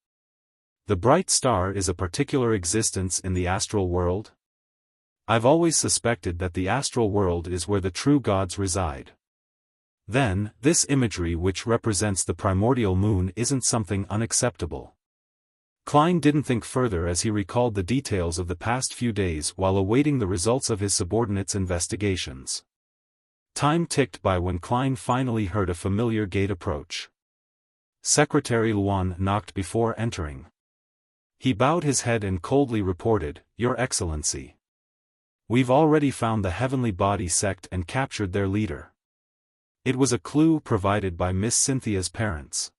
The bright star is a particular existence in the astral world? I've always suspected that the astral world is where the true gods reside. Then, this imagery which represents the primordial moon isn't something unacceptable. Klein didn't think further as he recalled the details of the past few days while awaiting the results of his subordinates' investigations. Time ticked by when Klein finally heard a familiar gate approach. Secretary Luan knocked before entering. He bowed his head and coldly reported, "Your Excellency. We've already found the heavenly body sect and captured their leader." It was a clue provided by Miss Cynthia's parents.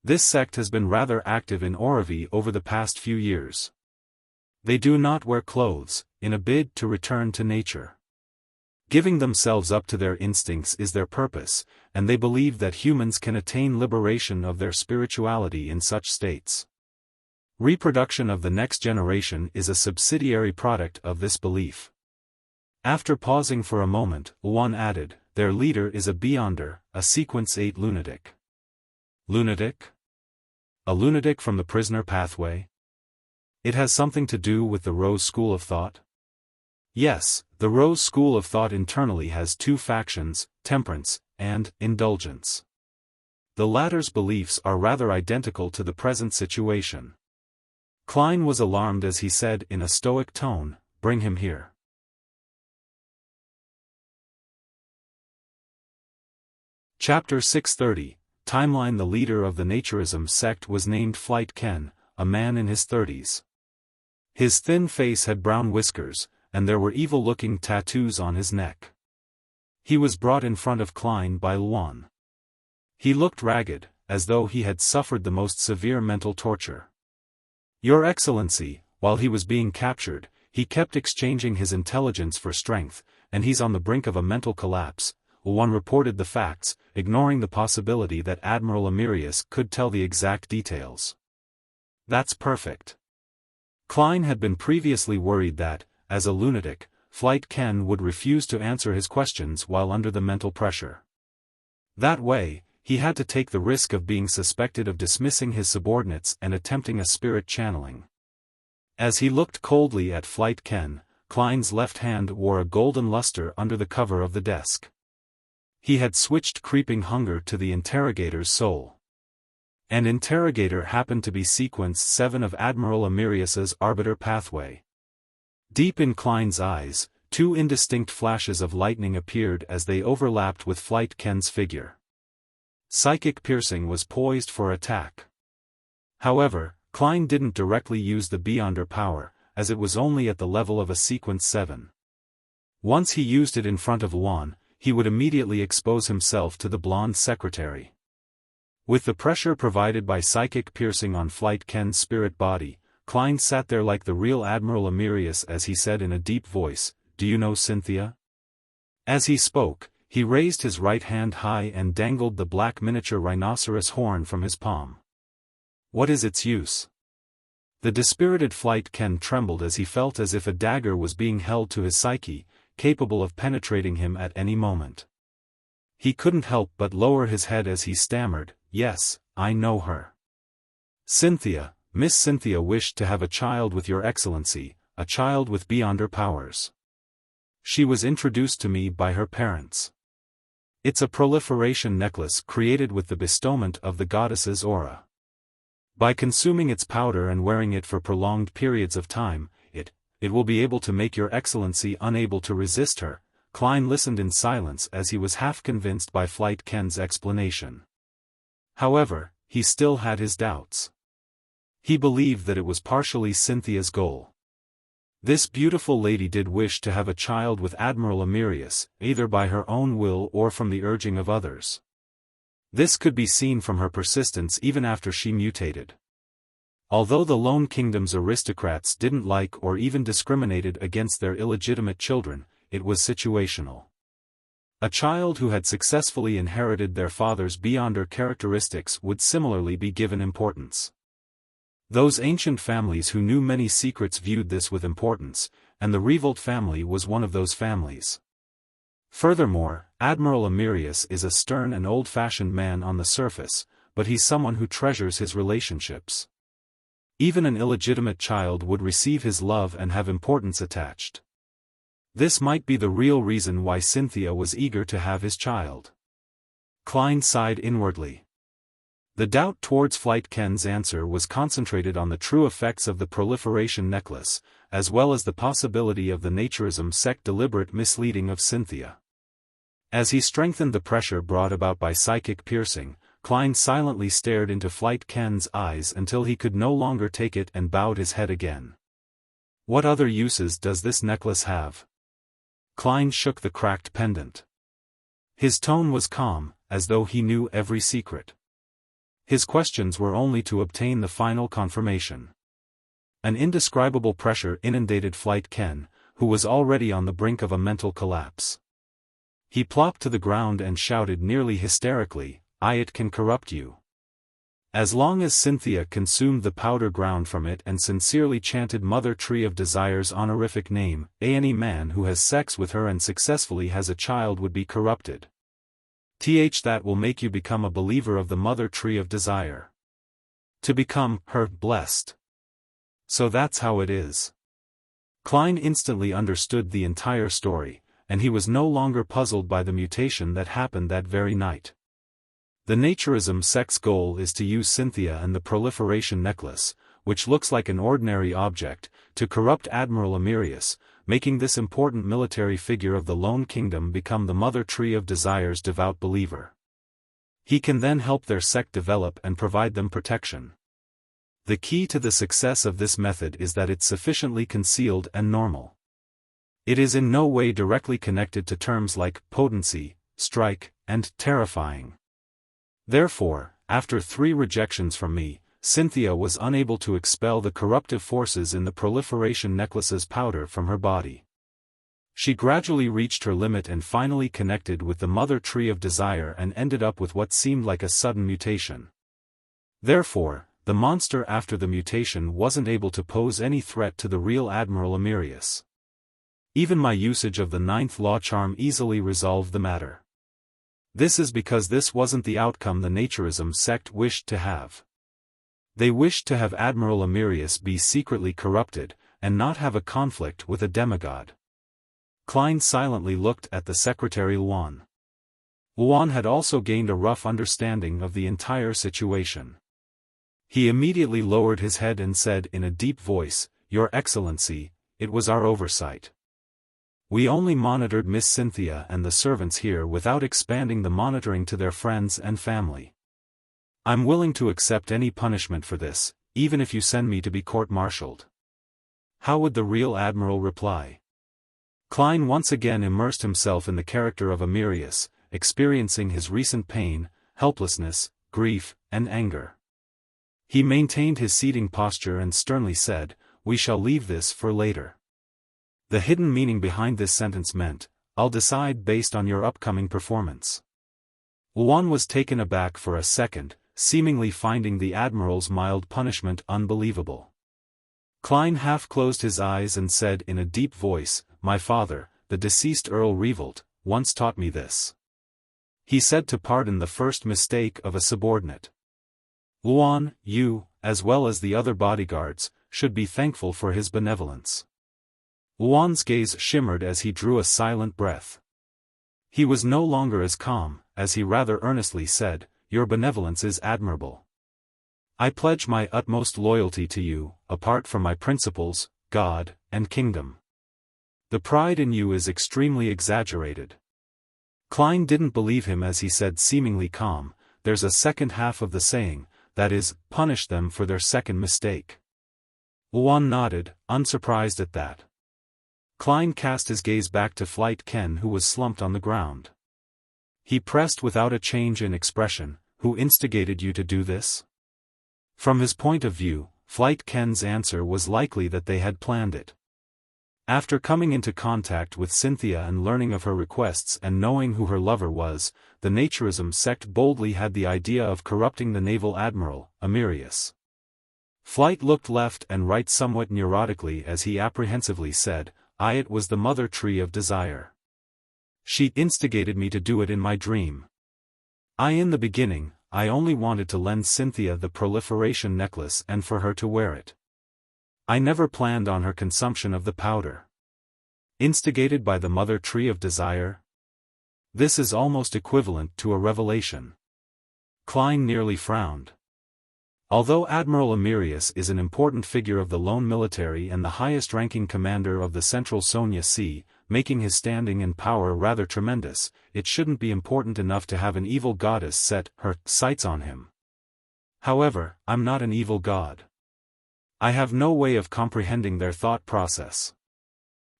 This sect has been rather active in Oravi over the past few years. They do not wear clothes, in a bid to return to nature. Giving themselves up to their instincts is their purpose, and they believe that humans can attain liberation of their spirituality in such states. Reproduction of the next generation is a subsidiary product of this belief. After pausing for a moment, Luan added, "Their leader is a Beyonder, a Sequence 8 lunatic." Lunatic? A lunatic from the prisoner pathway? It has something to do with the Rose School of Thought? Yes, the Rose School of Thought internally has two factions, temperance and indulgence. The latter's beliefs are rather identical to the present situation. Klein was alarmed as he said in a stoic tone, "Bring him here." Chapter 630, Timeline. The leader of the Naturism sect was named Flight Ken, a man in his 30s. His thin face had brown whiskers, and there were evil-looking tattoos on his neck. He was brought in front of Klein by Luan. He looked ragged, as though he had suffered the most severe mental torture. "Your Excellency," while he was being captured, he kept exchanging his intelligence for strength, and he's on the brink of a mental collapse. Luan reported the facts, ignoring the possibility that Admiral Amyrius could tell the exact details. That's perfect. Klein had been previously worried that, as a lunatic, Flight Ken would refuse to answer his questions while under the mental pressure. That way, he had to take the risk of being suspected of dismissing his subordinates and attempting a spirit channeling. As he looked coldly at Flight Ken, Klein's left hand wore a golden luster under the cover of the desk. He had switched creeping hunger to the interrogator's soul. And interrogator happened to be Sequence 7 of Admiral Amyrius's Arbiter pathway. Deep in Klein's eyes, two indistinct flashes of lightning appeared as they overlapped with Flight Ken's figure. Psychic piercing was poised for attack. However, Klein didn't directly use the Beyonder power, as it was only at the level of a Sequence 7. Once he used it in front of Luan, he would immediately expose himself to the blonde secretary. With the pressure provided by psychic piercing on Flight Ken's spirit body, Klein sat there like the real Admiral Amyrius as he said in a deep voice, "Do you know Cynthia?" As he spoke, he raised his right hand high and dangled the black miniature rhinoceros horn from his palm. "What is its use?" The dispirited Flight Ken trembled as he felt as if a dagger was being held to his psyche, capable of penetrating him at any moment. He couldn't help but lower his head as he stammered, "Yes, I know her. Cynthia, Miss Cynthia wished to have a child with your Excellency, a child with Beyonder powers. She was introduced to me by her parents. It's a proliferation necklace created with the bestowment of the goddess's aura. By consuming its powder and wearing it for prolonged periods of time, it will be able to make your Excellency unable to resist her." Klein listened in silence as he was half convinced by Flight Ken's explanation. However, he still had his doubts. He believed that it was partially Cynthia's goal. This beautiful lady did wish to have a child with Admiral Amyrius, either by her own will or from the urging of others. This could be seen from her persistence even after she mutated. Although the Lone Kingdom's aristocrats didn't like or even discriminated against their illegitimate children, it was situational. A child who had successfully inherited their father's Beyonder characteristics would similarly be given importance. Those ancient families who knew many secrets viewed this with importance, and the Revolt family was one of those families. Furthermore, Admiral Amyrius is a stern and old-fashioned man on the surface, but he's someone who treasures his relationships. Even an illegitimate child would receive his love and have importance attached. This might be the real reason why Cynthia was eager to have his child. Klein sighed inwardly. The doubt towards Flight Ken's answer was concentrated on the true effects of the proliferation necklace, as well as the possibility of the Naturism sect deliberate misleading of Cynthia. As he strengthened the pressure brought about by psychic piercing, Klein silently stared into Flight Ken's eyes until he could no longer take it and bowed his head again. What other uses does this necklace have? Klein shook the cracked pendant. His tone was calm, as though he knew every secret. His questions were only to obtain the final confirmation. An indescribable pressure inundated Flight Ken, who was already on the brink of a mental collapse. He plopped to the ground and shouted nearly hysterically, "It can corrupt you." As long as Cynthia consumed the powder ground from it and sincerely chanted Mother Tree of Desire's honorific name, any man who has sex with her and successfully has a child would be corrupted. That will make you become a believer of the Mother Tree of Desire. To become her blessed. So that's how it is. Klein instantly understood the entire story, and he was no longer puzzled by the mutation that happened that very night. The Naturism sect's goal is to use Cynthia and the Proliferation necklace, which looks like an ordinary object, to corrupt Admiral Amyrius, making this important military figure of the Lone Kingdom become the Mother Tree of Desire's devout believer. He can then help their sect develop and provide them protection. The key to the success of this method is that it's sufficiently concealed and normal. It is in no way directly connected to terms like potency, strike, and terrifying. Therefore, after 3 rejections from me, Cynthia was unable to expel the corruptive forces in the Proliferation necklace's powder from her body. She gradually reached her limit and finally connected with the Mother Tree of Desire and ended up with what seemed like a sudden mutation. Therefore, the monster after the mutation wasn't able to pose any threat to the real Admiral Amyrius. Even my usage of the 9th law charm easily resolved the matter. This is because this wasn't the outcome the Naturism sect wished to have. They wished to have Admiral Amyrius be secretly corrupted, and not have a conflict with a demigod. Klein silently looked at the secretary Luan. Luan had also gained a rough understanding of the entire situation. He immediately lowered his head and said in a deep voice, "Your Excellency, it was our oversight. We only monitored Miss Cynthia and the servants here without expanding the monitoring to their friends and family. I'm willing to accept any punishment for this, even if you send me to be court-martialed." How would the real admiral reply? Klein once again immersed himself in the character of Amyrius, experiencing his recent pain, helplessness, grief, and anger. He maintained his seating posture and sternly said, "We shall leave this for later." The hidden meaning behind this sentence meant, "I'll decide based on your upcoming performance." Luan was taken aback for a second, seemingly finding the admiral's mild punishment unbelievable. Klein half closed his eyes and said in a deep voice, "My father, the deceased Earl Revolt, once taught me this. He said to pardon the first mistake of a subordinate. Luan, you, as well as the other bodyguards, should be thankful for his benevolence." Luan's gaze shimmered as he drew a silent breath. He was no longer as calm, as he rather earnestly said, "Your benevolence is admirable. I pledge my utmost loyalty to you, apart from my principles, God, and kingdom. The pride in you is extremely exaggerated." Klein didn't believe him as he said seemingly calm, "There's a second half of the saying, that is, punish them for their second mistake." Luan nodded, unsurprised at that. Klein cast his gaze back to Flight Ken who was slumped on the ground. He pressed without a change in expression, "Who instigated you to do this?" From his point of view, Flight Ken's answer was likely that they had planned it. After coming into contact with Cynthia and learning of her requests and knowing who her lover was, the Naturism sect boldly had the idea of corrupting the naval admiral, Amyrius. Flight looked left and right somewhat neurotically as he apprehensively said, "It was the Mother Tree of Desire. She instigated me to do it in my dream. In the beginning, I only wanted to lend Cynthia the Proliferation necklace and for her to wear it. I never planned on her consumption of the powder. Instigated by the Mother Tree of Desire? This is almost equivalent to a revelation." Klein nearly frowned. Although Admiral Amyrius is an important figure of the lone military and the highest-ranking commander of the Central Sonia Sea, making his standing and power rather tremendous. It shouldn't be important enough to have an evil goddess set her sights on him. However, I'm not an evil god. I have no way of comprehending their thought process.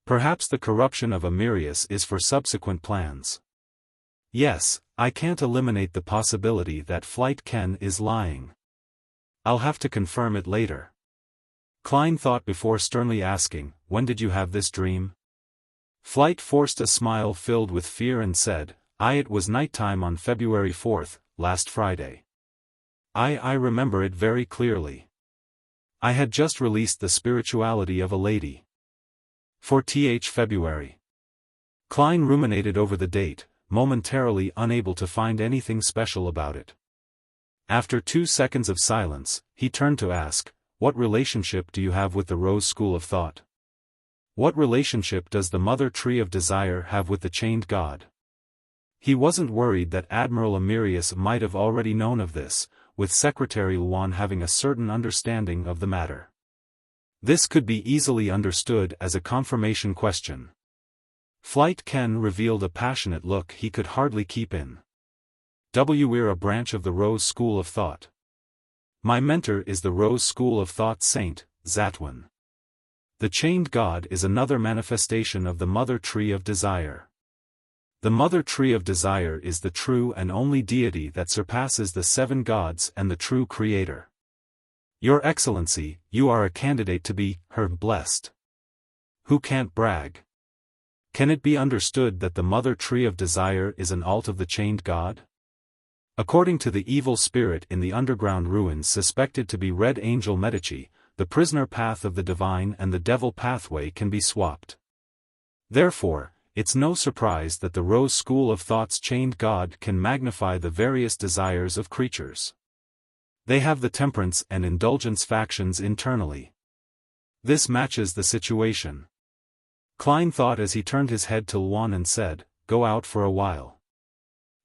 Perhaps the corruption of Amyrius is for subsequent plans. Yes, I can't eliminate the possibility that Flight Ken is lying. I'll have to confirm it later. Klein thought before sternly asking, "When did you have this dream?" Flight forced a smile filled with fear and said, It was nighttime on February 4th, last Friday. I remember it very clearly. I had just released The Spirituality of a Lady. For February. Klein ruminated over the date, momentarily unable to find anything special about it. After 2 seconds of silence, he turned to ask, "What relationship do you have with the Rose School of Thought? What relationship does the Mother Tree of Desire have with the Chained God?" He wasn't worried that Admiral Amyrius might have already known of this, with Secretary Luan having a certain understanding of the matter. This could be easily understood as a confirmation question. Flight Ken revealed a passionate look he could hardly keep in. We're a branch of the Rose School of Thought. My mentor is the Rose School of Thought Saint, Zatwin. The Chained God is another manifestation of the Mother Tree of Desire. The Mother Tree of Desire is the true and only deity that surpasses the 7 gods and the true Creator. Your Excellency, you are a candidate to be her blessed. Who can't brag? Can it be understood that the Mother Tree of Desire is an alt of the Chained God? According to the evil spirit in the underground ruins suspected to be Red Angel Medici, the prisoner path of the divine and the devil pathway can be swapped. Therefore, it's no surprise that the Rose School of Thought's Chained God can magnify the various desires of creatures. They have the temperance and indulgence factions internally. This matches the situation. Klein thought as he turned his head to Luan and said, "Go out for a while."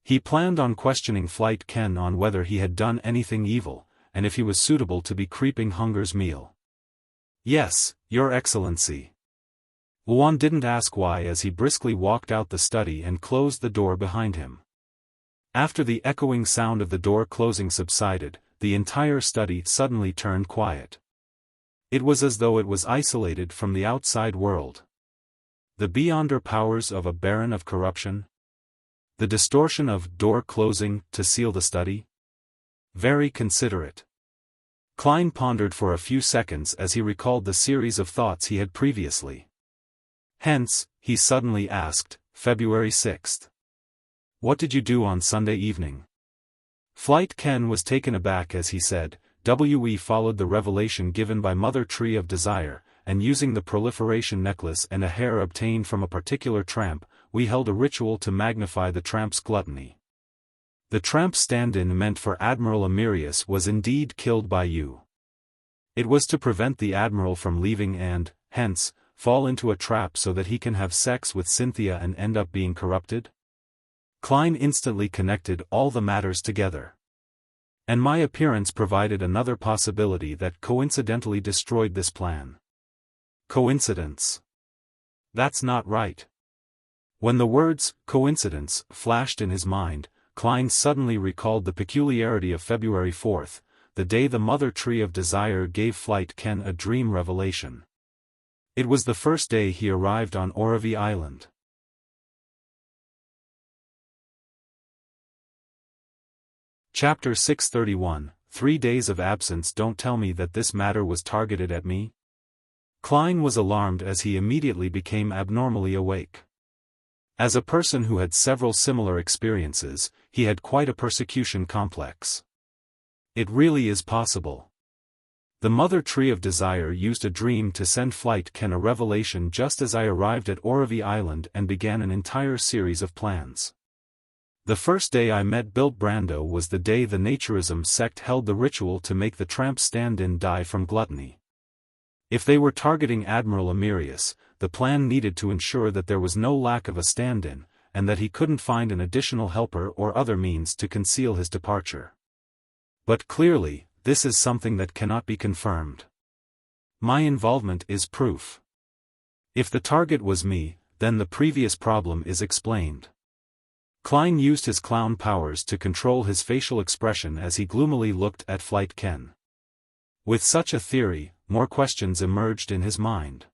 He planned on questioning Flight Ken on whether he had done anything evil, and if he was suitable to be Creeping Hunger's meal. "Yes, Your Excellency." Luan didn't ask why as he briskly walked out the study and closed the door behind him. After the echoing sound of the door closing subsided, the entire study suddenly turned quiet. It was as though it was isolated from the outside world. The beyonder powers of a baron of corruption? The distortion of door closing to seal the study? Very considerate. Klein pondered for a few seconds as he recalled the series of thoughts he had previously. Hence, he suddenly asked, February 6th. What did you do on Sunday evening? Flight Ken was taken aback as he said, We followed the revelation given by Mother Tree of Desire, and using the proliferation necklace and a hair obtained from a particular tramp, we held a ritual to magnify the tramp's gluttony. The tramp's stand-in meant for Admiral Amyrius was indeed killed by you. It was to prevent the Admiral from leaving and, hence, fall into a trap so that he can have sex with Cynthia and end up being corrupted? Klein instantly connected all the matters together. And my appearance provided another possibility that coincidentally destroyed this plan. Coincidence? That's not right. When the words, coincidence, flashed in his mind, Klein suddenly recalled the peculiarity of February 4th, the day the Mother Tree of Desire gave Flight Ken a dream revelation. It was the first day he arrived on Oravi Island. Chapter 631, 3 Days of Absence. Don't tell me that this matter was targeted at me? Klein was alarmed as he immediately became abnormally awake. As a person who had several similar experiences, he had quite a persecution complex. It really is possible. The Mother Tree of Desire used a dream to send Flight Ken a revelation just as I arrived at Oravi Island and began an entire series of plans. The first day I met Bilt Brando was the day the Naturism sect held the ritual to make the tramp stand-in die from gluttony. If they were targeting Admiral Amyrius, the plan needed to ensure that there was no lack of a stand-in, and that he couldn't find an additional helper or other means to conceal his departure. But clearly, this is something that cannot be confirmed. My involvement is proof. If the target was me, then the previous problem is explained. Klein used his clown powers to control his facial expression as he gloomily looked at Flight Ken. With such a theory, more questions emerged in his mind.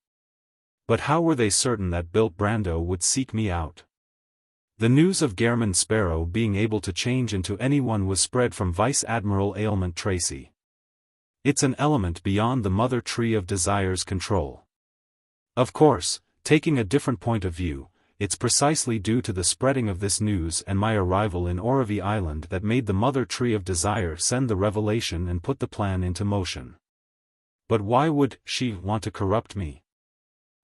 But how were they certain that Bilt Brando would seek me out? The news of Gairman Sparrow being able to change into anyone was spread from Vice Admiral Ailment Tracy. It's an element beyond the mother tree of Desire's control. Of course, taking a different point of view, it's precisely due to the spreading of this news and my arrival in Oravi Island that made the Mother Tree of Desire send the revelation and put the plan into motion. But why would she want to corrupt me?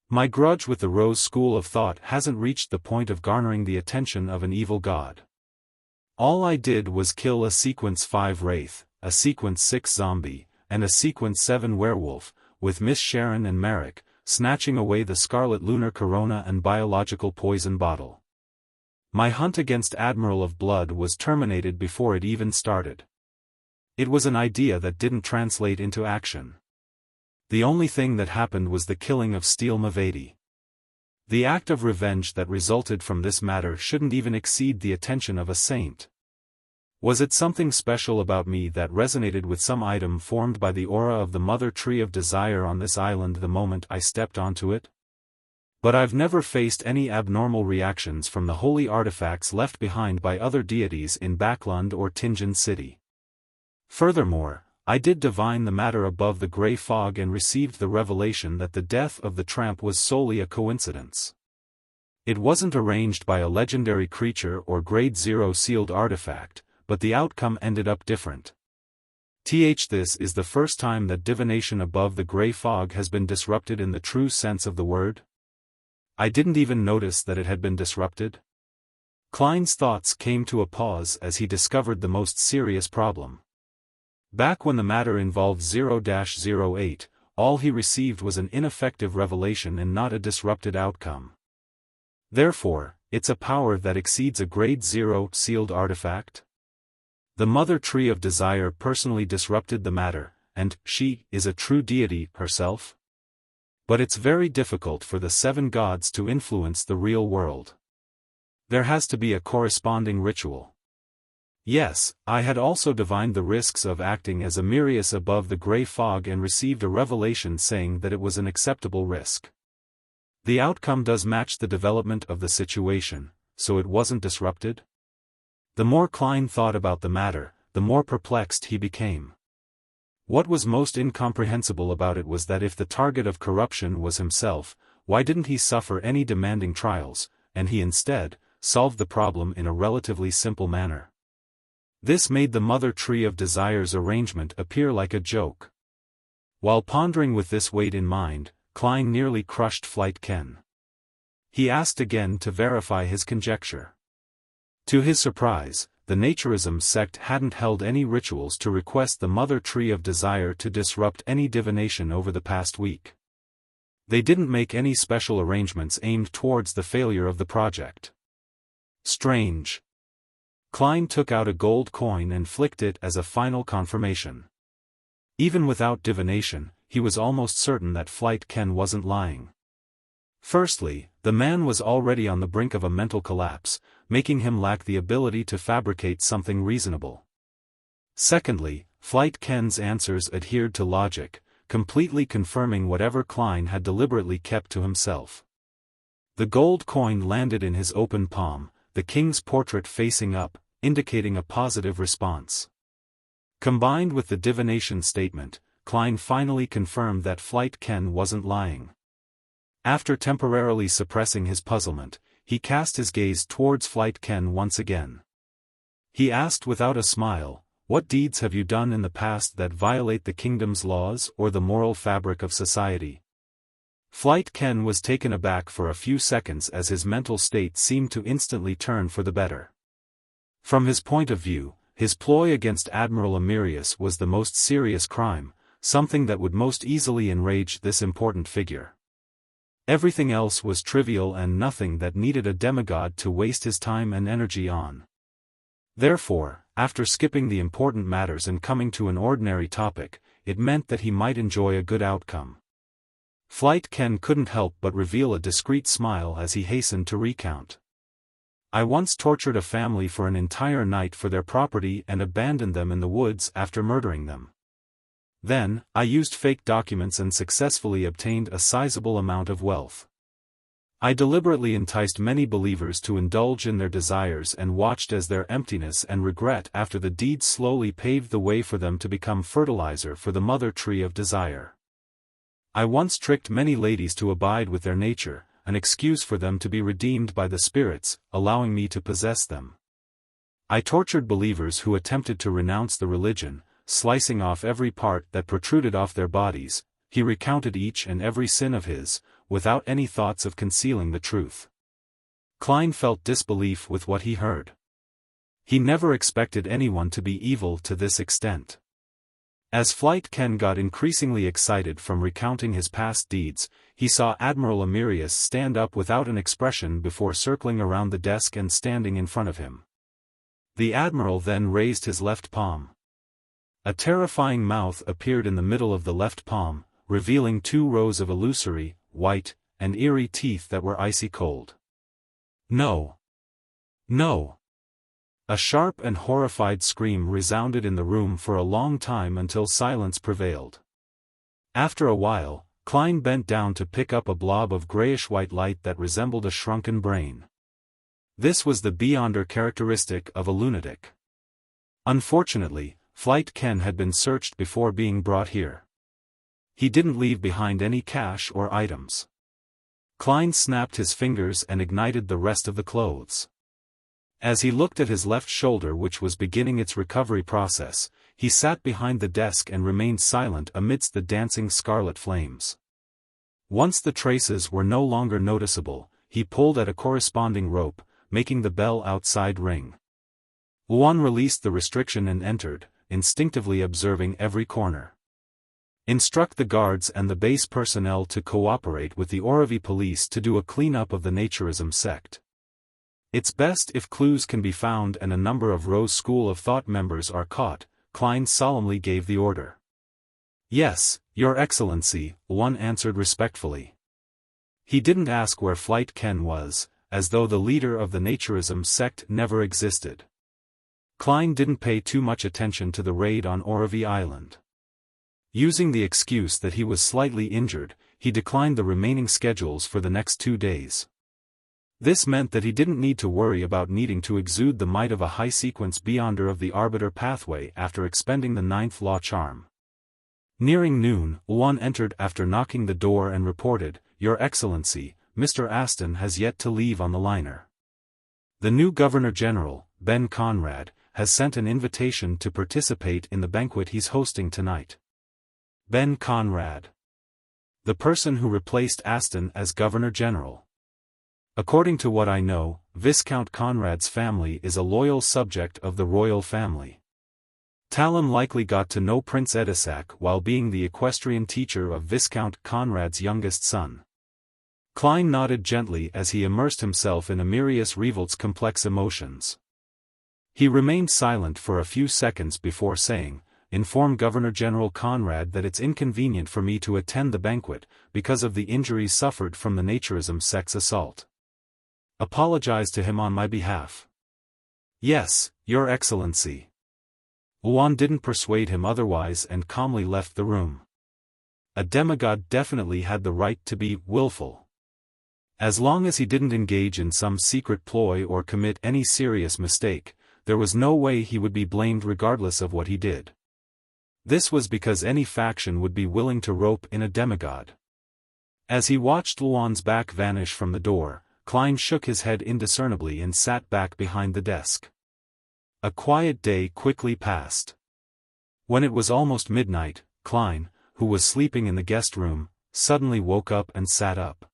My grudge with the Rose School of Thought hasn't reached the point of garnering the attention of an evil god. All I did was kill a Sequence 5 Wraith, a Sequence 6 Zombie, and a Sequence 7 Werewolf, with Miss Sharon and Merrick, snatching away the Scarlet Lunar Corona and biological poison bottle. My hunt against Admiral of Blood was terminated before it even started. It was an idea that didn't translate into action. The only thing that happened was the killing of Steel Mavedi. The act of revenge that resulted from this matter shouldn't even exceed the attention of a saint. Was it something special about me that resonated with some item formed by the aura of the Mother Tree of Desire on this island the moment I stepped onto it? But I've never faced any abnormal reactions from the holy artifacts left behind by other deities in Backlund or Tingen City. Furthermore, I did divine the matter above the grey fog and received the revelation that the death of the tramp was solely a coincidence. It wasn't arranged by a legendary creature or Grade 0 sealed artifact, but the outcome ended up different. This is the first time that divination above the grey fog has been disrupted in the true sense of the word. I didn't even notice that it had been disrupted. Klein's thoughts came to a pause as he discovered the most serious problem. Back when the matter involved 0-08, all he received was an ineffective revelation and not a disrupted outcome. Therefore, it's a power that exceeds a Grade 0 sealed artifact? The Mother Tree of Desire personally disrupted the matter, and she is a true deity herself? But it's very difficult for the seven gods to influence the real world. There has to be a corresponding ritual. Yes, I had also divined the risks of acting as Amyrius above the grey fog and received a revelation saying that it was an acceptable risk. The outcome does match the development of the situation, so it wasn't disrupted? The more Klein thought about the matter, the more perplexed he became. What was most incomprehensible about it was that if the target of corruption was himself, why didn't he suffer any demanding trials, and he instead solved the problem in a relatively simple manner? This made the Mother Tree of Desire's arrangement appear like a joke. While pondering with this weight in mind, Klein nearly crushed Flight Ken. He asked again to verify his conjecture. To his surprise, the Naturism sect hadn't held any rituals to request the Mother Tree of Desire to disrupt any divination over the past week. They didn't make any special arrangements aimed towards the failure of the project. Strange. Klein took out a gold coin and flicked it as a final confirmation. Even without divination, he was almost certain that Flight Ken wasn't lying. Firstly, the man was already on the brink of a mental collapse, making him lack the ability to fabricate something reasonable. Secondly, Flight Ken's answers adhered to logic, completely confirming whatever Klein had deliberately kept to himself. The gold coin landed in his open palm, the king's portrait facing up, indicating a positive response. Combined with the divination statement, Klein finally confirmed that Flight Ken wasn't lying. After temporarily suppressing his puzzlement, he cast his gaze towards Flight Ken once again. He asked without a smile, "What deeds have you done in the past that violate the kingdom's laws or the moral fabric of society?" Flight Ken was taken aback for a few seconds as his mental state seemed to instantly turn for the better. From his point of view, his ploy against Admiral Amyrius was the most serious crime, something that would most easily enrage this important figure. Everything else was trivial and nothing that needed a demigod to waste his time and energy on. Therefore, after skipping the important matters and coming to an ordinary topic, it meant that he might enjoy a good outcome. Flight Ken couldn't help but reveal a discreet smile as he hastened to recount. I once tortured a family for an entire night for their property and abandoned them in the woods after murdering them. Then, I used fake documents and successfully obtained a sizable amount of wealth. I deliberately enticed many believers to indulge in their desires and watched as their emptiness and regret after the deed slowly paved the way for them to become fertilizer for the mother tree of desire. I once tricked many ladies to abide with their nature, an excuse for them to be redeemed by the spirits, allowing me to possess them. I tortured believers who attempted to renounce the religion, slicing off every part that protruded off their bodies. He recounted each and every sin of his, without any thoughts of concealing the truth. Klein felt disbelief with what he heard. He never expected anyone to be evil to this extent. As Flight Ken got increasingly excited from recounting his past deeds, he saw Admiral Amyrius stand up without an expression before circling around the desk and standing in front of him. The Admiral then raised his left palm. A terrifying mouth appeared in the middle of the left palm, revealing 2 rows of illusory, white, and eerie teeth that were icy cold. No! No! A sharp and horrified scream resounded in the room for a long time until silence prevailed. After a while, Klein bent down to pick up a blob of grayish-white light that resembled a shrunken brain. This was the beyonder characteristic of a lunatic. Unfortunately, Flight Ken had been searched before being brought here. He didn't leave behind any cash or items. Klein snapped his fingers and ignited the rest of the clothes. As he looked at his left shoulder, which was beginning its recovery process, he sat behind the desk and remained silent amidst the dancing scarlet flames. Once the traces were no longer noticeable, he pulled at a corresponding rope, making the bell outside ring. Wuan released the restriction and entered, instinctively observing every corner. Instruct the guards and the base personnel to cooperate with the Oravi police to do a cleanup of the Naturism sect. It's best if clues can be found and a number of Rose School of Thought members are caught. Klein solemnly gave the order. Yes, Your Excellency, Wuan answered respectfully. He didn't ask where Flight Ken was, as though the leader of the Naturism sect never existed. Klein didn't pay too much attention to the raid on Oravi Island. Using the excuse that he was slightly injured, he declined the remaining schedules for the next 2 days. This meant that he didn't need to worry about needing to exude the might of a high-sequence beyonder of the Arbiter pathway after expending the 9th law charm. Nearing noon, Wuan entered after knocking the door and reported, Your Excellency, Mr. Aston has yet to leave on the liner. The new Governor-General, Ben Conrad, has sent an invitation to participate in the banquet he's hosting tonight. Ben Conrad. The person who replaced Aston as Governor-General. According to what I know, Viscount Conrad's family is a loyal subject of the royal family. Talon likely got to know Prince Edisac while being the equestrian teacher of Viscount Conrad's youngest son. Klein nodded gently as he immersed himself in Amyrius Revolt's complex emotions. He remained silent for a few seconds before saying, Inform Governor-General Conrad that it's inconvenient for me to attend the banquet, because of the injuries suffered from the Naturism sect's assault. Apologize to him on my behalf. Yes, Your Excellency. Wuan didn't persuade him otherwise and calmly left the room. A demigod definitely had the right to be willful. As long as he didn't engage in some secret ploy or commit any serious mistake, there was no way he would be blamed regardless of what he did. This was because any faction would be willing to rope in a demigod. As he watched Wuan's back vanish from the door, Klein shook his head indiscernibly and sat back behind the desk. A quiet day quickly passed. When it was almost midnight, Klein, who was sleeping in the guest room, suddenly woke up and sat up.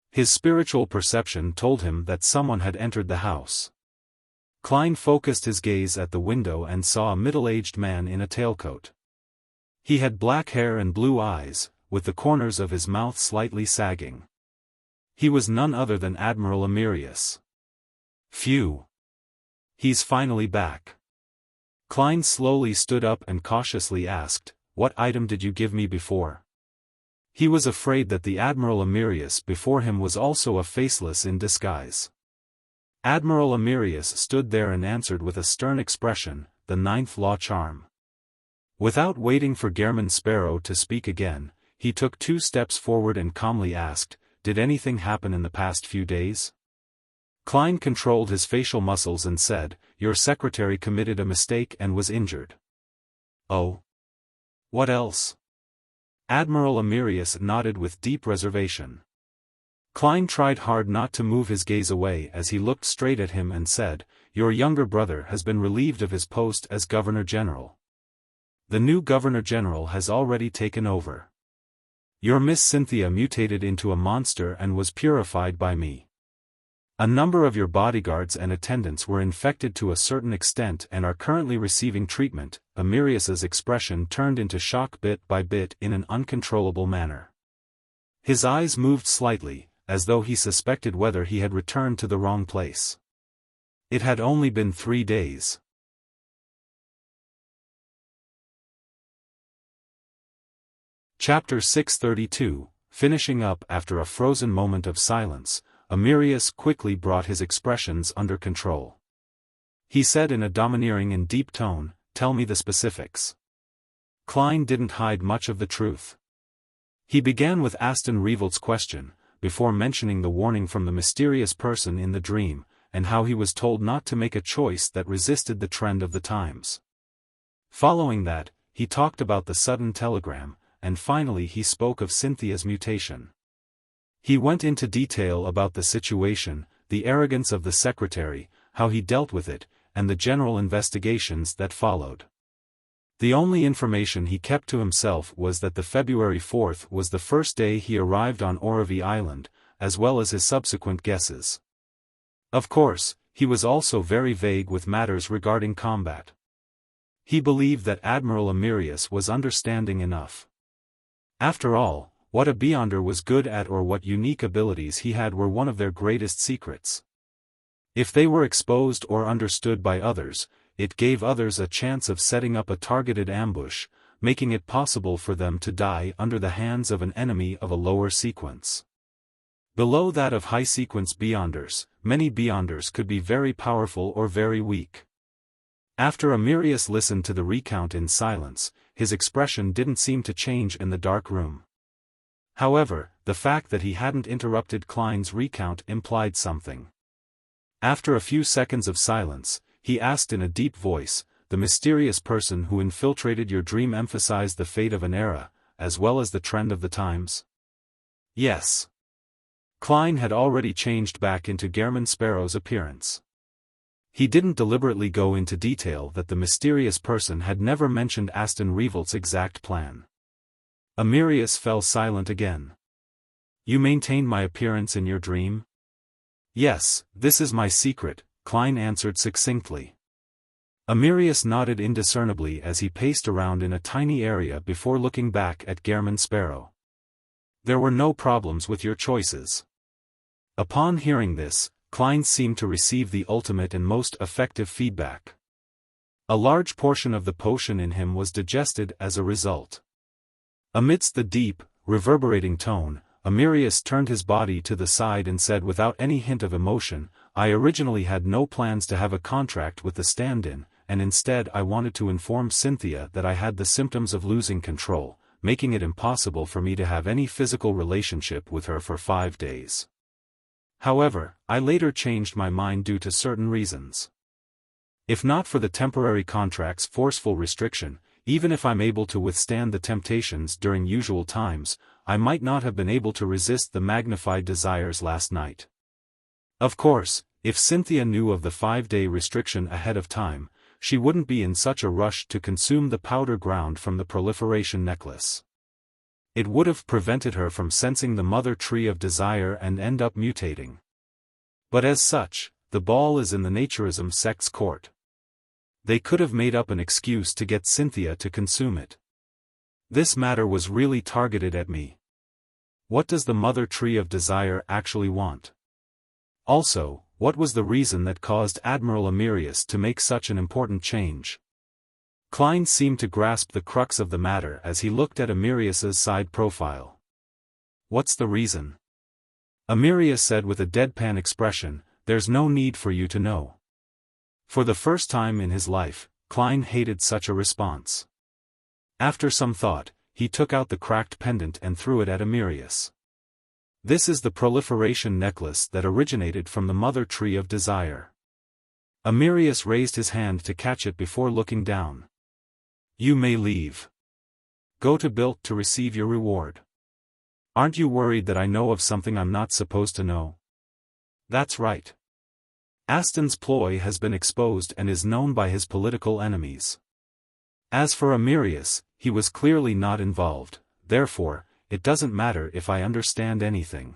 His spiritual perception told him that someone had entered the house. Klein focused his gaze at the window and saw a middle-aged man in a tailcoat. He had black hair and blue eyes, with the corners of his mouth slightly sagging. He was none other than Admiral Amyrius. Phew! He's finally back. Klein slowly stood up and cautiously asked, What item did you give me before? He was afraid that the Admiral Amyrius before him was also a faceless in disguise. Admiral Amyrius stood there and answered with a stern expression, the ninth law charm. Without waiting for Gehrman Sparrow to speak again, he took 2 steps forward and calmly asked, "Did anything happen in the past few days?" Klein controlled his facial muscles and said, "Your secretary committed a mistake and was injured." "Oh? What else?" Admiral Amyrius nodded with deep reservation. Klein tried hard not to move his gaze away as he looked straight at him and said, "Your younger brother has been relieved of his post as Governor-General. The new Governor-General has already taken over. Your Miss Cynthia mutated into a monster and was purified by me. A number of your bodyguards and attendants were infected to a certain extent and are currently receiving treatment." Amyrius's expression turned into shock bit by bit in an uncontrollable manner. His eyes moved slightly, as though he suspected whether he had returned to the wrong place. It had only been 3 days. Chapter 632, finishing up after a frozen moment of silence, Amyrius quickly brought his expressions under control. He said in a domineering and deep tone, "Tell me the specifics." Klein didn't hide much of the truth. He began with Aston Revolt's question, before mentioning the warning from the mysterious person in the dream, and how he was told not to make a choice that resisted the trend of the times. Following that, he talked about the sudden telegram, and finally he spoke of Cynthia's mutation. He went into detail about the situation, the arrogance of the secretary, how he dealt with it, and the general investigations that followed. The only information he kept to himself was that the February 4th was the first day he arrived on Oravi Island, as well as his subsequent guesses. Of course, he was also very vague with matters regarding combat. He believed that Admiral Amyrius was understanding enough. After all, what a Beyonder was good at or what unique abilities he had were one of their greatest secrets. If they were exposed or understood by others, it gave others a chance of setting up a targeted ambush, making it possible for them to die under the hands of an enemy of a lower sequence. Below that of high-sequence Beyonders, many Beyonders could be very powerful or very weak. After Amyrius listened to the recount in silence, his expression didn't seem to change in the dark room. However, the fact that he hadn't interrupted Klein's recount implied something. After a few seconds of silence, he asked in a deep voice, "The mysterious person who infiltrated your dream emphasized the fate of an era, as well as the trend of the times?" "Yes." Klein had already changed back into Gehrman Sparrow's appearance. He didn't deliberately go into detail that the mysterious person had never mentioned Aston Revolt's exact plan. Amyrius fell silent again. "You maintain my appearance in your dream?" "Yes, this is my secret," Klein answered succinctly. Amyrius nodded indiscernibly as he paced around in a tiny area before looking back at Gehrman Sparrow. "There were no problems with your choices." Upon hearing this, Klein seemed to receive the ultimate and most effective feedback. A large portion of the potion in him was digested as a result. Amidst the deep, reverberating tone, Amyrius turned his body to the side and said without any hint of emotion, "I originally had no plans to have a contract with the stand-in, and instead I wanted to inform Cynthia that I had the symptoms of losing control, making it impossible for me to have any physical relationship with her for 5 days. However, I later changed my mind due to certain reasons. If not for the temporary contract's forceful restriction, even if I'm able to withstand the temptations during usual times, I might not have been able to resist the magnified desires last night. Of course, if Cynthia knew of the 5-day restriction ahead of time, she wouldn't be in such a rush to consume the powder ground from the proliferation necklace. It would have prevented her from sensing the mother tree of desire and end up mutating. But as such, the ball is in the Naturism Sect's court. They could have made up an excuse to get Cynthia to consume it. This matter was really targeted at me. What does the mother tree of desire actually want? Also, what was the reason that caused Admiral Amyrius to make such an important change? Klein seemed to grasp the crux of the matter as he looked at Amyrius's side profile. What's the reason? Amyrius said with a deadpan expression, there's no need for you to know. For the first time in his life, Klein hated such a response. After some thought, he took out the cracked pendant and threw it at Amyrius. This is the proliferation necklace that originated from the mother tree of desire. Amyrius raised his hand to catch it before looking down. You may leave. Go to Bilt to receive your reward. Aren't you worried that I know of something I'm not supposed to know? That's right. Aston's ploy has been exposed and is known by his political enemies. As for Amyrius, he was clearly not involved, therefore, it doesn't matter if I understand anything.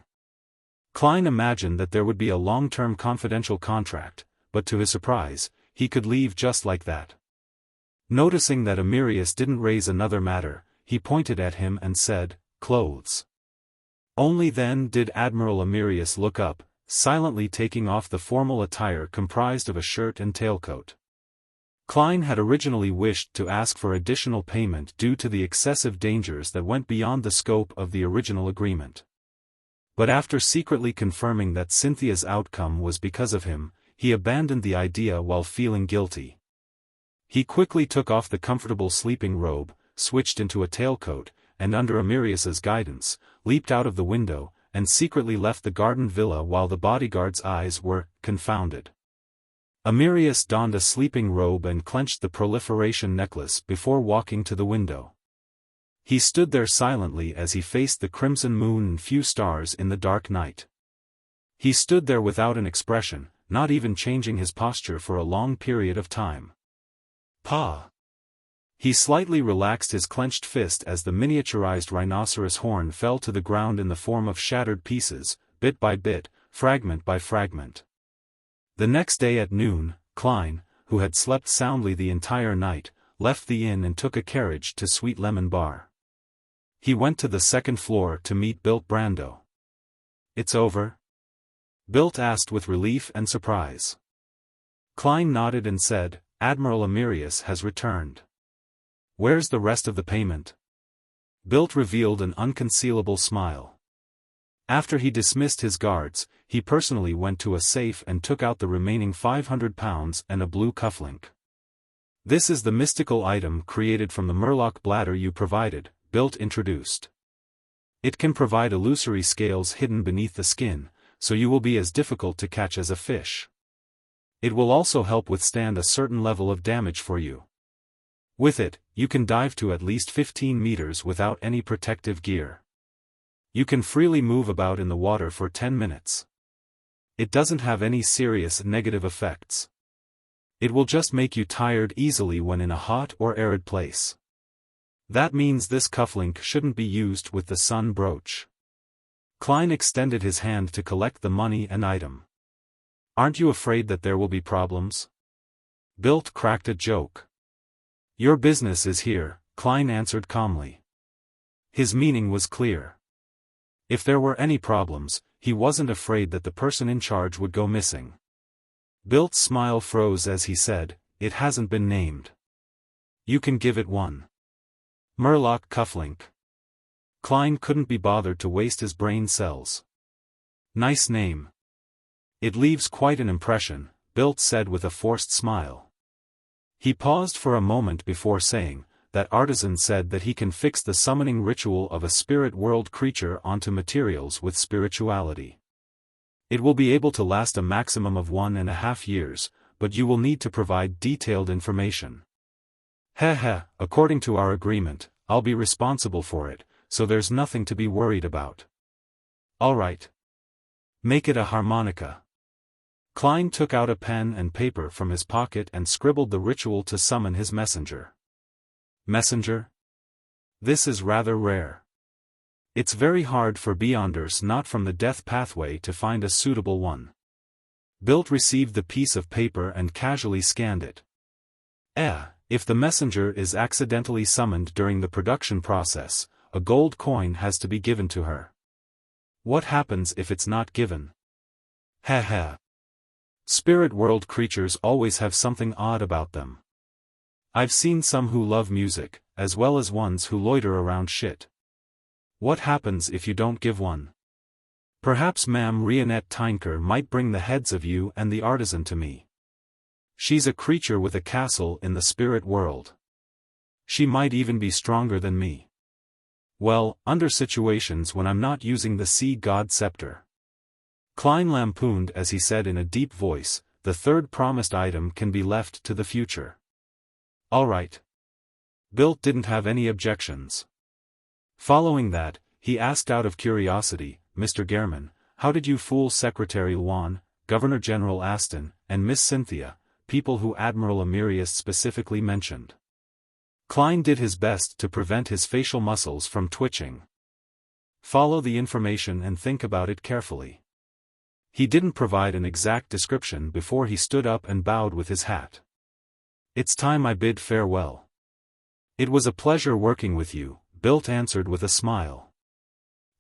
Klein imagined that there would be a long-term confidential contract, but to his surprise, he could leave just like that. Noticing that Amyrius didn't raise another matter, he pointed at him and said, "Clothes." Only then did Admiral Amyrius look up, silently taking off the formal attire comprised of a shirt and tailcoat. Klein had originally wished to ask for additional payment due to the excessive dangers that went beyond the scope of the original agreement. But after secretly confirming that Cynthia's outcome was because of him, he abandoned the idea while feeling guilty. He quickly took off the comfortable sleeping robe, switched into a tailcoat, and under Amyrius's guidance, leaped out of the window, and secretly left the garden villa while the bodyguard's eyes were confounded. Amyrius donned a sleeping robe and clenched the proliferation necklace before walking to the window. He stood there silently as he faced the crimson moon and few stars in the dark night. He stood there without an expression, not even changing his posture for a long period of time. Pa! He slightly relaxed his clenched fist as the miniaturized rhinoceros horn fell to the ground in the form of shattered pieces, bit by bit, fragment by fragment. The next day at noon, Klein, who had slept soundly the entire night, left the inn and took a carriage to Sweet Lemon Bar. He went to the second floor to meet Bilt Brando. It's over? Bilt asked with relief and surprise. Klein nodded and said, Admiral Amyrius has returned. Where's the rest of the payment? Bilt revealed an unconcealable smile. After he dismissed his guards, he personally went to a safe and took out the remaining £500 and a blue cufflink. This is the mystical item created from the Murloc bladder you provided, Bilt introduced. It can provide illusory scales hidden beneath the skin, so you will be as difficult to catch as a fish. It will also help withstand a certain level of damage for you. With it, you can dive to at least 15 meters without any protective gear. You can freely move about in the water for 10 minutes. It doesn't have any serious negative effects. It will just make you tired easily when in a hot or arid place. That means this cufflink shouldn't be used with the sun brooch. Klein extended his hand to collect the money and item. Aren't you afraid that there will be problems? Bilt cracked a joke. Your business is here, Klein answered calmly. His meaning was clear. If there were any problems, he wasn't afraid that the person in charge would go missing. Bilt's smile froze as he said, it hasn't been named. You can give it one. Murloc cufflink. Klein couldn't be bothered to waste his brain cells. Nice name. It leaves quite an impression, Bilt said with a forced smile. He paused for a moment before saying, that artisan said that he can fix the summoning ritual of a spirit world creature onto materials with spirituality. It will be able to last a maximum of 1.5 years, but you will need to provide detailed information. Heh, according to our agreement, I'll be responsible for it, so there's nothing to be worried about. Alright. Make it a harmonica. Klein took out a pen and paper from his pocket and scribbled the ritual to summon his messenger. Messenger? This is rather rare. It's very hard for Beyonders not from the death pathway to find a suitable one. Bilt received the piece of paper and casually scanned it. If the messenger is accidentally summoned during the production process, a gold coin has to be given to her. What happens if it's not given? Heh. Spirit world creatures always have something odd about them. I've seen some who love music, as well as ones who loiter around shit. What happens if you don't give one? Perhaps Ma'am Rionette Tinker might bring the heads of you and the artisan to me. She's a creature with a castle in the spirit world. She might even be stronger than me. Well, under situations when I'm not using the sea god scepter. Klein lampooned as he said in a deep voice, the third promised item can be left to the future. All right. Bilt didn't have any objections. Following that, he asked out of curiosity, Mr. Gehrman, how did you fool Secretary Luan, Governor General Aston, and Miss Cynthia, people who Admiral Amyrius specifically mentioned? Klein did his best to prevent his facial muscles from twitching. Follow the information and think about it carefully. He didn't provide an exact description before he stood up and bowed with his hat. It's time I bid farewell. It was a pleasure working with you, Bilt answered with a smile.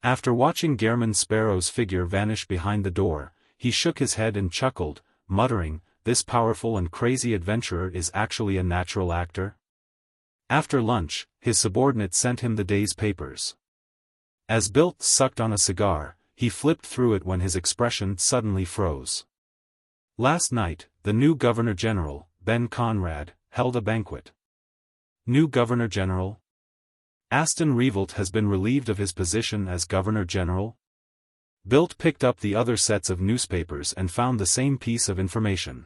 After watching Gehrman Sparrow's figure vanish behind the door, he shook his head and chuckled, muttering, this powerful and crazy adventurer is actually a natural actor? After lunch, his subordinate sent him the day's papers. As Bilt sucked on a cigar, he flipped through it when his expression suddenly froze. Last night, the new Governor-General, Ben Conrad, held a banquet. New Governor-General? Aston Revolt has been relieved of his position as Governor-General? Bilt picked up the other sets of newspapers and found the same piece of information.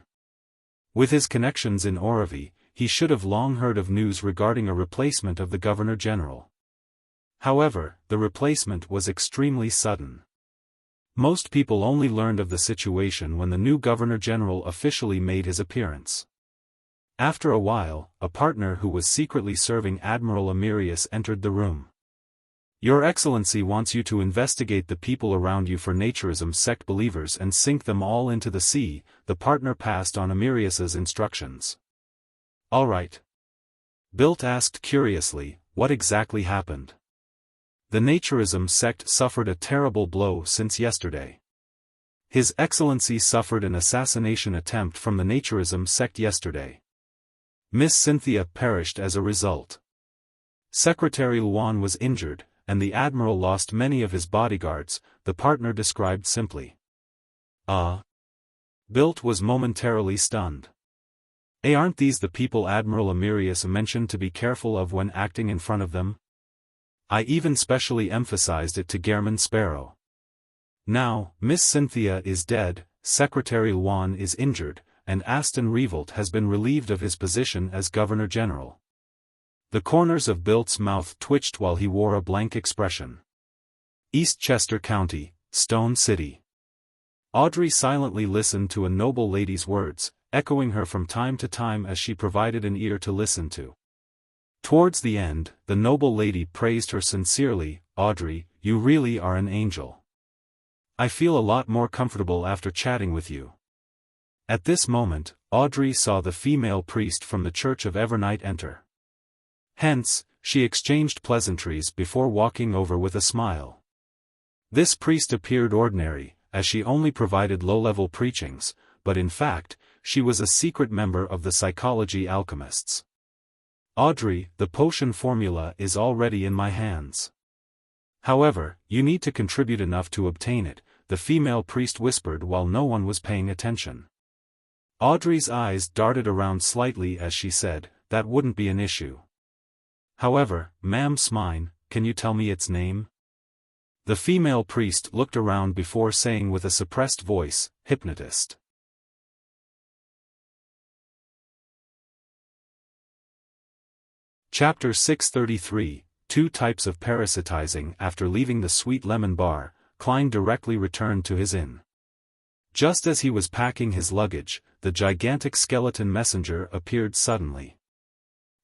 With his connections in Orovie, he should have long heard of news regarding a replacement of the Governor-General. However, the replacement was extremely sudden. Most people only learned of the situation when the new Governor-General officially made his appearance. After a while, a partner who was secretly serving Admiral Amyrius entered the room. Your Excellency wants you to investigate the people around you for Naturism sect believers and sink them all into the sea, the partner passed on Amyrius's instructions. All right. Bilt asked curiously, what exactly happened? The Naturism sect suffered a terrible blow since yesterday. His Excellency suffered an assassination attempt from the Naturism sect yesterday. Miss Cynthia perished as a result. Secretary Luan was injured, and the Admiral lost many of his bodyguards, the partner described simply. Bilt was momentarily stunned. Aren't these the people Admiral Amyrius mentioned to be careful of when acting in front of them? I even specially emphasized it to Gehrman Sparrow. Now, Miss Cynthia is dead, Secretary Luan is injured, and Aston Revolt has been relieved of his position as Governor-General. The corners of Bilt's mouth twitched while he wore a blank expression. Eastchester County, Stone City. Audrey silently listened to a noble lady's words, echoing her from time to time as she provided an ear to listen to. Towards the end, the noble lady praised her sincerely, Audrey, you really are an angel. I feel a lot more comfortable after chatting with you. At this moment, Audrey saw the female priest from the Church of Evernight enter. Hence, she exchanged pleasantries before walking over with a smile. This priest appeared ordinary, as she only provided low-level preachings, but in fact, she was a secret member of the Psychology Alchemists. Audrey, the potion formula is already in my hands. However, you need to contribute enough to obtain it, the female priest whispered while no one was paying attention. Audrey's eyes darted around slightly as she said, that wouldn't be an issue. However, Ma'am Smine, can you tell me its name? The female priest looked around before saying with a suppressed voice, Hypnotist. Chapter 633, Two Types of Parasitizing. After leaving the Sweet Lemon Bar, Klein directly returned to his inn. Just as he was packing his luggage, the gigantic skeleton messenger appeared suddenly.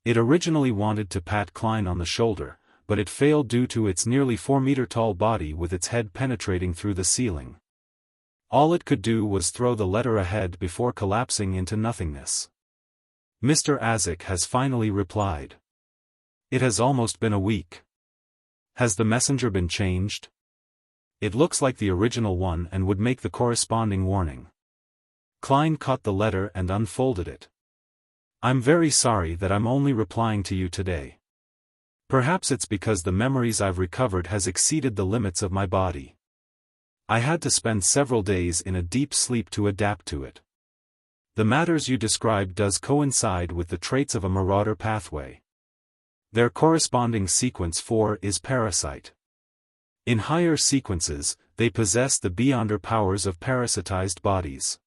It originally wanted to pat Klein on the shoulder, but it failed due to its nearly 4-meter-tall body with its head penetrating through the ceiling. All it could do was throw the letter ahead before collapsing into nothingness. Mr. Azek has finally replied. It has almost been a week. Has the messenger been changed? It looks like the original one and would make the corresponding warning. Klein caught the letter and unfolded it. I'm very sorry that I'm only replying to you today. Perhaps it's because the memories I've recovered has exceeded the limits of my body. I had to spend several days in a deep sleep to adapt to it. The matters you describe does coincide with the traits of a marauder pathway. Their corresponding sequence 4 is parasite. In higher sequences, they possess the beyonder powers of parasitized bodies.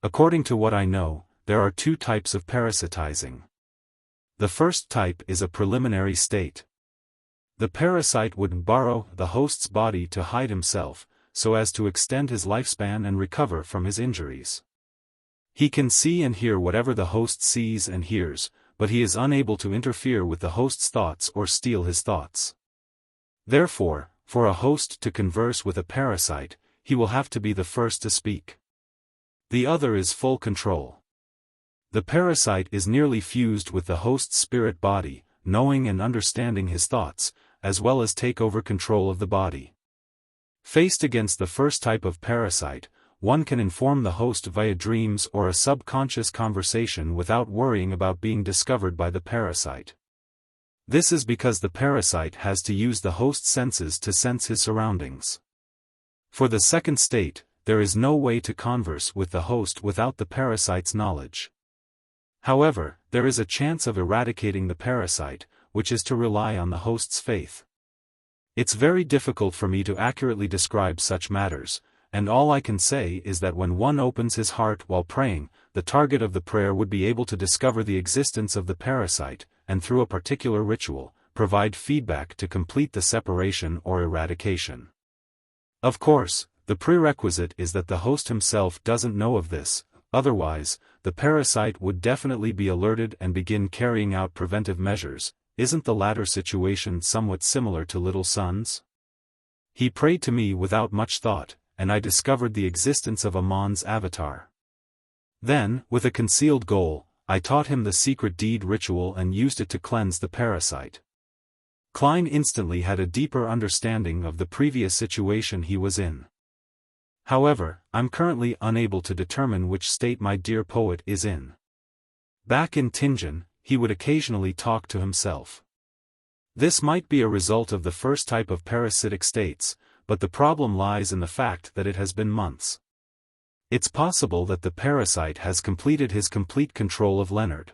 According to what I know, there are 2 types of parasitizing. The first type is a preliminary state. The parasite would borrow the host's body to hide himself, so as to extend his lifespan and recover from his injuries. He can see and hear whatever the host sees and hears, but he is unable to interfere with the host's thoughts or steal his thoughts. Therefore, for a host to converse with a parasite, he will have to be the first to speak. The other is full control. The parasite is nearly fused with the host's spirit body, knowing and understanding his thoughts, as well as take over control of the body. Faced against the first type of parasite, one can inform the host via dreams or a subconscious conversation without worrying about being discovered by the parasite. This is because the parasite has to use the host's senses to sense his surroundings. For the second state, there is no way to converse with the host without the parasite's knowledge. However, there is a chance of eradicating the parasite, which is to rely on the host's faith. It's very difficult for me to accurately describe such matters, and all I can say is that when one opens his heart while praying, the target of the prayer would be able to discover the existence of the parasite, and through a particular ritual, provide feedback to complete the separation or eradication. Of course, the prerequisite is that the host himself doesn't know of this, otherwise, the parasite would definitely be alerted and begin carrying out preventive measures. Isn't the latter situation somewhat similar to Little Son's? He prayed to me without much thought, and I discovered the existence of Amon's avatar. Then, with a concealed goal, I taught him the secret deed ritual and used it to cleanse the parasite. Klein instantly had a deeper understanding of the previous situation he was in. However, I'm currently unable to determine which state my dear poet is in. Back in Tingen, he would occasionally talk to himself. This might be a result of the first type of parasitic states, but the problem lies in the fact that it has been months. It's possible that the parasite has completed his complete control of Leonard.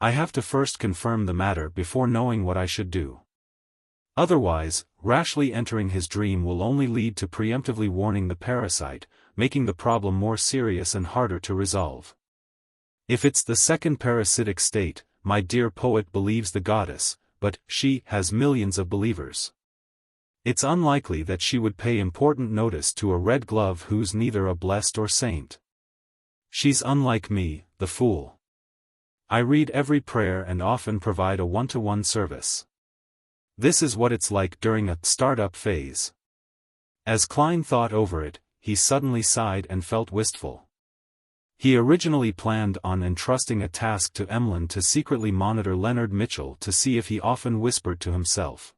I have to first confirm the matter before knowing what I should do. Otherwise, rashly entering his dream will only lead to preemptively warning the parasite, making the problem more serious and harder to resolve. If it's the second parasitic state, my dear poet believes the goddess, but she has millions of believers. It's unlikely that she would pay important notice to a red glove who's neither a blessed or saint. She's unlike me, the fool. I read every prayer and often provide a one-to-one service. This is what it's like during a startup phase. As Klein thought over it, he suddenly sighed and felt wistful. He originally planned on entrusting a task to Emlyn to secretly monitor Leonard Mitchell to see if he often whispered to himself.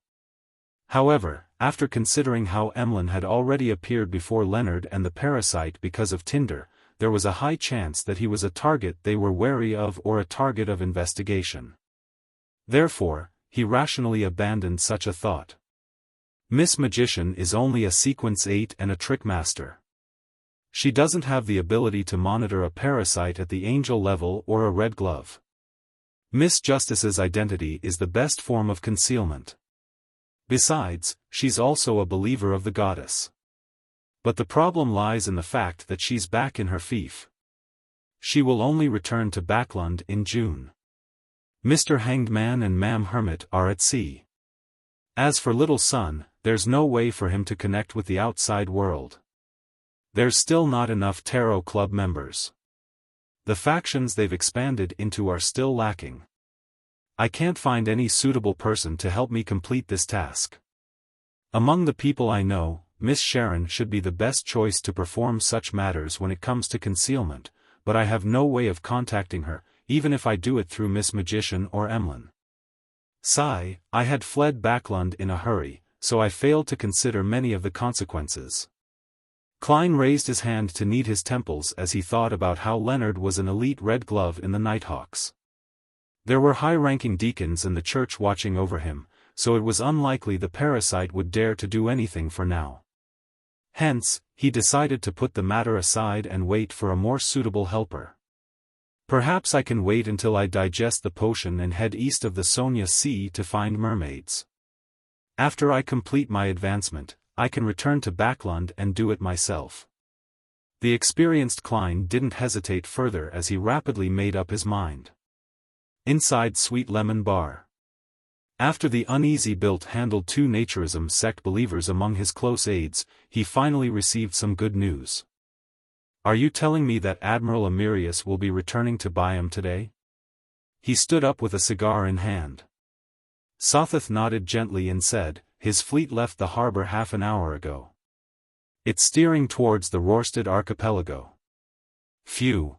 However, after considering how Emlyn had already appeared before Leonard and the parasite because of Tinder, there was a high chance that he was a target they were wary of or a target of investigation. Therefore, he rationally abandoned such a thought. Miss Magician is only a sequence 8 and a trick master. She doesn't have the ability to monitor a parasite at the angel level or a red glove. Miss Justice's identity is the best form of concealment. Besides, she's also a believer of the goddess. But the problem lies in the fact that she's back in her fief. She will only return to Backlund in June. Mr. Hanged Man and Ma'am Hermit are at sea. As for Little Son, there's no way for him to connect with the outside world. There's still not enough Tarot Club members. The factions they've expanded into are still lacking. I can't find any suitable person to help me complete this task. Among the people I know, Miss Sharon should be the best choice to perform such matters when it comes to concealment, but I have no way of contacting her, even if I do it through Miss Magician or Emlyn. Sigh, I had fled Backlund in a hurry, so I failed to consider many of the consequences. Klein raised his hand to knead his temples as he thought about how Leonard was an elite red glove in the Nighthawks. There were high-ranking deacons in the church watching over him, so it was unlikely the parasite would dare to do anything for now. Hence, he decided to put the matter aside and wait for a more suitable helper. Perhaps I can wait until I digest the potion and head east of the Sonia Sea to find mermaids. After I complete my advancement, I can return to Backlund and do it myself. The experienced Klein didn't hesitate further as he rapidly made up his mind. Inside Sweet Lemon Bar. After the uneasy Bilt handled 2 naturism sect believers among his close aides, he finally received some good news. Are you telling me that Admiral Amyrius will be returning to Byam today? He stood up with a cigar in hand. Sothoth nodded gently and said, his fleet left the harbor half an hour ago. It's steering towards the Rørsted archipelago. Phew.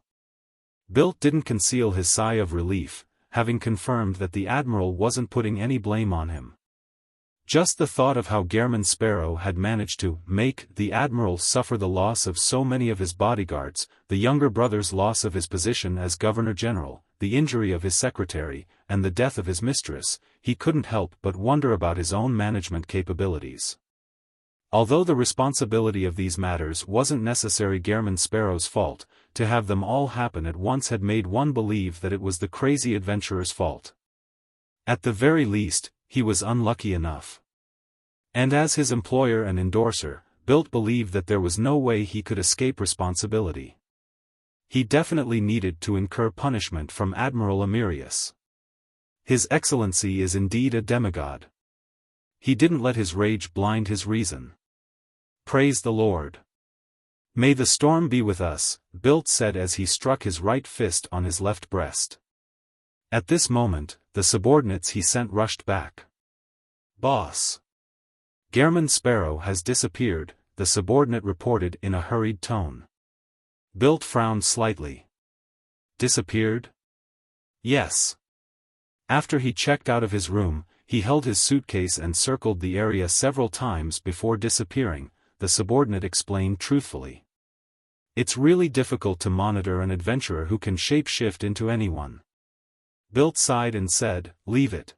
Bilt didn't conceal his sigh of relief, having confirmed that the admiral wasn't putting any blame on him. Just the thought of how Gehrman Sparrow had managed to make the admiral suffer the loss of so many of his bodyguards, the younger brother's loss of his position as governor-general, the injury of his secretary, and the death of his mistress, he couldn't help but wonder about his own management capabilities. Although the responsibility of these matters wasn't necessarily Gehrman Sparrow's fault, to have them all happen at once had made one believe that it was the crazy adventurer's fault. At the very least, he was unlucky enough. And as his employer and endorser, Bilt believed that there was no way he could escape responsibility. He definitely needed to incur punishment from Admiral Amyrius. His Excellency is indeed a demigod. He didn't let his rage blind his reason. Praise the Lord. May the storm be with us, Bilt said as he struck his right fist on his left breast. At this moment, the subordinates he sent rushed back. Boss. Gehrman Sparrow has disappeared, the subordinate reported in a hurried tone. Bilt frowned slightly. Disappeared? Yes. After he checked out of his room, he held his suitcase and circled the area several times before disappearing, the subordinate explained truthfully. It's really difficult to monitor an adventurer who can shape-shift into anyone. Bilt sighed and said, leave it.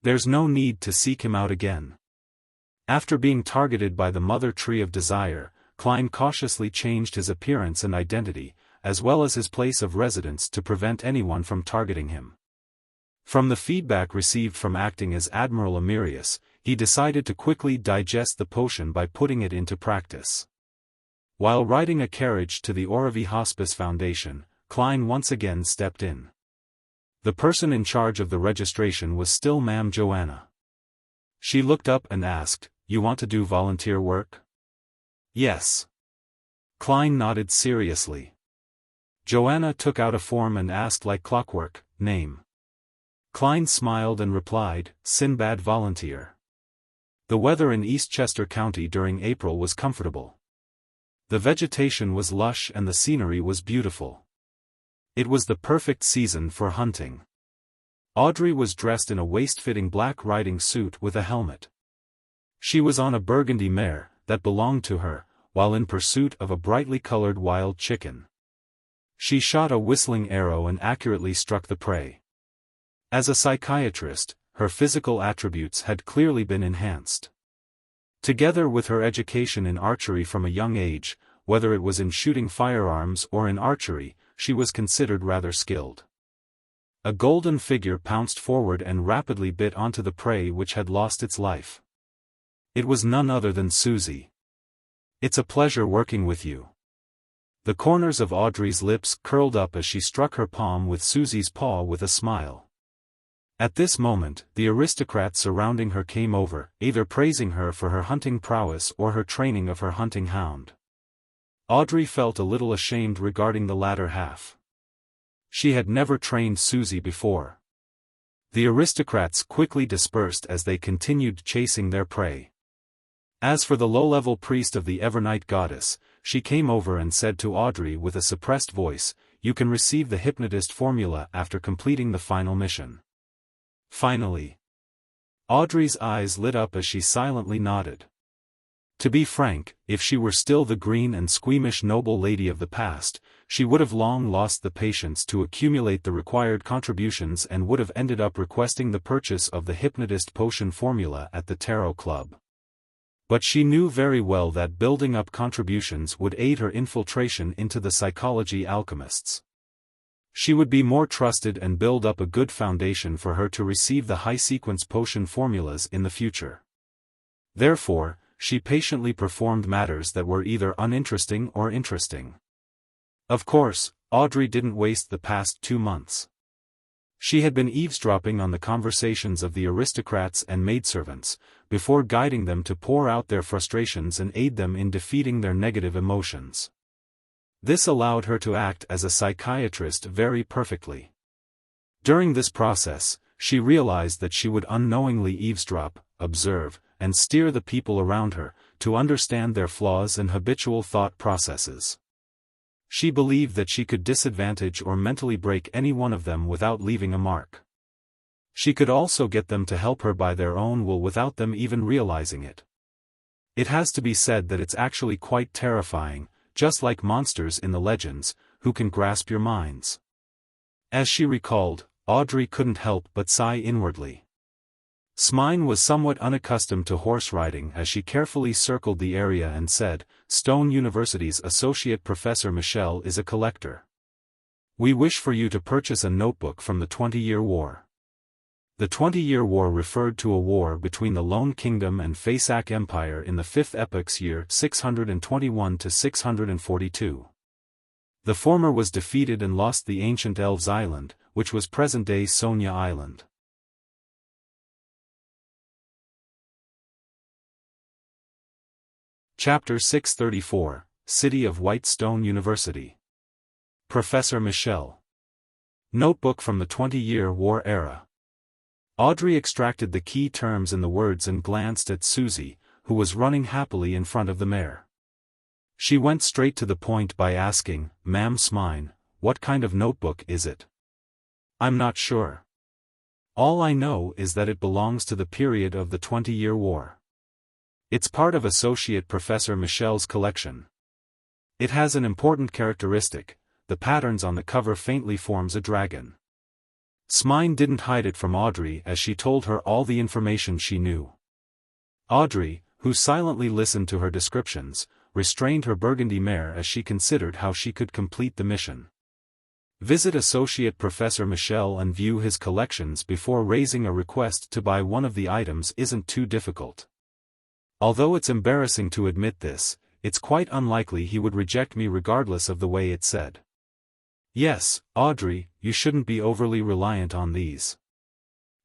There's no need to seek him out again. After being targeted by the Mother Tree of Desire, Klein cautiously changed his appearance and identity, as well as his place of residence to prevent anyone from targeting him. From the feedback received from acting as Admiral Amyrius, he decided to quickly digest the potion by putting it into practice. While riding a carriage to the Oravi Hospice Foundation, Klein once again stepped in. The person in charge of the registration was still Ma'am Joanna. She looked up and asked, "You want to do volunteer work?" "Yes." Klein nodded seriously. Joanna took out a form and asked like clockwork, "Name?" Klein smiled and replied, "Sinbad Volunteer." The weather in Eastchester County during April was comfortable. The vegetation was lush and the scenery was beautiful. It was the perfect season for hunting. Audrey was dressed in a waist-fitting black riding suit with a helmet. She was on a burgundy mare that belonged to her, while in pursuit of a brightly colored wild chicken. She shot a whistling arrow and accurately struck the prey. As a psychiatrist, her physical attributes had clearly been enhanced. Together with her education in archery from a young age, whether it was in shooting firearms or in archery, she was considered rather skilled. A golden figure pounced forward and rapidly bit onto the prey which had lost its life. It was none other than Susie. "It's a pleasure working with you." The corners of Audrey's lips curled up as she struck her palm with Susie's paw with a smile. At this moment, the aristocrats surrounding her came over, either praising her for her hunting prowess or her training of her hunting hound. Audrey felt a little ashamed regarding the latter half. She had never trained Susie before. The aristocrats quickly dispersed as they continued chasing their prey. As for the low-level priest of the Evernight goddess, she came over and said to Audrey with a suppressed voice, "You can receive the hypnotist formula after completing the final mission." Finally. Audrey's eyes lit up as she silently nodded. To be frank, if she were still the green and squeamish noble lady of the past, she would have long lost the patience to accumulate the required contributions and would have ended up requesting the purchase of the hypnotist potion formula at the Tarot Club. But she knew very well that building up contributions would aid her infiltration into the psychology alchemists. She would be more trusted and build up a good foundation for her to receive the high-sequence potion formulas in the future. Therefore, she patiently performed matters that were either uninteresting or interesting. Of course, Audrey didn't waste the past 2 months. She had been eavesdropping on the conversations of the aristocrats and maidservants, before guiding them to pour out their frustrations and aid them in defeating their negative emotions. This allowed her to act as a psychiatrist very perfectly. During this process, she realized that she would unknowingly eavesdrop, observe, and steer the people around her, to understand their flaws and habitual thought processes. She believed that she could disadvantage or mentally break any one of them without leaving a mark. She could also get them to help her by their own will without them even realizing it. It has to be said that it's actually quite terrifying, just like monsters in the legends, who can grasp your minds. As she recalled, Audrey couldn't help but sigh inwardly. Smine was somewhat unaccustomed to horse riding as she carefully circled the area and said, "Stone University's Associate Professor Michel is a collector. We wish for you to purchase a notebook from the 20-Year War." The 20-Year War referred to a war between the Lone Kingdom and Faesac Empire in the 5th epoch's year 621 to 642. The former was defeated and lost the ancient Elves Island, which was present-day Sonia Island. Chapter 634, City of White Stone University. Professor Michel. Notebook from the 20-Year War era. Audrey extracted the key terms in the words and glanced at Susie, who was running happily in front of the mare. She went straight to the point by asking, "Ma'am Smine, what kind of notebook is it?" "I'm not sure. All I know is that it belongs to the period of the 20-Year War. It's part of Associate Professor Michel's collection. It has an important characteristic: the patterns on the cover faintly forms a dragon." Smine didn't hide it from Audrey as she told her all the information she knew. Audrey, who silently listened to her descriptions, restrained her burgundy mare as she considered how she could complete the mission. Visit Associate Professor Michel and view his collections before raising a request to buy one of the items isn't too difficult. Although it's embarrassing to admit this, it's quite unlikely he would reject me regardless of the way it's said. Yes, Audrey, you shouldn't be overly reliant on these.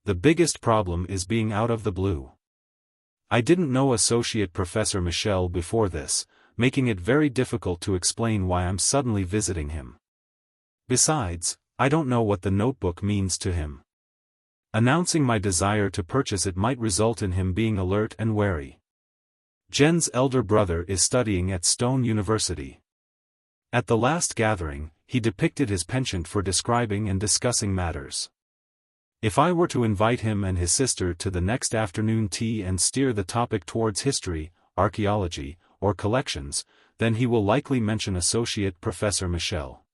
The biggest problem is being out of the blue. I didn't know Associate Professor Michel before this, making it very difficult to explain why I'm suddenly visiting him. Besides, I don't know what the notebook means to him. Announcing my desire to purchase it might result in him being alert and wary. Jen's elder brother is studying at Stone University. At the last gathering, he depicted his penchant for describing and discussing matters. If I were to invite him and his sister to the next afternoon tea and steer the topic towards history, archaeology, or collections, then he will likely mention Associate Professor Michel.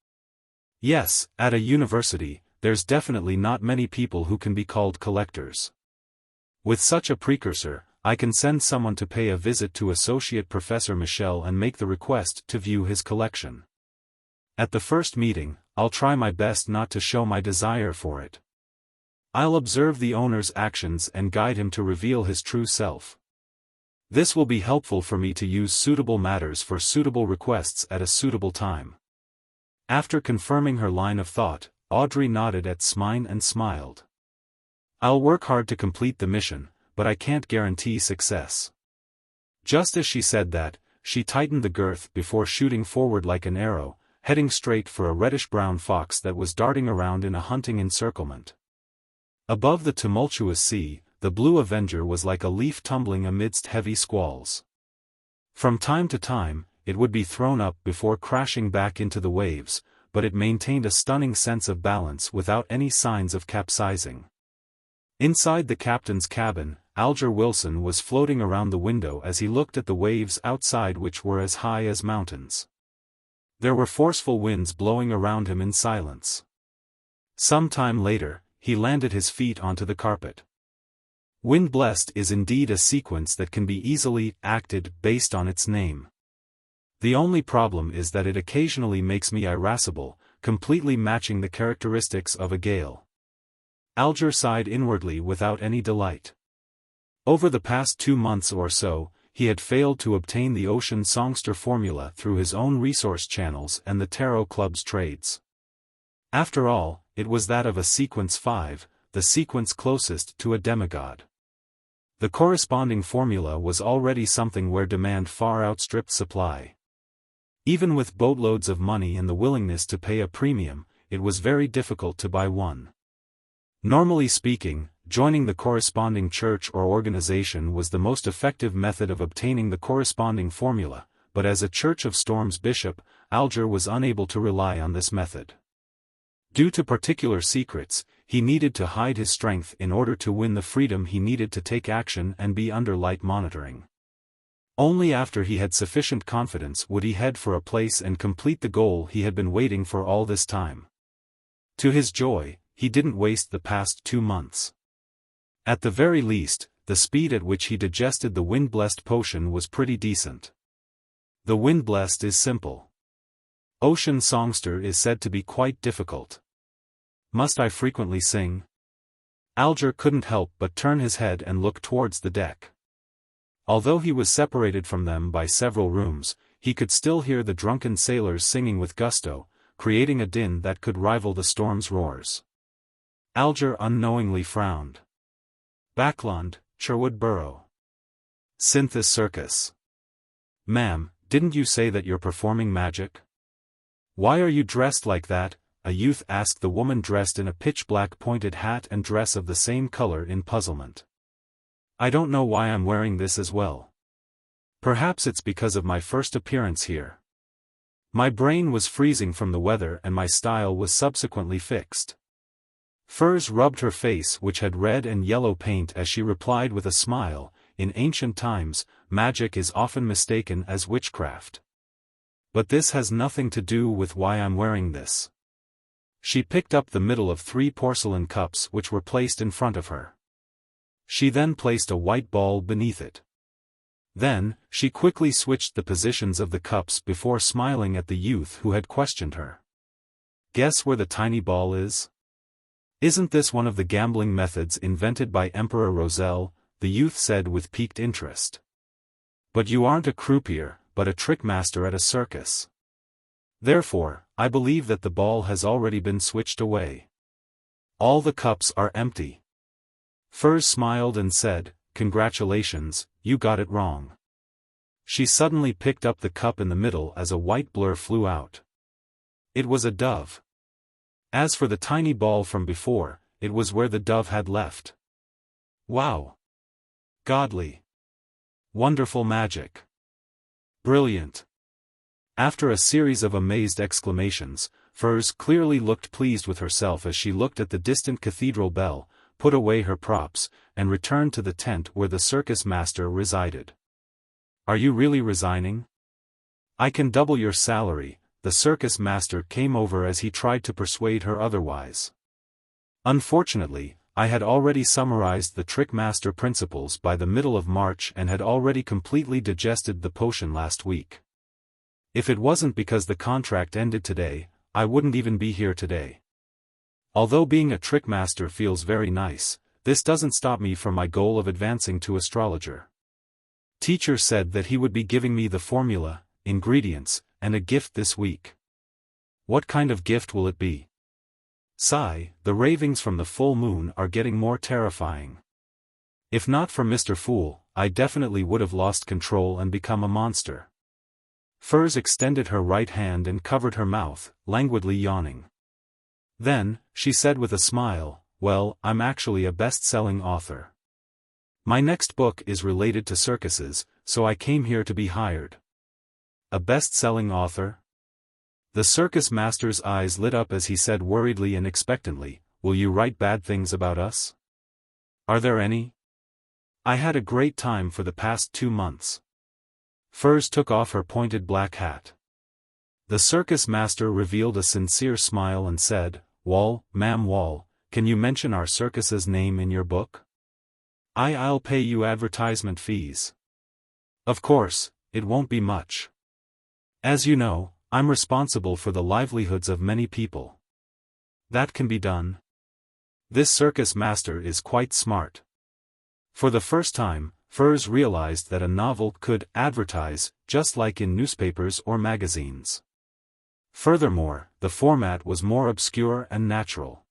Yes, at a university, there's definitely not many people who can be called collectors. With such a precursor, I can send someone to pay a visit to Associate Professor Michel and make the request to view his collection. At the first meeting, I'll try my best not to show my desire for it. I'll observe the owner's actions and guide him to reveal his true self. This will be helpful for me to use suitable matters for suitable requests at a suitable time. After confirming her line of thought, Audrey nodded at Smine and smiled. I'll work hard to complete the mission, but I can't guarantee success. Just as she said that, she tightened the girth before shooting forward like an arrow, heading straight for a reddish-brown fox that was darting around in a hunting encirclement. Above the tumultuous sea, the Blue Avenger was like a leaf tumbling amidst heavy squalls. From time to time, it would be thrown up before crashing back into the waves, but it maintained a stunning sense of balance without any signs of capsizing. Inside the captain's cabin, Alger Wilson was floating around the window as he looked at the waves outside, which were as high as mountains. There were forceful winds blowing around him in silence. Some time later, he landed his feet onto the carpet. Wind Blessed is indeed a sequence that can be easily acted based on its name. The only problem is that it occasionally makes me irascible, completely matching the characteristics of a gale. Alger sighed inwardly without any delight. Over the past 2 months or so, he had failed to obtain the Ocean Songster formula through his own resource channels and the Tarot Club's trades. After all, it was that of a sequence 5, the sequence closest to a demigod. The corresponding formula was already something where demand far outstripped supply. Even with boatloads of money and the willingness to pay a premium, it was very difficult to buy one. Normally speaking, joining the corresponding church or organization was the most effective method of obtaining the corresponding formula, but as a Church of Storms bishop, Alger was unable to rely on this method. Due to particular secrets, he needed to hide his strength in order to win the freedom he needed to take action and be under light monitoring. Only after he had sufficient confidence would he head for a place and complete the goal he had been waiting for all this time. To his joy, he didn't waste the past 2 months. At the very least, the speed at which he digested the Wind-Blessed potion was pretty decent. The Wind-Blessed is simple. Ocean Songster is said to be quite difficult. Must I frequently sing? Alger couldn't help but turn his head and look towards the deck. Although he was separated from them by several rooms, he could still hear the drunken sailors singing with gusto, creating a din that could rival the storm's roars. Alger unknowingly frowned. Backland, Sherwood Borough. Synthis Circus. Ma'am, didn't you say that you're performing magic? Why are you dressed like that? A youth asked the woman dressed in a pitch-black pointed hat and dress of the same color in puzzlement. I don't know why I'm wearing this as well. Perhaps it's because of my first appearance here. My brain was freezing from the weather and my style was subsequently fixed. Furs rubbed her face, which had red and yellow paint, as she replied with a smile, in ancient times, magic is often mistaken as witchcraft. But this has nothing to do with why I'm wearing this. She picked up the middle of 3 porcelain cups which were placed in front of her. She then placed a white ball beneath it. Then, she quickly switched the positions of the cups before smiling at the youth who had questioned her. Guess where the tiny ball is? Isn't this one of the gambling methods invented by Emperor Roselle? The youth said with piqued interest. But you aren't a croupier, but a trickmaster at a circus. Therefore, I believe that the ball has already been switched away. All the cups are empty. Furs smiled and said, Congratulations, you got it wrong. She suddenly picked up the cup in the middle as a white blur flew out. It was a dove. As for the tiny ball from before, it was where the dove had left. Wow! Godly! Wonderful magic! Brilliant! After a series of amazed exclamations, Furs clearly looked pleased with herself as she looked at the distant cathedral bell, put away her props, and returned to the tent where the circus master resided. Are you really resigning? I can double your salary. The circus master came over as he tried to persuade her otherwise. Unfortunately, I had already summarized the trick master principles by the middle of March and had already completely digested the potion last week. If it wasn't because the contract ended today, I wouldn't even be here today. Although being a trick master feels very nice, this doesn't stop me from my goal of advancing to astrologer. Teacher said that he would be giving me the formula, ingredients, and a gift this week. What kind of gift will it be? Sigh, the ravings from the full moon are getting more terrifying. If not for Mr. Fool, I definitely would have lost control and become a monster. Furs extended her right hand and covered her mouth, languidly yawning. Then, she said with a smile, well, I'm actually a best-selling author. My next book is related to circuses, so I came here to be hired. A best-selling author? The circus master's eyes lit up as he said worriedly and expectantly, will you write bad things about us? Are there any? I had a great time for the past 2 months. Furs took off her pointed black hat. The circus master revealed a sincere smile and said, Ma'am Wall, can you mention our circus's name in your book? I'll pay you advertisement fees. Of course, it won't be much. As you know, I'm responsible for the livelihoods of many people. That can be done. This circus master is quite smart. For the first time, Furs realized that a novel could advertise, just like in newspapers or magazines. Furthermore, the format was more obscure and natural.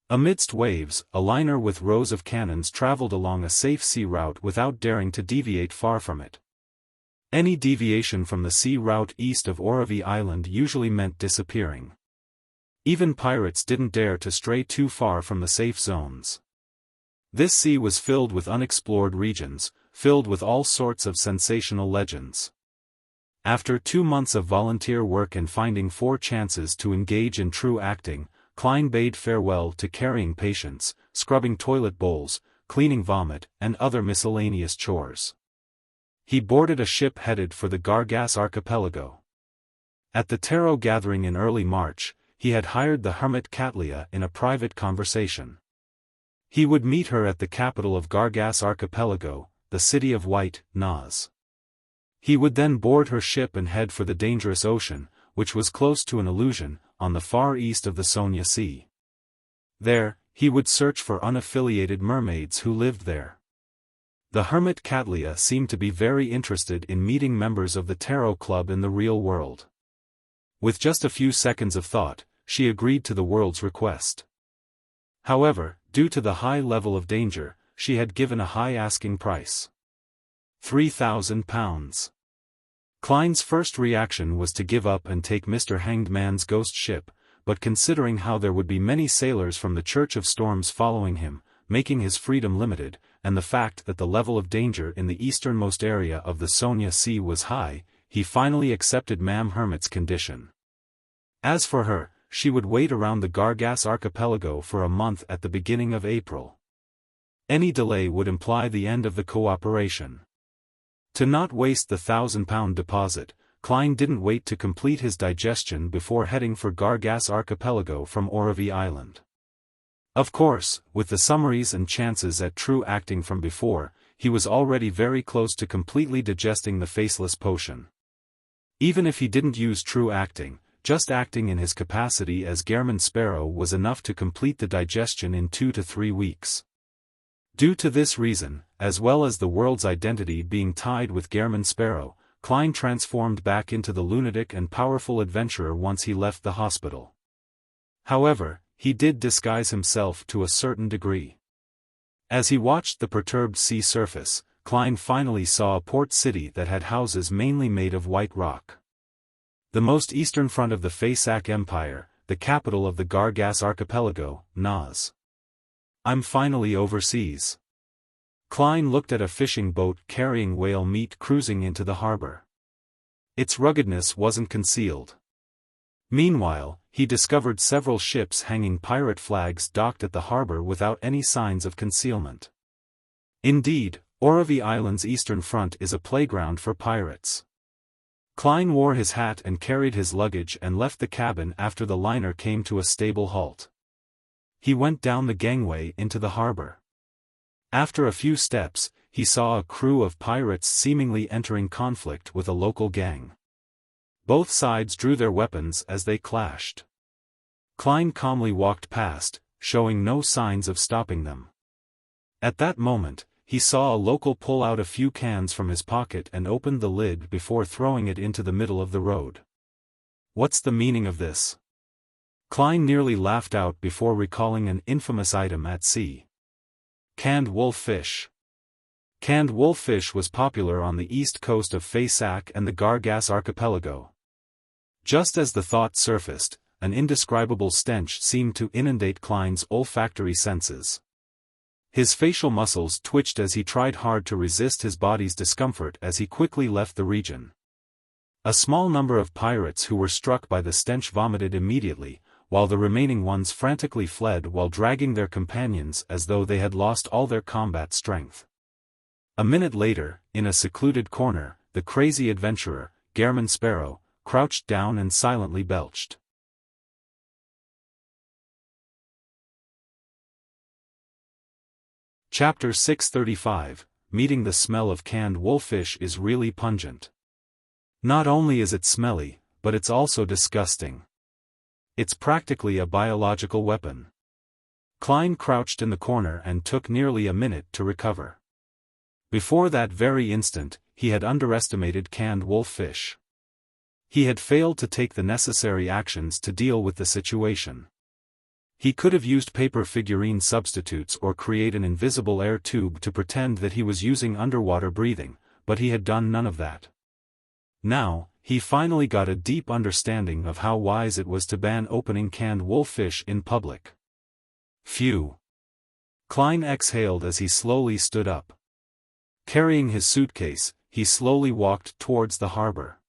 Amidst waves, a liner with rows of cannons traveled along a safe sea route without daring to deviate far from it. Any deviation from the sea route east of Orovie Island usually meant disappearing. Even pirates didn't dare to stray too far from the safe zones. This sea was filled with unexplored regions, filled with all sorts of sensational legends. After 2 months of volunteer work and finding 4 chances to engage in true acting, Klein bade farewell to carrying patients, scrubbing toilet bowls, cleaning vomit, and other miscellaneous chores. He boarded a ship headed for the Gargas archipelago. At the tarot gathering in early March, he had hired the hermit Katlia in a private conversation. He would meet her at the capital of Gargas archipelago, the city of White, Naz. He would then board her ship and head for the dangerous ocean, which was close to an illusion, on the far east of the Sonia Sea. There, he would search for unaffiliated mermaids who lived there. The hermit Katlia seemed to be very interested in meeting members of the tarot club in the real world. With just a few seconds of thought, she agreed to the world's request. However, due to the high level of danger, she had given a high asking price. £3,000. Klein's first reaction was to give up and take Mr. Hanged Man's ghost ship, but considering how there would be many sailors from the Church of Storms following him, making his freedom limited, and the fact that the level of danger in the easternmost area of the Sonia Sea was high, he finally accepted Ma'am Hermit's condition. As for her, she would wait around the Gargas archipelago for a month at the beginning of April. Any delay would imply the end of the cooperation. To not waste the £1,000 deposit, Klein didn't wait to complete his digestion before heading for Gargas archipelago from Orovie Island. Of course, with the summaries and chances at true acting from before, he was already very close to completely digesting the faceless potion. Even if he didn't use true acting, just acting in his capacity as Gairman Sparrow was enough to complete the digestion in 2 to 3 weeks. Due to this reason, as well as the world's identity being tied with Gairman Sparrow, Klein transformed back into the lunatic and powerful adventurer once he left the hospital. However, he did disguise himself to a certain degree. As he watched the perturbed sea surface, Klein finally saw a port city that had houses mainly made of white rock. The most eastern front of the Faisak Empire, the capital of the Gargas archipelago, Naz. I'm finally overseas. Klein looked at a fishing boat carrying whale meat cruising into the harbor. Its ruggedness wasn't concealed. Meanwhile, he discovered several ships hanging pirate flags docked at the harbor without any signs of concealment. Indeed, Orovie Island's eastern front is a playground for pirates. Klein wore his hat and carried his luggage and left the cabin after the liner came to a stable halt. He went down the gangway into the harbor. After a few steps, he saw a crew of pirates seemingly entering conflict with a local gang. Both sides drew their weapons as they clashed. Klein calmly walked past, showing no signs of stopping them. At that moment, he saw a local pull out a few cans from his pocket and opened the lid before throwing it into the middle of the road. What's the meaning of this? Klein nearly laughed out before recalling an infamous item at sea. Canned wolf-fish. Canned wolf-fish was popular on the east coast of Faisak and the Gargas archipelago. Just as the thought surfaced, an indescribable stench seemed to inundate Klein's olfactory senses. His facial muscles twitched as he tried hard to resist his body's discomfort as he quickly left the region. A small number of pirates who were struck by the stench vomited immediately, while the remaining ones frantically fled while dragging their companions as though they had lost all their combat strength. A minute later, in a secluded corner, the crazy adventurer, Gehrman Sparrow, crouched down and silently belched. Chapter 635, Meeting the smell of canned wolffish is really pungent. Not only is it smelly, but it's also disgusting. It's practically a biological weapon. Klein crouched in the corner and took nearly a minute to recover. Before that very instant, he had underestimated canned wolffish. He had failed to take the necessary actions to deal with the situation. He could have used paper figurine substitutes or create an invisible air tube to pretend that he was using underwater breathing, but he had done none of that. Now, he finally got a deep understanding of how wise it was to ban opening canned wolffish in public. Phew. Klein exhaled as he slowly stood up. Carrying his suitcase, he slowly walked towards the harbor.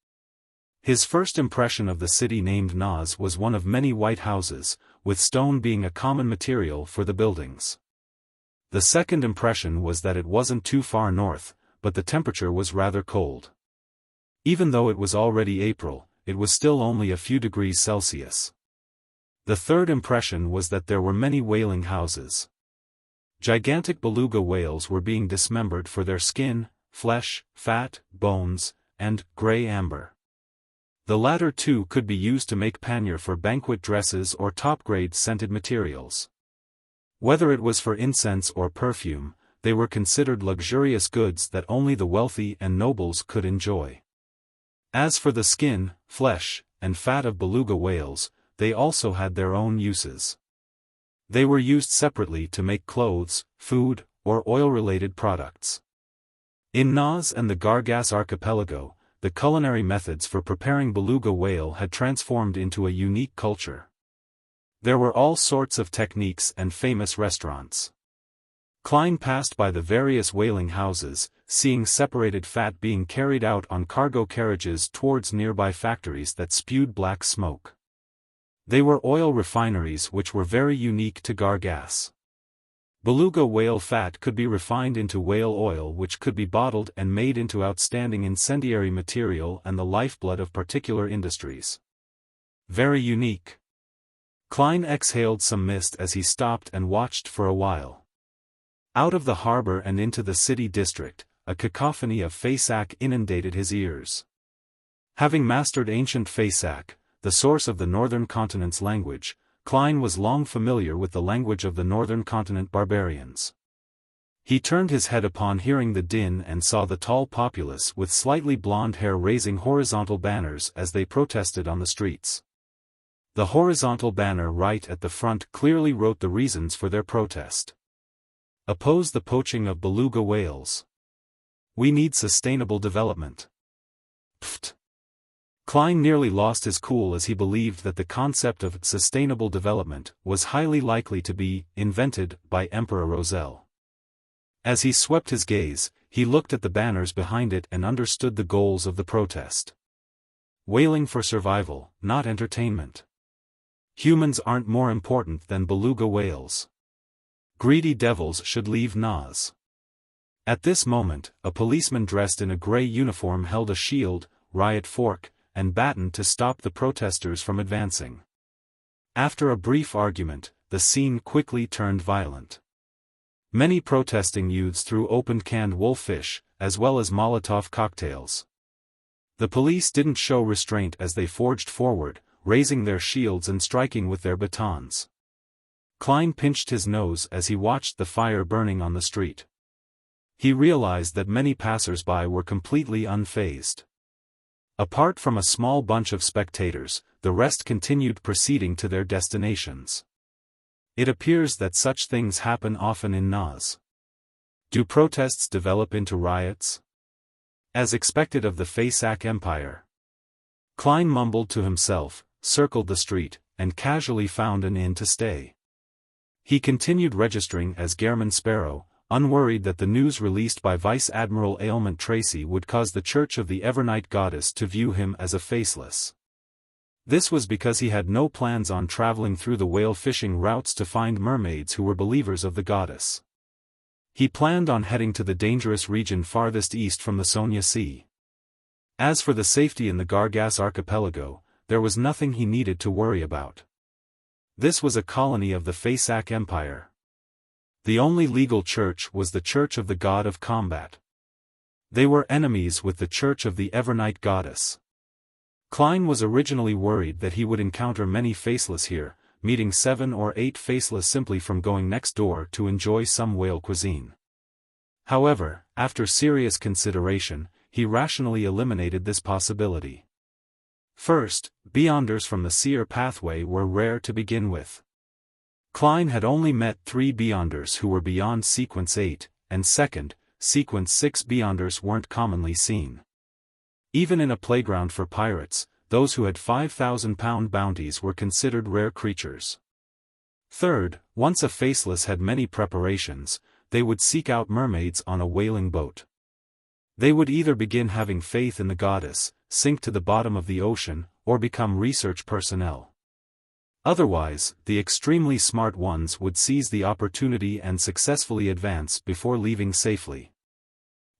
His first impression of the city named Naz was one of many white houses, with stone being a common material for the buildings. The second impression was that it wasn't too far north, but the temperature was rather cold. Even though it was already April, it was still only a few degrees Celsius. The third impression was that there were many whaling houses. Gigantic beluga whales were being dismembered for their skin, flesh, fat, bones, and gray amber. The latter too could be used to make pannier for banquet dresses or top-grade scented materials. Whether it was for incense or perfume, they were considered luxurious goods that only the wealthy and nobles could enjoy. As for the skin, flesh, and fat of beluga whales, they also had their own uses. They were used separately to make clothes, food, or oil-related products. In Naz and the Gargas archipelago, the culinary methods for preparing beluga whale had transformed into a unique culture. There were all sorts of techniques and famous restaurants. Klein passed by the various whaling houses, seeing separated fat being carried out on cargo carriages towards nearby factories that spewed black smoke. They were oil refineries which were very unique to Gargas. Beluga whale fat could be refined into whale oil which could be bottled and made into outstanding incendiary material and the lifeblood of particular industries. Very unique. Klein exhaled some mist as he stopped and watched for a while. Out of the harbor and into the city district, a cacophony of Faesak inundated his ears. Having mastered ancient Faesak, the source of the northern continent's language, Klein was long familiar with the language of the northern continent barbarians. He turned his head upon hearing the din and saw the tall populace with slightly blonde hair raising horizontal banners as they protested on the streets. The horizontal banner right at the front clearly wrote the reasons for their protest. Oppose the poaching of beluga whales. We need sustainable development. Pfft. Klein nearly lost his cool as he believed that the concept of sustainable development was highly likely to be invented by Emperor Roselle. As he swept his gaze, he looked at the banners behind it and understood the goals of the protest. Whaling for survival, not entertainment. Humans aren't more important than beluga whales. Greedy devils should leave Naz. At this moment, a policeman dressed in a gray uniform held a shield, riot fork, and baton to stop the protesters from advancing. After a brief argument, the scene quickly turned violent. Many protesting youths threw open canned wolffish, as well as Molotov cocktails. The police didn't show restraint as they forged forward, raising their shields and striking with their batons. Klein pinched his nose as he watched the fire burning on the street. He realized that many passers-by were completely unfazed. Apart from a small bunch of spectators, the rest continued proceeding to their destinations. It appears that such things happen often in Naz. Do protests develop into riots? As expected of the Faesak Empire. Klein mumbled to himself, circled the street, and casually found an inn to stay. He continued registering as Gehrman Sparrow, unworried that the news released by Vice Admiral Ailment Tracy would cause the Church of the Evernight Goddess to view him as a faceless. This was because he had no plans on traveling through the whale fishing routes to find mermaids who were believers of the goddess. He planned on heading to the dangerous region farthest east from the Sonia Sea. As for the safety in the Gargas archipelago, there was nothing he needed to worry about. This was a colony of the Faisak Empire. The only legal church was the Church of the God of Combat. They were enemies with the Church of the Evernight Goddess. Klein was originally worried that he would encounter many faceless here, meeting 7 or 8 faceless simply from going next door to enjoy some whale cuisine. However, after serious consideration, he rationally eliminated this possibility. First, Beyonders from the Seer pathway were rare to begin with. Klein had only met 3 Beyonders who were beyond Sequence 8, and second, Sequence 6 Beyonders weren't commonly seen. Even in a playground for pirates, those who had 5,000-pound bounties were considered rare creatures. Third, once a faceless had many preparations, they would seek out mermaids on a whaling boat. They would either begin having faith in the goddess, sink to the bottom of the ocean, or become research personnel. Otherwise, the extremely smart ones would seize the opportunity and successfully advance before leaving safely.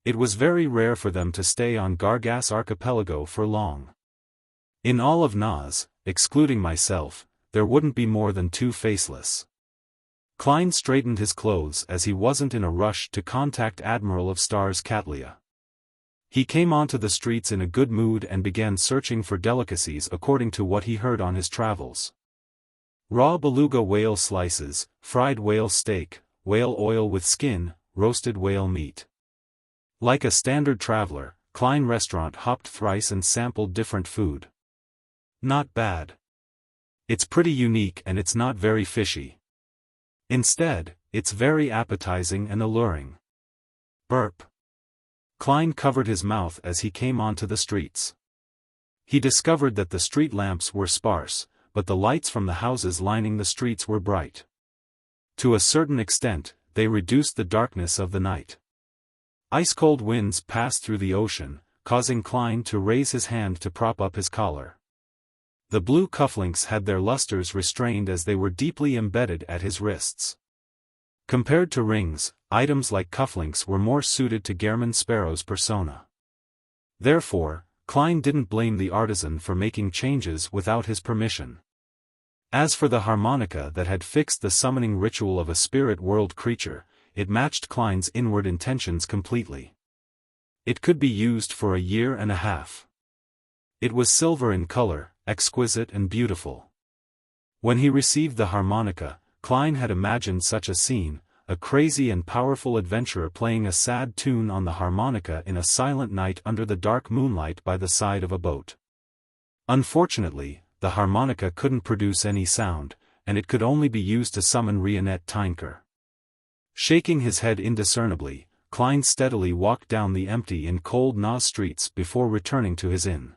It was very rare for them to stay on Gargas archipelago for long. In all of Nas, excluding myself, there wouldn't be more than 2 faceless. Klein straightened his clothes as he wasn't in a rush to contact Admiral of Stars Katlia. He came onto the streets in a good mood and began searching for delicacies according to what he heard on his travels. Raw beluga whale slices, fried whale steak, whale oil with skin, roasted whale meat. Like a standard traveler, Klein restaurant hopped thrice and sampled different food. Not bad. It's pretty unique and it's not very fishy. Instead, it's very appetizing and alluring. Burp. Klein covered his mouth as he came onto the streets. He discovered that the street lamps were sparse, but the lights from the houses lining the streets were bright. To a certain extent, they reduced the darkness of the night. Ice-cold winds passed through the ocean, causing Klein to raise his hand to prop up his collar. The blue cufflinks had their lusters restrained as they were deeply embedded at his wrists. Compared to rings, items like cufflinks were more suited to Gehrman Sparrow's persona. Therefore, Klein didn't blame the artisan for making changes without his permission. As for the harmonica that had fixed the summoning ritual of a spirit world creature, it matched Klein's inward intentions completely. It could be used for a year and a half. It was silver in color, exquisite and beautiful. When he received the harmonica, Klein had imagined such a scene, a crazy and powerful adventurer playing a sad tune on the harmonica in a silent night under the dark moonlight by the side of a boat. Unfortunately, the harmonica couldn't produce any sound, and it could only be used to summon Rionette Tynker. Shaking his head indiscernibly, Klein steadily walked down the empty and cold Nas streets before returning to his inn.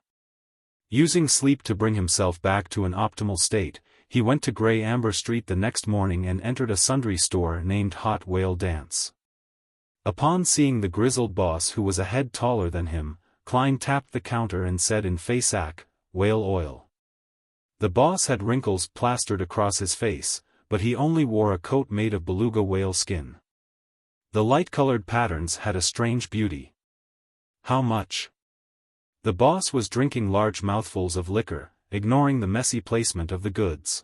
Using sleep to bring himself back to an optimal state, he went to Grey Amber Street the next morning and entered a sundry store named Hot Whale Dance. Upon seeing the grizzled boss who was a head taller than him, Klein tapped the counter and said in Faisak, "Whale oil." The boss had wrinkles plastered across his face, but he only wore a coat made of beluga whale skin. The light-colored patterns had a strange beauty. "How much?" The boss was drinking large mouthfuls of liquor, ignoring the messy placement of the goods.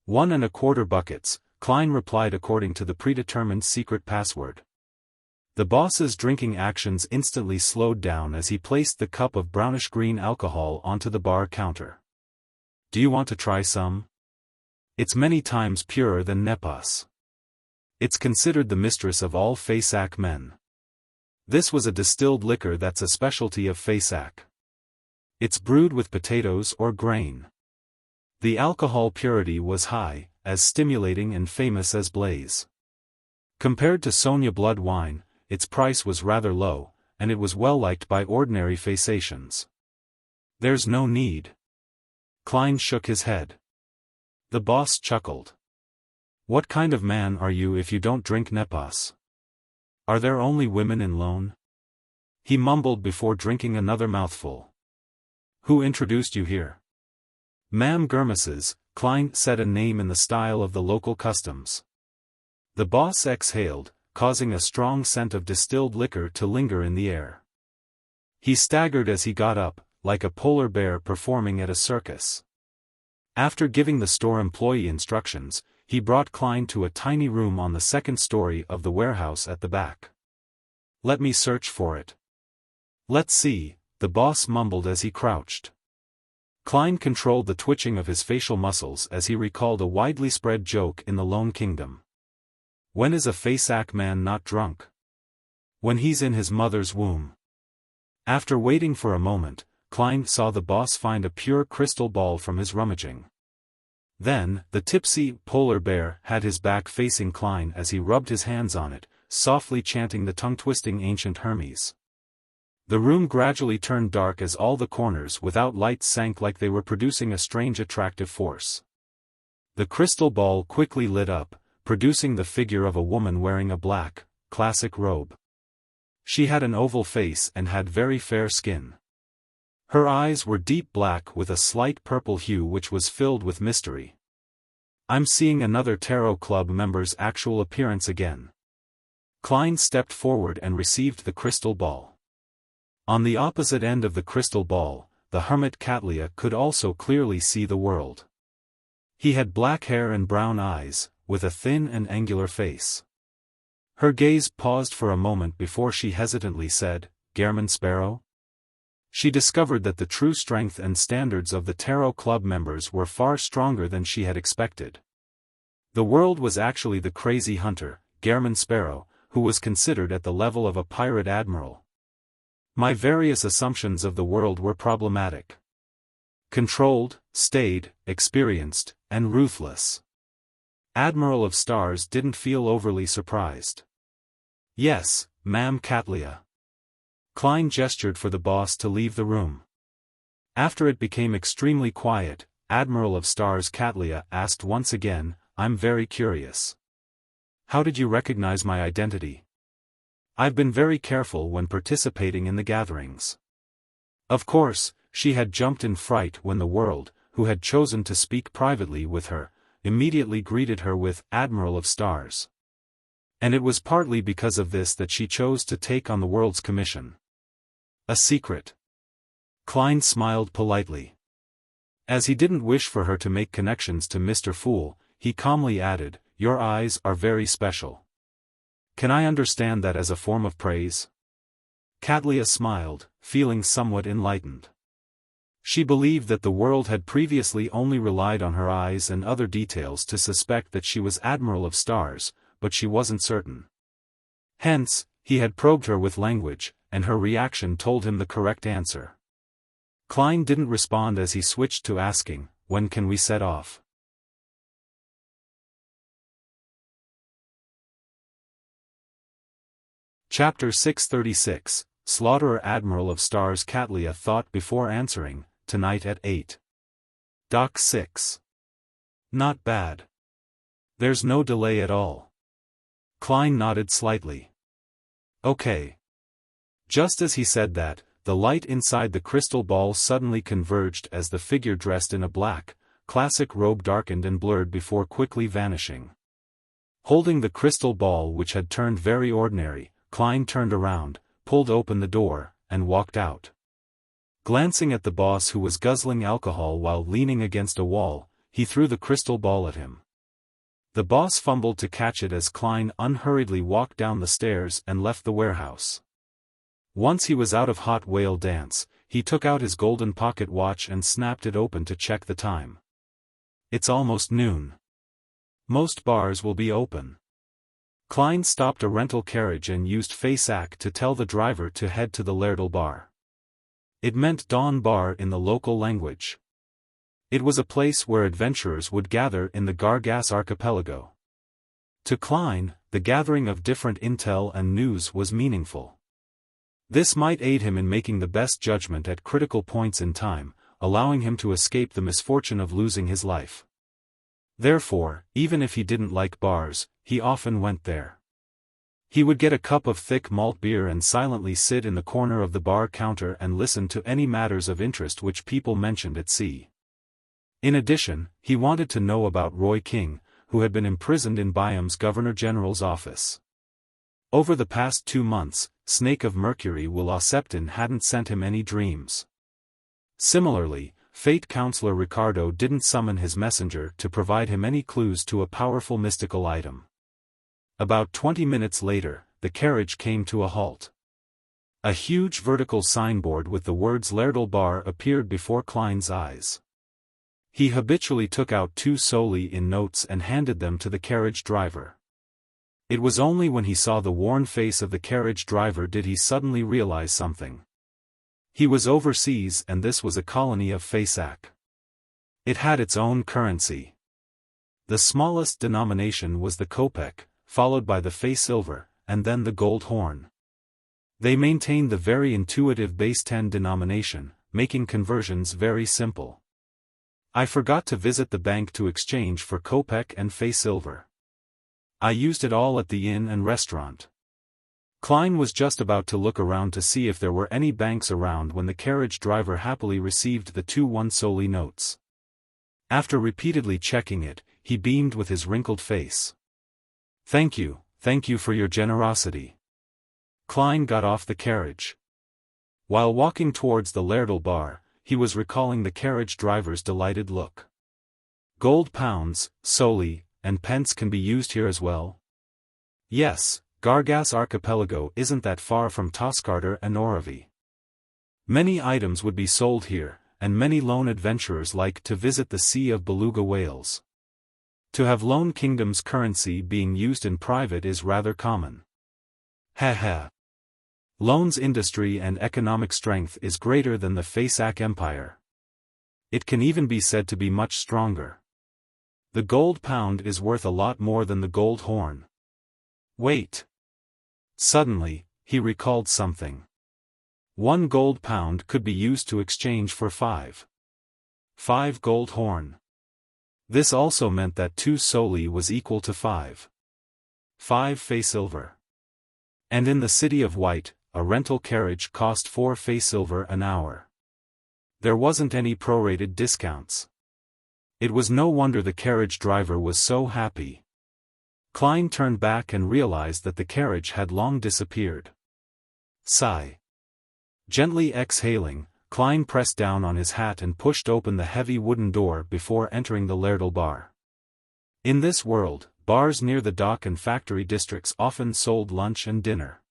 1¼ buckets, Klein replied according to the predetermined secret password. The boss's drinking actions instantly slowed down as he placed the cup of brownish-green alcohol onto the bar counter. "Do you want to try some? It's many times purer than Nepos. It's considered the mistress of all Faisak men. This was a distilled liquor that's a specialty of Faisak. It's brewed with potatoes or grain. The alcohol purity was high, as stimulating and famous as Blaze. Compared to Sonia blood wine, its price was rather low, and it was well liked by ordinary Faisacians. There's no need." Klein shook his head. The boss chuckled. "What kind of man are you if you don't drink Nepos? Are there only women in Lone?" He mumbled before drinking another mouthful. "Who introduced you here?" "Ma'am Gurmases," Klein said, a name in the style of the local customs. The boss exhaled, causing a strong scent of distilled liquor to linger in the air. He staggered as he got up, like a polar bear performing at a circus. After giving the store employee instructions, he brought Klein to a tiny room on the second story of the warehouse at the back. "Let me search for it." "Let's see," the boss mumbled as he crouched. Klein controlled the twitching of his facial muscles as he recalled a widely spread joke in the Lone Kingdom. When is a Faceac man not drunk? When he's in his mother's womb. After waiting for a moment, Klein saw the boss find a pure crystal ball from his rummaging. Then, the tipsy polar bear had his back facing Klein as he rubbed his hands on it, softly chanting the tongue-twisting ancient Hermes. The room gradually turned dark as all the corners without lights sank like they were producing a strange attractive force. The crystal ball quickly lit up, producing the figure of a woman wearing a black, classic robe. She had an oval face and had very fair skin. Her eyes were deep black with a slight purple hue which was filled with mystery. "I'm seeing another Tarot Club member's actual appearance again." Klein stepped forward and received the crystal ball. On the opposite end of the crystal ball, the hermit Katlia could also clearly see the world. He had black hair and brown eyes, with a thin and angular face. Her gaze paused for a moment before she hesitantly said, "Gehrman Sparrow?" She discovered that the true strength and standards of the Tarot Club members were far stronger than she had expected. The world was actually the crazy hunter, Gehrman Sparrow, who was considered at the level of a pirate admiral. My various assumptions of the world were problematic. Controlled, staid, experienced, and ruthless. Admiral of Stars didn't feel overly surprised. "Yes, ma'am Katlia." Klein gestured for the boss to leave the room. After it became extremely quiet, Admiral of Stars Katlia asked once again, "I'm very curious. How did you recognize my identity? I've been very careful when participating in the gatherings." Of course, she had jumped in fright when the world, who had chosen to speak privately with her, immediately greeted her with "Admiral of Stars." And it was partly because of this that she chose to take on the world's commission. A secret. Klein smiled politely. As he didn't wish for her to make connections to Mr. Fool, he calmly added, "Your eyes are very special. Can I understand that as a form of praise?" Katlia smiled, feeling somewhat enlightened. She believed that the world had previously only relied on her eyes and other details to suspect that she was Admiral of Stars, but she wasn't certain. Hence, he had probed her with language, and her reaction told him the correct answer. Klein didn't respond as he switched to asking, "When can we set off?" Chapter 636, Slaughterer Admiral of Stars Katlia thought before answering, "Tonight at 8. Dock 6. Not bad. There's no delay at all." Klein nodded slightly. "Okay." Just as he said that, the light inside the crystal ball suddenly converged as the figure dressed in a black, classic robe darkened and blurred before quickly vanishing. Holding the crystal ball which had turned very ordinary, Klein turned around, pulled open the door, and walked out. Glancing at the boss who was guzzling alcohol while leaning against a wall, he threw the crystal ball at him. The boss fumbled to catch it as Klein unhurriedly walked down the stairs and left the warehouse. Once he was out of Hot Whale Dance, he took out his golden pocket watch and snapped it open to check the time. It's almost noon. Most bars will be open. Klein stopped a rental carriage and used Faceac to tell the driver to head to the Lairdal Bar. It meant Dawn Bar in the local language. It was a place where adventurers would gather in the Gargas archipelago. To Klein, the gathering of different intel and news was meaningful. This might aid him in making the best judgment at critical points in time, allowing him to escape the misfortune of losing his life. Therefore, even if he didn't like bars, he often went there. He would get a cup of thick malt beer and silently sit in the corner of the bar counter and listen to any matters of interest which people mentioned at sea. In addition, he wanted to know about Roy King, who had been imprisoned in Byam's Governor-General's office. Over the past 2 months, Snake of Mercury Will Septon hadn't sent him any dreams. Similarly, Fate Counselor Ricardo didn't summon his messenger to provide him any clues to a powerful mystical item. About 20 minutes later, the carriage came to a halt. A huge vertical signboard with the words Lairdal Bar appeared before Klein's eyes. He habitually took out 2 soldi in notes and handed them to the carriage driver. It was only when he saw the worn face of the carriage driver did he suddenly realize something. He was overseas and this was a colony of Faesac. It had its own currency. The smallest denomination was the kopeck, followed by the Fey silver, and then the gold horn. They maintained the very intuitive base 10 denomination, making conversions very simple. I forgot to visit the bank to exchange for kopeck and Fey silver. I used it all at the inn and restaurant. Klein was just about to look around to see if there were any banks around when the carriage driver happily received the 2 1 soldi notes. After repeatedly checking it, he beamed with his wrinkled face. Thank you for your generosity. Klein got off the carriage. While walking towards the Lairdal Bar, he was recalling the carriage driver's delighted look. Gold pounds, soldi, and pence can be used here as well? Yes, Gargas Archipelago isn't that far from Toscarter and Oravi. Many items would be sold here, and many lone adventurers like to visit the Sea of Beluga whales. To have Lone Kingdom's currency being used in private is rather common. Haha. Lone's industry and economic strength is greater than the Faesac Empire. It can even be said to be much stronger. The gold pound is worth a lot more than the gold horn. Wait. Suddenly, he recalled something. 1 gold pound could be used to exchange for 5 gold horn. This also meant that 2 soldi was equal to 5 Fey silver. And in the City of White, a rental carriage cost 4 Fey silver an hour. There wasn't any prorated discounts. It was no wonder the carriage driver was so happy. Klein turned back and realized that the carriage had long disappeared. Sigh. Gently exhaling, Klein pressed down on his hat and pushed open the heavy wooden door before entering the Lairdal Bar. In this world, bars near the dock and factory districts often sold lunch and dinner.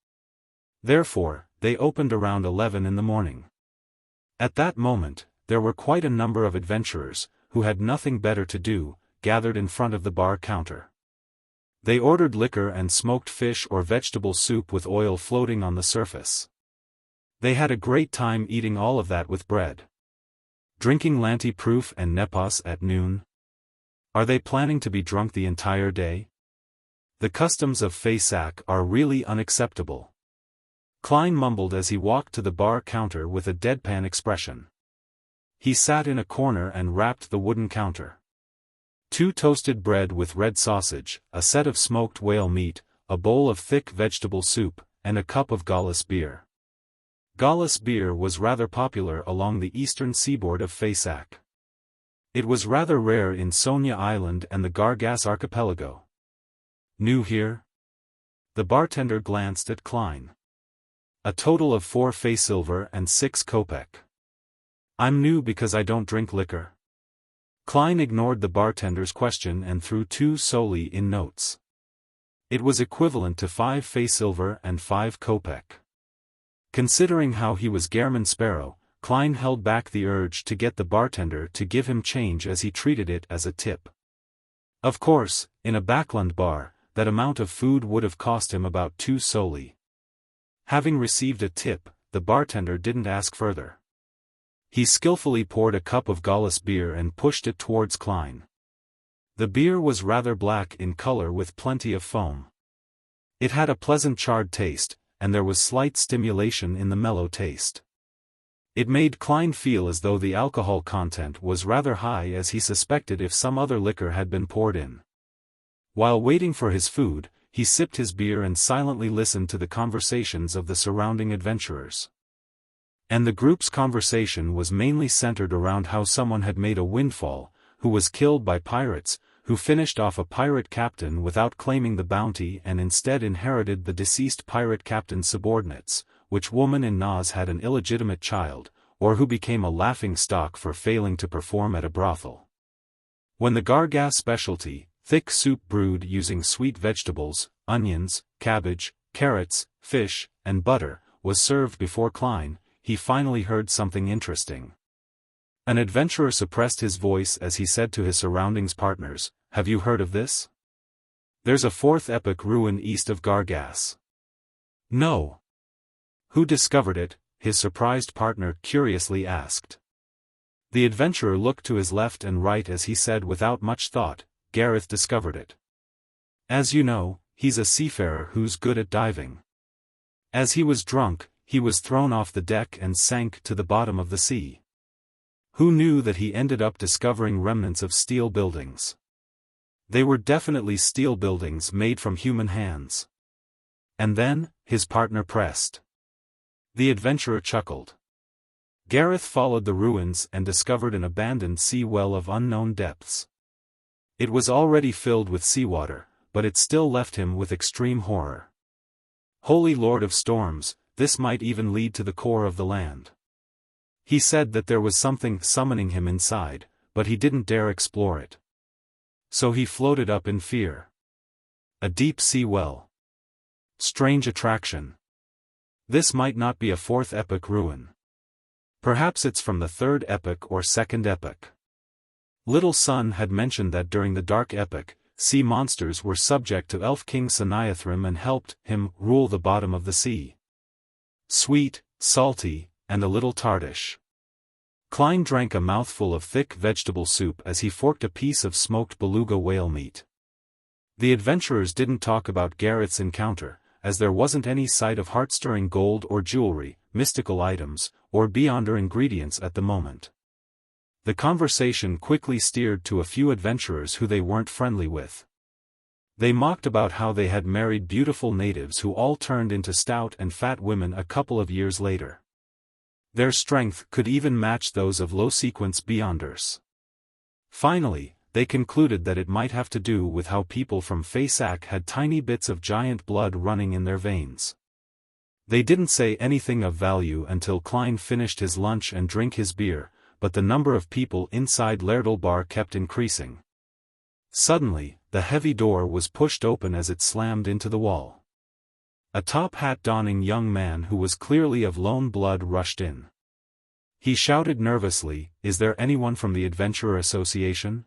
Therefore, they opened around 11 in the morning. At that moment, there were quite a number of adventurers, who had nothing better to do, gathered in front of the bar counter. They ordered liquor and smoked fish or vegetable soup with oil floating on the surface. They had a great time eating all of that with bread. Drinking Lanty Proof and Nepos at noon? Are they planning to be drunk the entire day? The customs of Faesac are really unacceptable. Klein mumbled as he walked to the bar counter with a deadpan expression. He sat in a corner and rapped the wooden counter. 2 toasted bread with red sausage, a set of smoked whale meat, a bowl of thick vegetable soup, and a cup of Gallus beer. Gallus beer was rather popular along the eastern seaboard of Faesac. It was rather rare in Sonia Island and the Gargas Archipelago. New here? The bartender glanced at Klein. A total of 4 Fey silver and 6 kopeck. I'm new because I don't drink liquor. Klein ignored the bartender's question and threw 2 soldi in notes. It was equivalent to 5 Fey silver and 5 kopeck. Considering how he was Gairman Sparrow, Klein held back the urge to get the bartender to give him change as he treated it as a tip. Of course, in a Backland bar, that amount of food would have cost him about 2 soldi. Having received a tip, the bartender didn't ask further. He skillfully poured a cup of Gallus beer and pushed it towards Klein. The beer was rather black in color with plenty of foam. It had a pleasant charred taste, and there was slight stimulation in the mellow taste. It made Klein feel as though the alcohol content was rather high, as he suspected if some other liquor had been poured in. While waiting for his food, he sipped his beer and silently listened to the conversations of the surrounding adventurers. And the group's conversation was mainly centered around how someone had made a windfall, who was killed by pirates, who finished off a pirate captain without claiming the bounty and instead inherited the deceased pirate captain's subordinates, which woman in Nas had an illegitimate child, or who became a laughing-stock for failing to perform at a brothel. When the Gargas specialty, thick soup brewed using sweet vegetables, onions, cabbage, carrots, fish, and butter, was served before Klein, he finally heard something interesting. An adventurer suppressed his voice as he said to his surroundings partners, "Have you heard of this? There's a fourth epoch ruin east of Gargas." "No." "Who discovered it?" his surprised partner curiously asked. The adventurer looked to his left and right as he said without much thought, "Gareth discovered it. As you know, he's a seafarer who's good at diving. As he was drunk, he was thrown off the deck and sank to the bottom of the sea. Who knew that he ended up discovering remnants of steel buildings? They were definitely steel buildings made from human hands." "And then?" his partner pressed. The adventurer chuckled. "Gareth followed the ruins and discovered an abandoned sea well of unknown depths. It was already filled with seawater, but it still left him with extreme horror. Holy Lord of Storms, this might even lead to the core of the land. He said that there was something summoning him inside, but he didn't dare explore it. So he floated up in fear. A deep sea well. Strange attraction. This might not be a fourth epoch ruin. Perhaps it's from the third epoch or second epoch." Little Sun had mentioned that during the Dark Epoch, sea monsters were subject to Elf King Saniathrim and helped him rule the bottom of the sea. Sweet, salty, and a little tartish. Klein drank a mouthful of thick vegetable soup as he forked a piece of smoked beluga whale meat. The adventurers didn't talk about Gareth's encounter, as there wasn't any sight of heart-stirring gold or jewelry, mystical items, or beyonder ingredients at the moment. The conversation quickly steered to a few adventurers who they weren't friendly with. They mocked about how they had married beautiful natives who all turned into stout and fat women a couple of years later. Their strength could even match those of low-sequence beyonders. Finally, they concluded that it might have to do with how people from Fasak had tiny bits of giant blood running in their veins. They didn't say anything of value until Klein finished his lunch and drank his beer, but the number of people inside Lairdal Bar kept increasing. Suddenly, the heavy door was pushed open as it slammed into the wall. A top-hat-donning young man who was clearly of lone blood rushed in. He shouted nervously, "Is there anyone from the Adventurer Association?"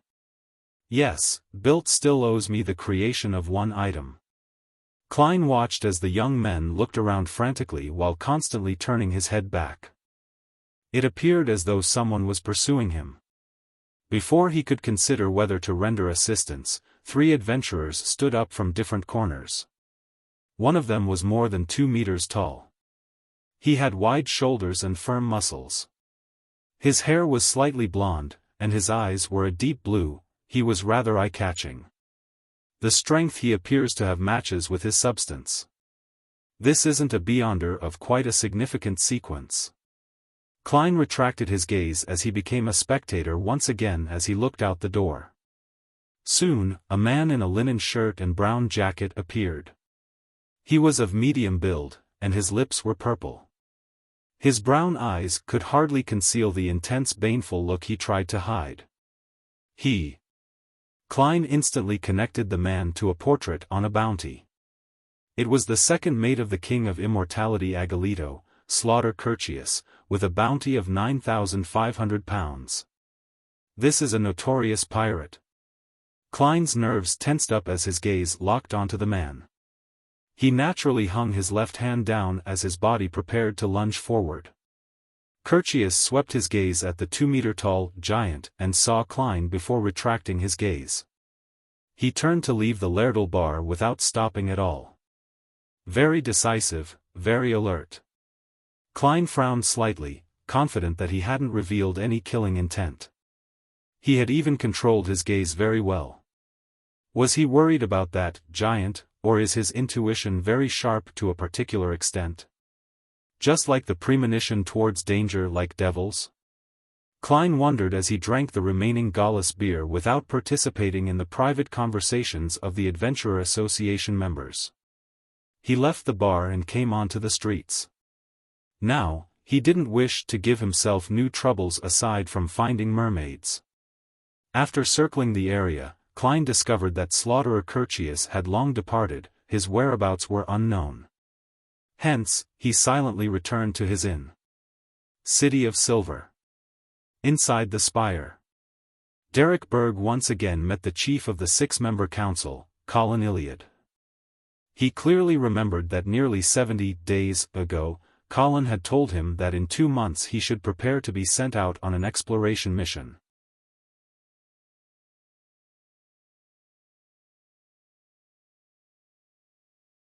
"Yes, Bilt still owes me the creation of one item." Klein watched as the young men looked around frantically while constantly turning his head back. It appeared as though someone was pursuing him. Before he could consider whether to render assistance, 3 adventurers stood up from different corners. One of them was more than 2 meters tall. He had wide shoulders and firm muscles. His hair was slightly blonde, and his eyes were a deep blue. He was rather eye-catching. The strength he appears to have matches with his substance. This isn't a beyonder of quite a significant sequence. Klein retracted his gaze as he became a spectator once again as he looked out the door. Soon, a man in a linen shirt and brown jacket appeared. He was of medium build, and his lips were purple. His brown eyes could hardly conceal the intense baneful look he tried to hide. Klein instantly connected the man to a portrait on a bounty. It was the second mate of the King of Immortality Agolito, Slaughter Curtius, with a bounty of 9,500 pounds. This is a notorious pirate. Klein's nerves tensed up as his gaze locked onto the man. He naturally hung his left hand down as his body prepared to lunge forward. Curtius swept his gaze at the 2-meter-tall giant and saw Klein before retracting his gaze. He turned to leave the Lairdal Bar without stopping at all. Very decisive, very alert. Klein frowned slightly, confident that he hadn't revealed any killing intent. He had even controlled his gaze very well. Was he worried about that giant, or is his intuition very sharp to a particular extent? Just like the premonition towards danger like devils? Klein wondered as he drank the remaining Gallus beer without participating in the private conversations of the Adventurer Association members. He left the bar and came onto the streets. Now, he didn't wish to give himself new troubles aside from finding mermaids. After circling the area, Klein discovered that Slaughterer Curtius had long departed, his whereabouts were unknown. Hence, he silently returned to his inn. City of Silver. Inside the spire, Derek Berg once again met the chief of the six-member council, Colin Iliad. He clearly remembered that nearly 70 days ago, Colin had told him that in 2 months he should prepare to be sent out on an exploration mission.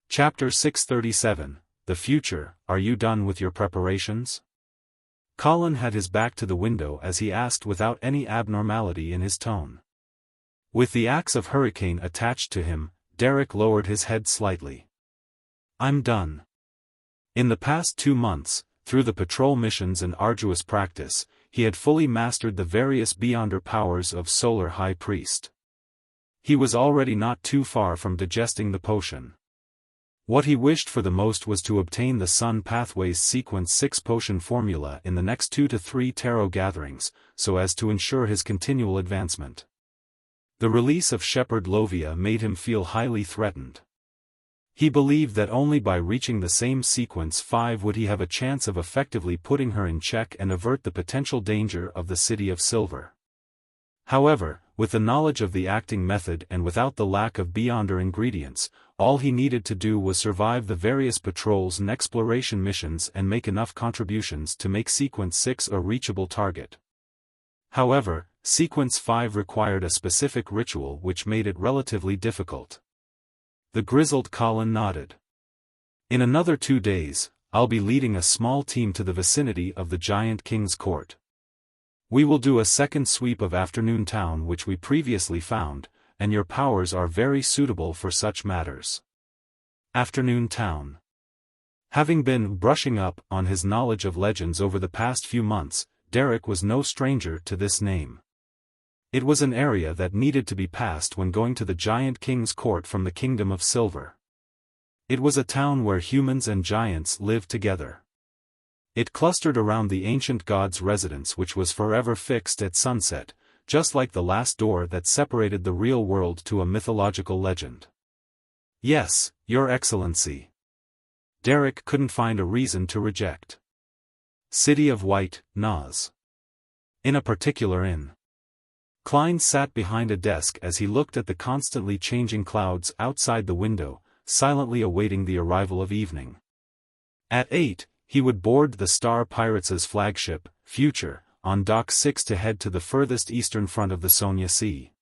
Chapter 637, The Future, Are You Done with Your Preparations? Colin had his back to the window as he asked without any abnormality in his tone. With the axe of Hurricane attached to him, Derek lowered his head slightly. I'm done. In the past 2 months, through the patrol missions and arduous practice, he had fully mastered the various Beyonder powers of Solar High Priest. He was already not too far from digesting the potion. What he wished for the most was to obtain the Sun Pathways Sequence 6 potion formula in the next 2 to 3 tarot gatherings, so as to ensure his continual advancement. The release of Shepherd Lovia made him feel highly threatened. He believed that only by reaching the same Sequence 5 would he have a chance of effectively putting her in check and avert the potential danger of the City of Silver. However, with the knowledge of the acting method and without the lack of Beyonder ingredients, all he needed to do was survive the various patrols and exploration missions and make enough contributions to make Sequence 6 a reachable target. However, Sequence 5 required a specific ritual which made it relatively difficult. The grizzled Colin nodded. In another 2 days, I'll be leading a small team to the vicinity of the Giant King's Court. We will do a second sweep of Afternoon Town which we previously found, and your powers are very suitable for such matters. Afternoon Town. Having been brushing up on his knowledge of legends over the past few months, Derek was no stranger to this name. It was an area that needed to be passed when going to the Giant King's Court from the Kingdom of Silver. It was a town where humans and giants lived together. It clustered around the ancient god's residence which was forever fixed at sunset, just like the last door that separated the real world to a mythological legend. Yes, Your Excellency. Derek couldn't find a reason to reject. City of White, Naz. In a particular inn. Klein sat behind a desk as he looked at the constantly changing clouds outside the window, silently awaiting the arrival of evening. At 8, he would board the Star Pirates' flagship, Future, on Dock 6 to head to the furthest eastern front of the Sonia Sea.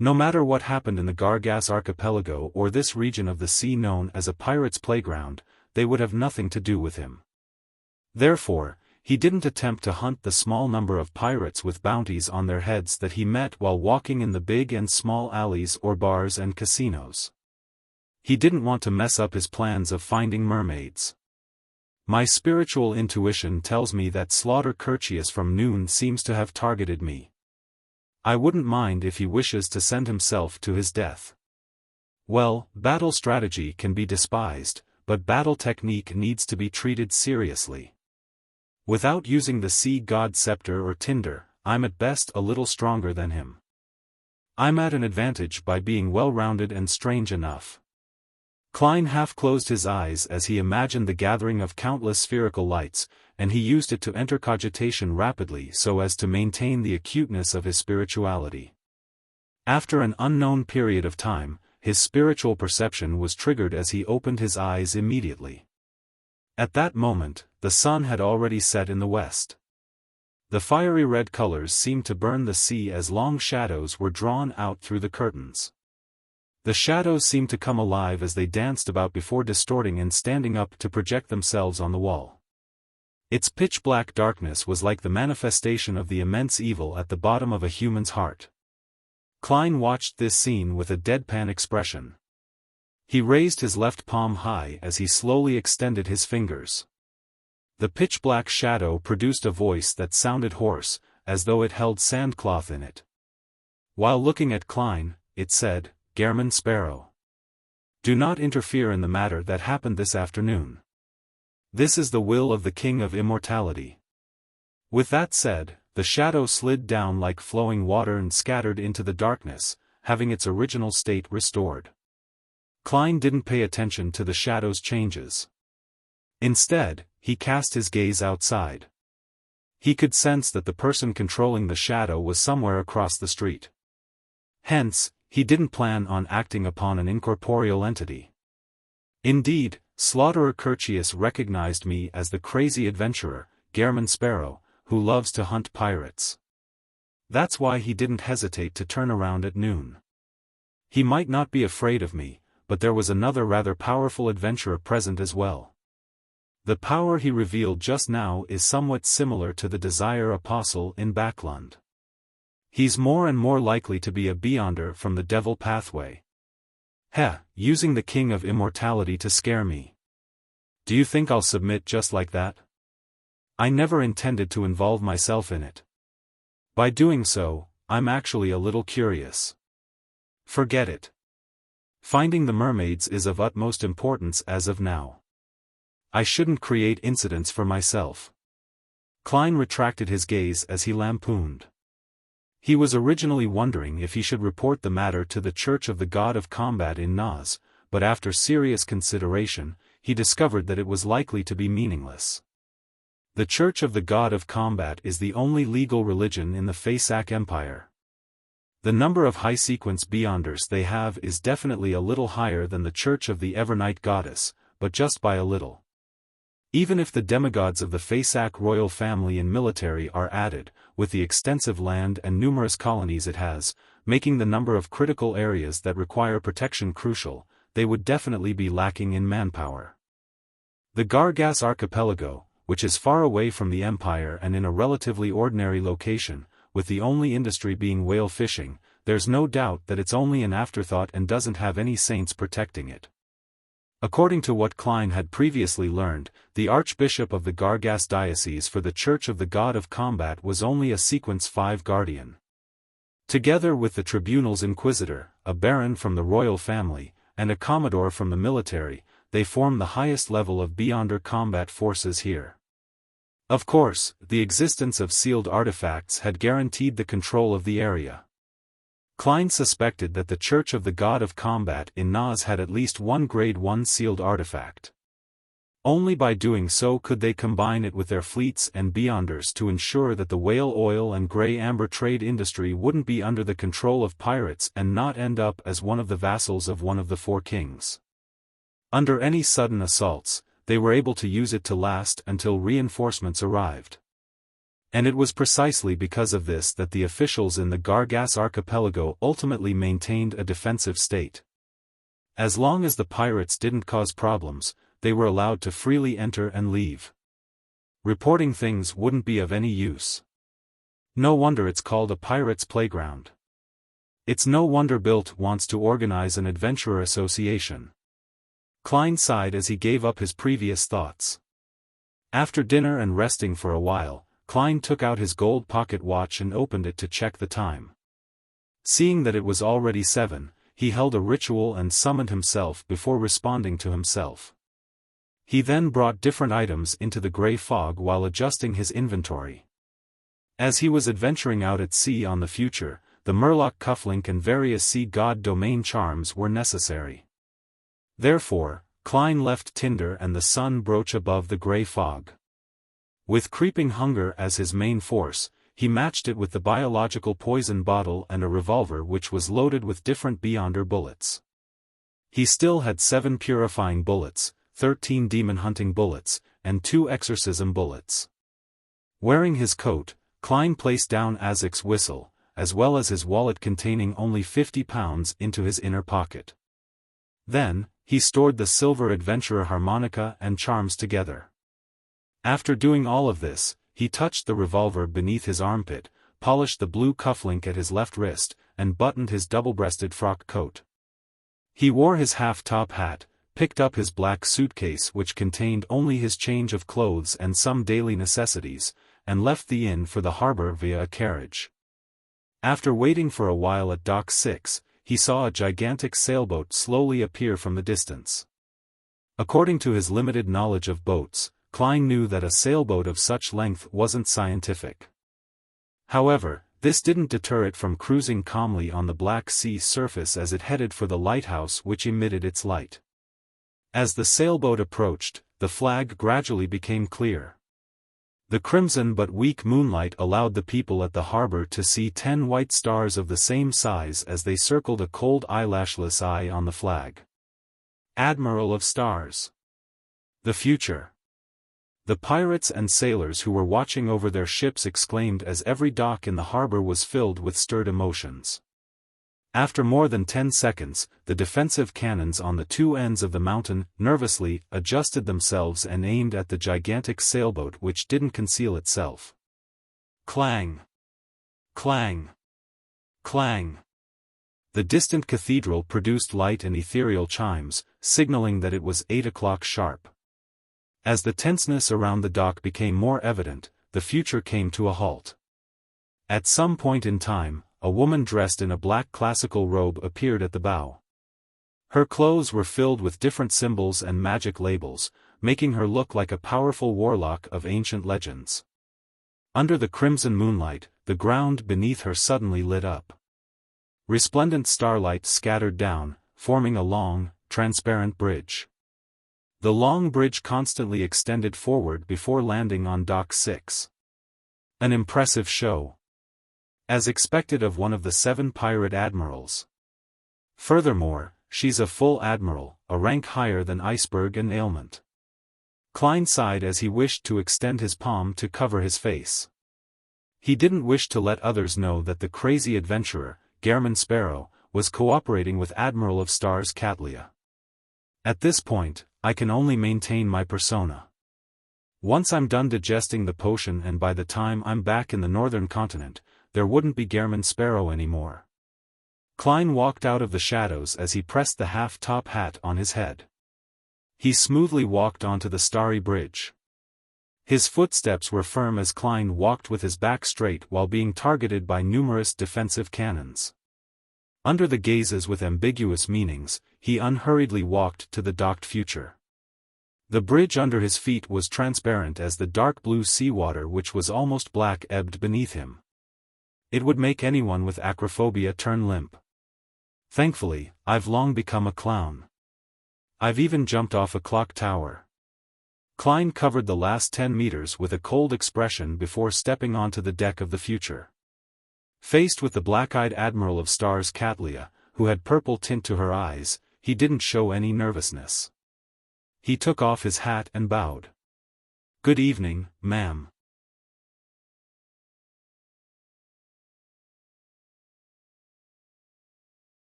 No matter what happened in the Gargas archipelago or this region of the sea known as a pirate's playground, they would have nothing to do with him. Therefore, he didn't attempt to hunt the small number of pirates with bounties on their heads that he met while walking in the big and small alleys or bars and casinos. He didn't want to mess up his plans of finding mermaids. My spiritual intuition tells me that Slaughter Curtius from Noon seems to have targeted me. I wouldn't mind if he wishes to send himself to his death. Well, battle strategy can be despised, but battle technique needs to be treated seriously. Without using the sea god scepter or tinder, I'm at best a little stronger than him. I'm at an advantage by being well-rounded and strange enough. Klein half-closed his eyes as he imagined the gathering of countless spherical lights, and he used it to enter cogitation rapidly so as to maintain the acuteness of his spirituality. After an unknown period of time, his spiritual perception was triggered as he opened his eyes immediately. At that moment, the sun had already set in the west. The fiery red colors seemed to burn the sea as long shadows were drawn out through the curtains. The shadows seemed to come alive as they danced about before distorting and standing up to project themselves on the wall. Its pitch-black darkness was like the manifestation of the immense evil at the bottom of a human's heart. Klein watched this scene with a deadpan expression. He raised his left palm high as he slowly extended his fingers. The pitch-black shadow produced a voice that sounded hoarse, as though it held sandcloth in it. While looking at Klein, it said, "Gehrman Sparrow. Do not interfere in the matter that happened this afternoon. This is the will of the King of Immortality." With that said, the shadow slid down like flowing water and scattered into the darkness, having its original state restored. Klein didn't pay attention to the shadow's changes. Instead, he cast his gaze outside. He could sense that the person controlling the shadow was somewhere across the street. Hence, he didn't plan on acting upon an incorporeal entity. Indeed, Slaughterer Curtius recognized me as the crazy adventurer, Gehrman Sparrow, who loves to hunt pirates. That's why he didn't hesitate to turn around at noon. He might not be afraid of me, but there was another rather powerful adventurer present as well. The power he revealed just now is somewhat similar to the Desire Apostle in Backlund. He's more and more likely to be a Beyonder from the Devil pathway. Using the King of Immortality to scare me. Do you think I'll submit just like that? I never intended to involve myself in it. By doing so, I'm actually a little curious. Forget it. Finding the mermaids is of utmost importance as of now. I shouldn't create incidents for myself. Klein retracted his gaze as he lampooned. He was originally wondering if he should report the matter to the Church of the God of Combat in Naz, but after serious consideration, he discovered that it was likely to be meaningless. The Church of the God of Combat is the only legal religion in the Faesak Empire. The number of high-sequence Beyonders they have is definitely a little higher than the Church of the Evernight Goddess, but just by a little. Even if the demigods of the Faesak royal family and military are added, with the extensive land and numerous colonies it has, making the number of critical areas that require protection crucial, they would definitely be lacking in manpower. The Gargas Archipelago, which is far away from the Empire and in a relatively ordinary location, with the only industry being whale fishing, there's no doubt that it's only an afterthought and doesn't have any saints protecting it. According to what Klein had previously learned, the Archbishop of the Gargas Diocese for the Church of the God of Combat was only a Sequence 5 guardian. Together with the Tribunal's Inquisitor, a Baron from the royal family, and a Commodore from the military, they form the highest level of Beyonder combat forces here. Of course, the existence of sealed artifacts had guaranteed the control of the area. Klein suspected that the Church of the God of Combat in Naz had at least one Grade 1 sealed artifact. Only by doing so could they combine it with their fleets and Beyonders to ensure that the whale oil and grey amber trade industry wouldn't be under the control of pirates and not end up as one of the vassals of one of the four kings. Under any sudden assaults, they were able to use it to last until reinforcements arrived. And it was precisely because of this that the officials in the Gargas Archipelago ultimately maintained a defensive state. As long as the pirates didn't cause problems, they were allowed to freely enter and leave. Reporting things wouldn't be of any use. No wonder it's called a pirate's playground. It's no wonder Bilt wants to organize an adventurer association. Klein sighed as he gave up his previous thoughts. After dinner and resting for a while, Klein took out his gold pocket watch and opened it to check the time. Seeing that it was already 7, he held a ritual and summoned himself before responding to himself. He then brought different items into the grey fog while adjusting his inventory. As he was adventuring out at sea on the future, the Murloc cufflink and various sea god domain charms were necessary. Therefore, Klein left Tinder and the sun brooch above the grey fog. With creeping hunger as his main force, he matched it with the biological poison bottle and a revolver which was loaded with different Beyonder bullets. He still had 7 purifying bullets, 13 demon hunting bullets, and 2 exorcism bullets. Wearing his coat, Klein placed down Azek's whistle, as well as his wallet containing only 50 pounds into his inner pocket. Then, he stored the silver adventurer harmonica and charms together. After doing all of this, he touched the revolver beneath his armpit, polished the blue cufflink at his left wrist, and buttoned his double-breasted frock coat. He wore his half-top hat, picked up his black suitcase which contained only his change of clothes and some daily necessities, and left the inn for the harbor via a carriage. After waiting for a while at Dock 6, he saw a gigantic sailboat slowly appear from the distance. According to his limited knowledge of boats, Klein knew that a sailboat of such length wasn't scientific. However, this didn't deter it from cruising calmly on the Black Sea surface as it headed for the lighthouse which emitted its light. As the sailboat approached, the flag gradually became clear. The crimson but weak moonlight allowed the people at the harbor to see 10 white stars of the same size as they circled a cold eyelashless eye on the flag. Admiral of Stars. The future. The pirates and sailors who were watching over their ships exclaimed as every dock in the harbor was filled with stirred emotions. After more than 10 seconds, the defensive cannons on the two ends of the mountain nervously adjusted themselves and aimed at the gigantic sailboat which didn't conceal itself. Clang! Clang! Clang! The distant cathedral produced light and ethereal chimes, signaling that it was 8 o'clock sharp. As the tenseness around the dock became more evident, the future came to a halt. At some point in time, a woman dressed in a black classical robe appeared at the bow. Her clothes were filled with different symbols and magic labels, making her look like a powerful warlock of ancient legends. Under the crimson moonlight, the ground beneath her suddenly lit up. Resplendent starlight scattered down, forming a long, transparent bridge. The long bridge constantly extended forward before landing on Dock 6. An impressive show. As expected of one of the 7 pirate admirals. Furthermore, she's a full admiral, a rank higher than Iceberg and Ailment. Klein sighed as he wished to extend his palm to cover his face. He didn't wish to let others know that the crazy adventurer, Gehrman Sparrow, was cooperating with Admiral of Stars Katlia. At this point, I can only maintain my persona. Once I'm done digesting the potion and by the time I'm back in the northern continent, there wouldn't be Gehrman Sparrow anymore. Klein walked out of the shadows as he pressed the half-top hat on his head. He smoothly walked onto the starry bridge. His footsteps were firm as Klein walked with his back straight while being targeted by numerous defensive cannons. Under the gazes with ambiguous meanings, he unhurriedly walked to the docked future. The bridge under his feet was transparent as the dark blue seawater which was almost black ebbed beneath him. It would make anyone with acrophobia turn limp. Thankfully, I've long become a clown. I've even jumped off a clock tower. Klein covered the last 10 meters with a cold expression before stepping onto the deck of the future. Faced with the black-eyed Admiral of Stars Katlia, who had purple tint to her eyes, he didn't show any nervousness. He took off his hat and bowed. "Good evening, ma'am."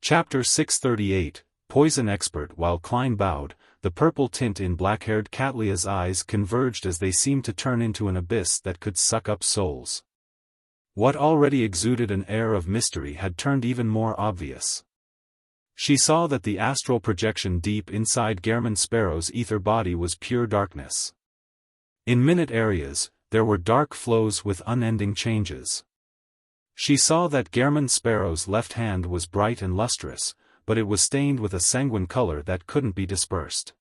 Chapter 638, Poison Expert. While Klein bowed, the purple tint in black-haired Katlia's eyes converged as they seemed to turn into an abyss that could suck up souls. What already exuded an air of mystery had turned even more obvious. She saw that the astral projection deep inside Gehrman Sparrow's ether body was pure darkness. In minute areas, there were dark flows with unending changes. She saw that Gehrman Sparrow's left hand was bright and lustrous, but it was stained with a sanguine color that couldn't be dispersed.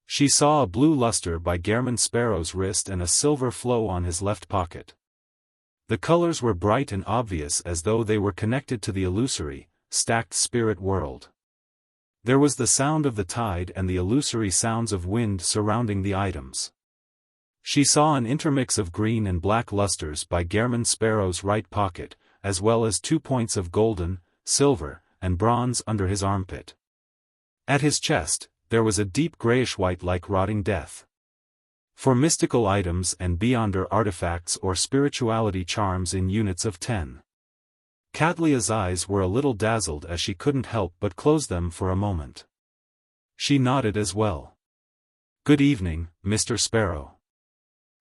She saw a blue luster by Gehrman Sparrow's wrist and a silver flow on his left pocket. The colors were bright and obvious as though they were connected to the illusory, stacked spirit world. There was the sound of the tide and the illusory sounds of wind surrounding the items. She saw an intermix of green and black lusters by Gehrman Sparrow's right pocket, as well as 2 points of golden, silver, and bronze under his armpit. At his chest, there was a deep grayish-white like rotting death. For mystical items and beyonder artifacts or spirituality charms in units of 10. Katlia's eyes were a little dazzled as she couldn't help but close them for a moment. She nodded as well. "Good evening, Mr. Sparrow."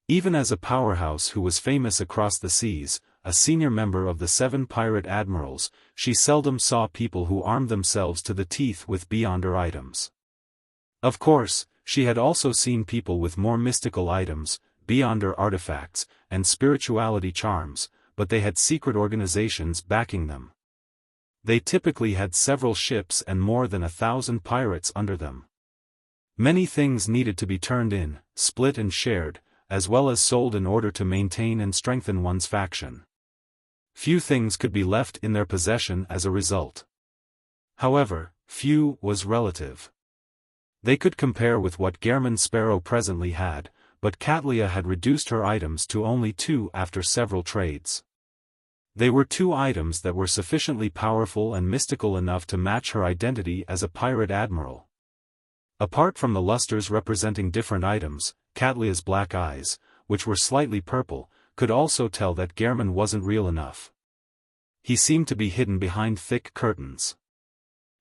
Even as a powerhouse who was famous across the seas, a senior member of the 7 pirate admirals, she seldom saw people who armed themselves to the teeth with beyonder items. Of course, she had also seen people with more mystical items, beyonder artifacts, and spirituality charms, but they had secret organizations backing them. They typically had several ships and more than 1,000 pirates under them. Many things needed to be turned in, split and shared, as well as sold in order to maintain and strengthen one's faction. Few things could be left in their possession as a result. However, few was relative. They could compare with what Gehrman Sparrow presently had, but Katlia had reduced her items to only 2 after several trades. They were 2 items that were sufficiently powerful and mystical enough to match her identity as a pirate admiral. Apart from the lusters representing different items, Katlia's black eyes, which were slightly purple, could also tell that Gehrman wasn't real enough. He seemed to be hidden behind thick curtains.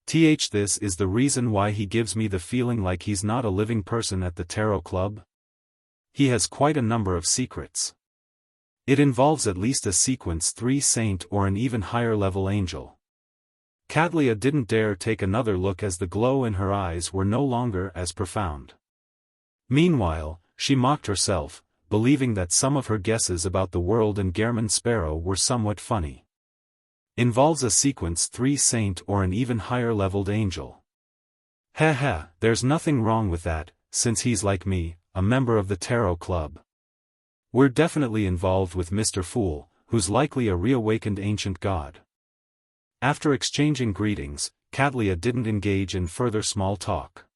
This is the reason why he gives me the feeling like he's not a living person at the Tarot Club. He has quite a number of secrets. It involves at least a sequence 3 saint or an even higher level angel. Katlia didn't dare take another look as the glow in her eyes were no longer as profound. Meanwhile, she mocked herself, believing that some of her guesses about the world and Gehrman Sparrow were somewhat funny. Involves a sequence 3 saint or an even higher leveled angel. There's nothing wrong with that, since he's like me, a member of the Tarot Club. We're definitely involved with Mr. Fool, who's likely a reawakened ancient god. After exchanging greetings, Katlia didn't engage in further small talk.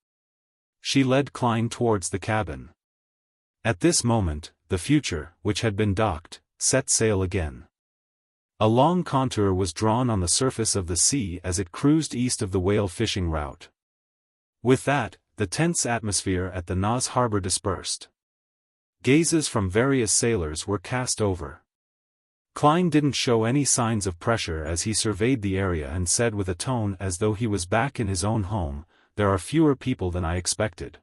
She led Klein towards the cabin. At this moment, the Future, which had been docked, set sail again. A long contour was drawn on the surface of the sea as it cruised east of the whale fishing route. With that, the tense atmosphere at the Nas harbor dispersed. Gazes from various sailors were cast over. Klein didn't show any signs of pressure as he surveyed the area and said with a tone as though he was back in his own home, "There are fewer people than I expected."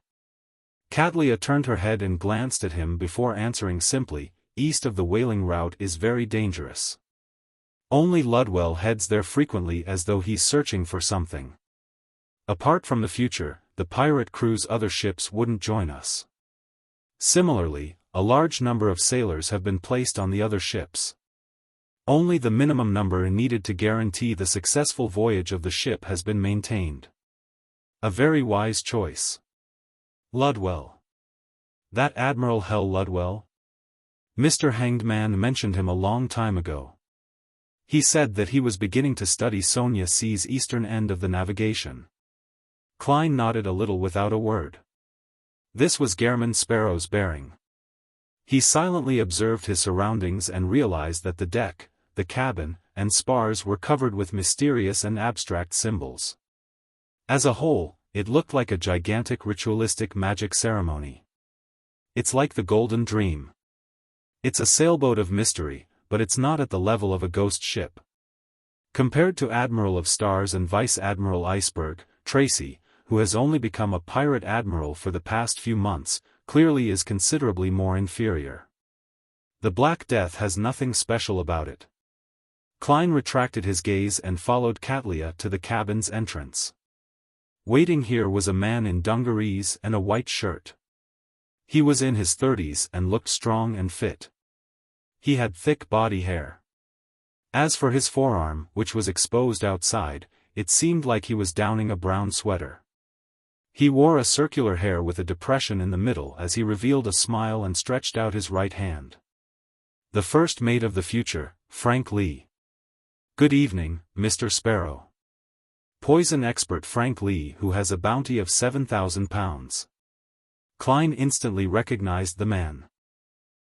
Katlia turned her head and glanced at him before answering simply, "East of the whaling route is very dangerous. Only Ludwell heads there frequently as though he's searching for something. Apart from the Future, the pirate crew's other ships wouldn't join us. Similarly, a large number of sailors have been placed on the other ships. Only the minimum number needed to guarantee the successful voyage of the ship has been maintained. A very wise choice. Ludwell. That Admiral Hell Ludwell? Mr. Hanged Man mentioned him a long time ago. He said that he was beginning to study Sonia C's eastern end of the navigation. Klein nodded a little without a word. This was Gehrman Sparrow's bearing. He silently observed his surroundings and realized that the deck, the cabin, and spars were covered with mysterious and abstract symbols. As a whole, it looked like a gigantic ritualistic magic ceremony. It's like the Golden Dream. It's a sailboat of mystery, but it's not at the level of a ghost ship. Compared to Admiral of Stars and Vice Admiral Iceberg, Tracy, who has only become a pirate admiral for the past few months, clearly is considerably more inferior. The Black Death has nothing special about it. Klein retracted his gaze and followed Katlia to the cabin's entrance. Waiting here was a man in dungarees and a white shirt. He was in his 30s and looked strong and fit. He had thick body hair. As for his forearm, which was exposed outside, it seemed like he was donning a brown sweater. He wore a circular hair with a depression in the middle as he revealed a smile and stretched out his right hand. The first mate of the Future, Frank Lee. "Good evening, Mr. Sparrow." Poison expert Frank Lee, who has a bounty of 7,000 pounds. Klein instantly recognized the man.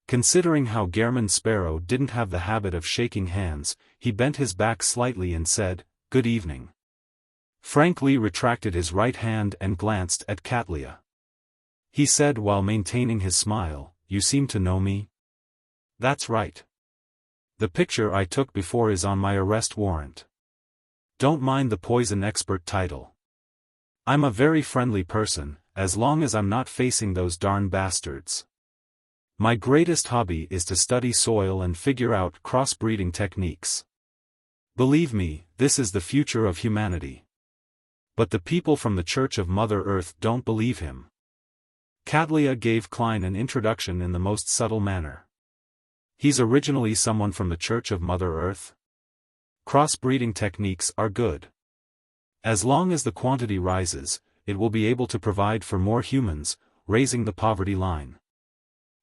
Considering how Gehrman Sparrow didn't have the habit of shaking hands, he bent his back slightly and said, "Good evening." Frank Lee retracted his right hand and glanced at Katlia. He said while maintaining his smile, "You seem to know me?" "That's right. The picture I took before is on my arrest warrant." "Don't mind the poison expert title. I'm a very friendly person, as long as I'm not facing those darn bastards. My greatest hobby is to study soil and figure out crossbreeding techniques. Believe me, this is the future of humanity. But the people from the Church of Mother Earth don't believe him. Cadlia gave Klein an introduction in the most subtle manner. He's originally someone from the Church of Mother Earth. Crossbreeding techniques are good. As long as the quantity rises, it will be able to provide for more humans, raising the poverty line.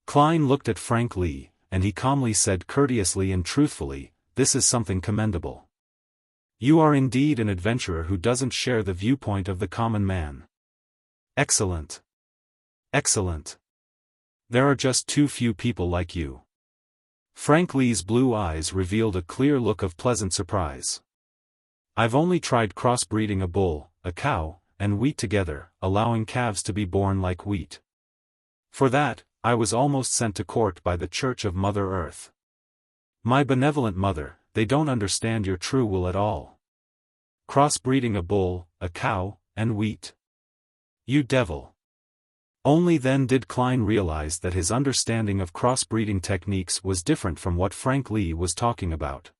Klein looked at Frank Lee, and he calmly said courteously and truthfully, "This is something commendable. You are indeed an adventurer who doesn't share the viewpoint of the common man. Excellent. Excellent. There are just too few people like you." Frank Lee's blue eyes revealed a clear look of pleasant surprise. "I've only tried crossbreeding a bull, a cow, and wheat together, allowing calves to be born like wheat. For that, I was almost sent to court by the Church of Mother Earth. My benevolent mother, they don't understand your true will at all. Crossbreeding a bull, a cow, and wheat. You devil." Only then did Klein realize that his understanding of crossbreeding techniques was different from what Frank Lee was talking about.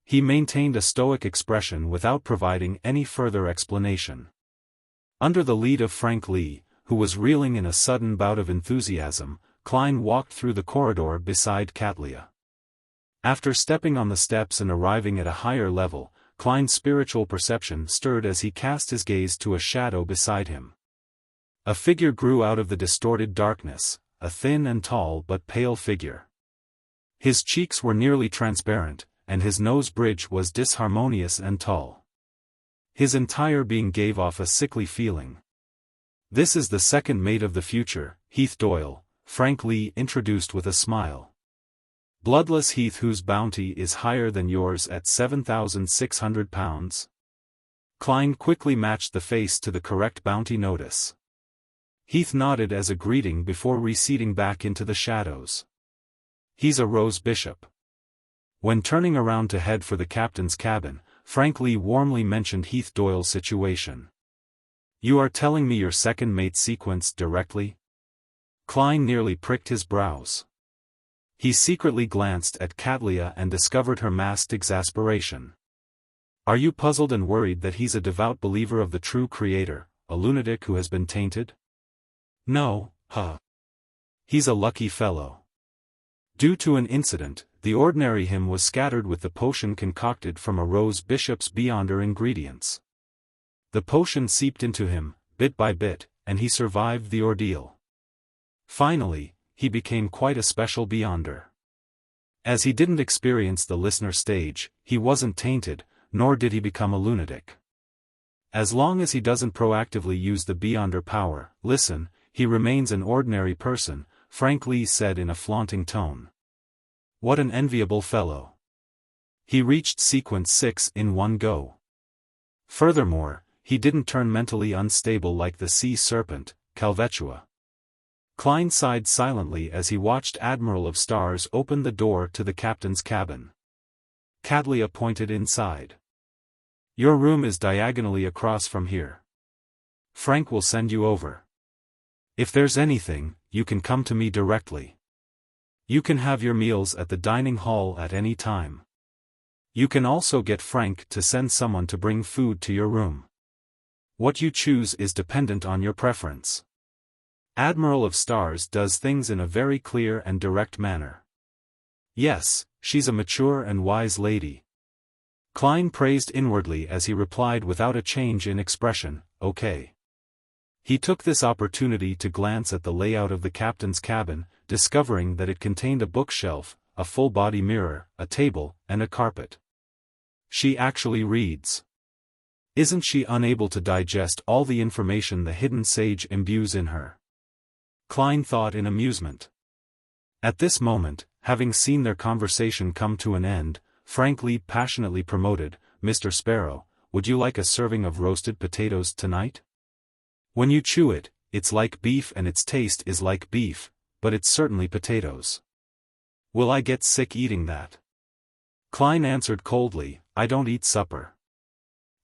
He maintained a stoic expression without providing any further explanation. Under the lead of Frank Lee, who was reeling in a sudden bout of enthusiasm, Klein walked through the corridor beside Cadlia. After stepping on the steps and arriving at a higher level, Klein's spiritual perception stirred as he cast his gaze to a shadow beside him. A figure grew out of the distorted darkness, a thin and tall but pale figure. His cheeks were nearly transparent, and his nose bridge was disharmonious and tall. His entire being gave off a sickly feeling. "This is the second mate of the future, Heath Doyle," Frank Lee introduced with a smile. "Bloodless Heath, whose bounty is higher than yours at 7,600 pounds. Klein quickly matched the face to the correct bounty notice. Heath nodded as a greeting before receding back into the shadows. "He's a Rose Bishop." When turning around to head for the captain's cabin, Frank Lee warmly mentioned Heath Doyle's situation. "You are telling me your second mate sequenced directly?" Klein nearly pricked his brows. He secretly glanced at Cadlia and discovered her masked exasperation. "Are you puzzled and worried that he's a devout believer of the true Creator, a lunatic who has been tainted?" "No, He's a lucky fellow. Due to an incident, the ordinary him was scattered with the potion concocted from a Rose Bishop's Beyonder ingredients. The potion seeped into him, bit by bit, and he survived the ordeal. Finally, he became quite a special Beyonder. As he didn't experience the listener stage, he wasn't tainted, nor did he become a lunatic. As long as he doesn't proactively use the Beyonder power, listen, he remains an ordinary person," Frank Lee said in a flaunting tone. "What an enviable fellow. He reached sequence 6 in one go. Furthermore, he didn't turn mentally unstable like the sea serpent, Calvetua." Klein sighed silently as he watched Admiral of Stars open the door to the captain's cabin. Cadlia pointed inside. "Your room is diagonally across from here. Frank will send you over. If there's anything, you can come to me directly. You can have your meals at the dining hall at any time. You can also get Frank to send someone to bring food to your room. What you choose is dependent on your preference. Admiral of Stars does things in a very clear and direct manner. Yes, she's a mature and wise lady." Klein praised inwardly as he replied without a change in expression, "Okay." He took this opportunity to glance at the layout of the captain's cabin, discovering that it contained a bookshelf, a full-body mirror, a table, and a carpet. "She actually reads. Isn't she unable to digest all the information the hidden sage imbues in her?" Klein thought in amusement. At this moment, having seen their conversation come to an end, Frank Lee passionately promoted, "Mr. Sparrow, would you like a serving of roasted potatoes tonight? When you chew it, it's like beef and its taste is like beef, but it's certainly potatoes. Will I get sick eating that?" Klein answered coldly, "I don't eat supper."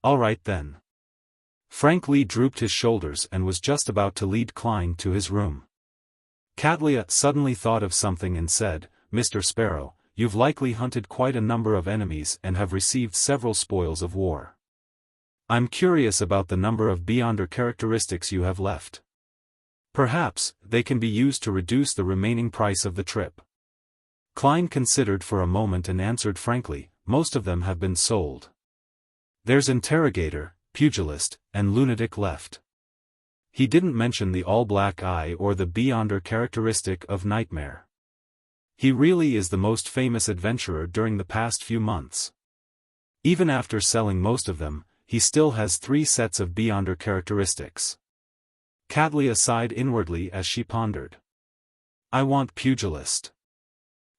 "All right then." Frank Lee drooped his shoulders and was just about to lead Klein to his room. Cadlia suddenly thought of something and said, "Mr. Sparrow, you've likely hunted quite a number of enemies and have received several spoils of war. I'm curious about the number of Beyonder characteristics you have left. Perhaps, they can be used to reduce the remaining price of the trip. Klein considered for a moment and answered frankly, most of them have been sold. There's interrogator, pugilist, and lunatic left. He didn't mention the all-black eye or the beyonder characteristic of nightmare. He really is the most famous adventurer during the past few months. Even after selling most of them, he still has 3 sets of beyonder characteristics. Katlia sighed inwardly as she pondered. I want pugilist.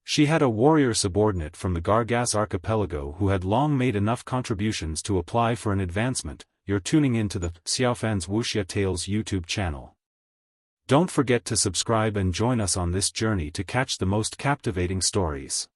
She had a warrior subordinate from the Gargas archipelago who had long made enough contributions to apply for an advancement. You're tuning into the Xiaofan's Wuxia Tales YouTube channel. Don't forget to subscribe and join us on this journey to catch the most captivating stories.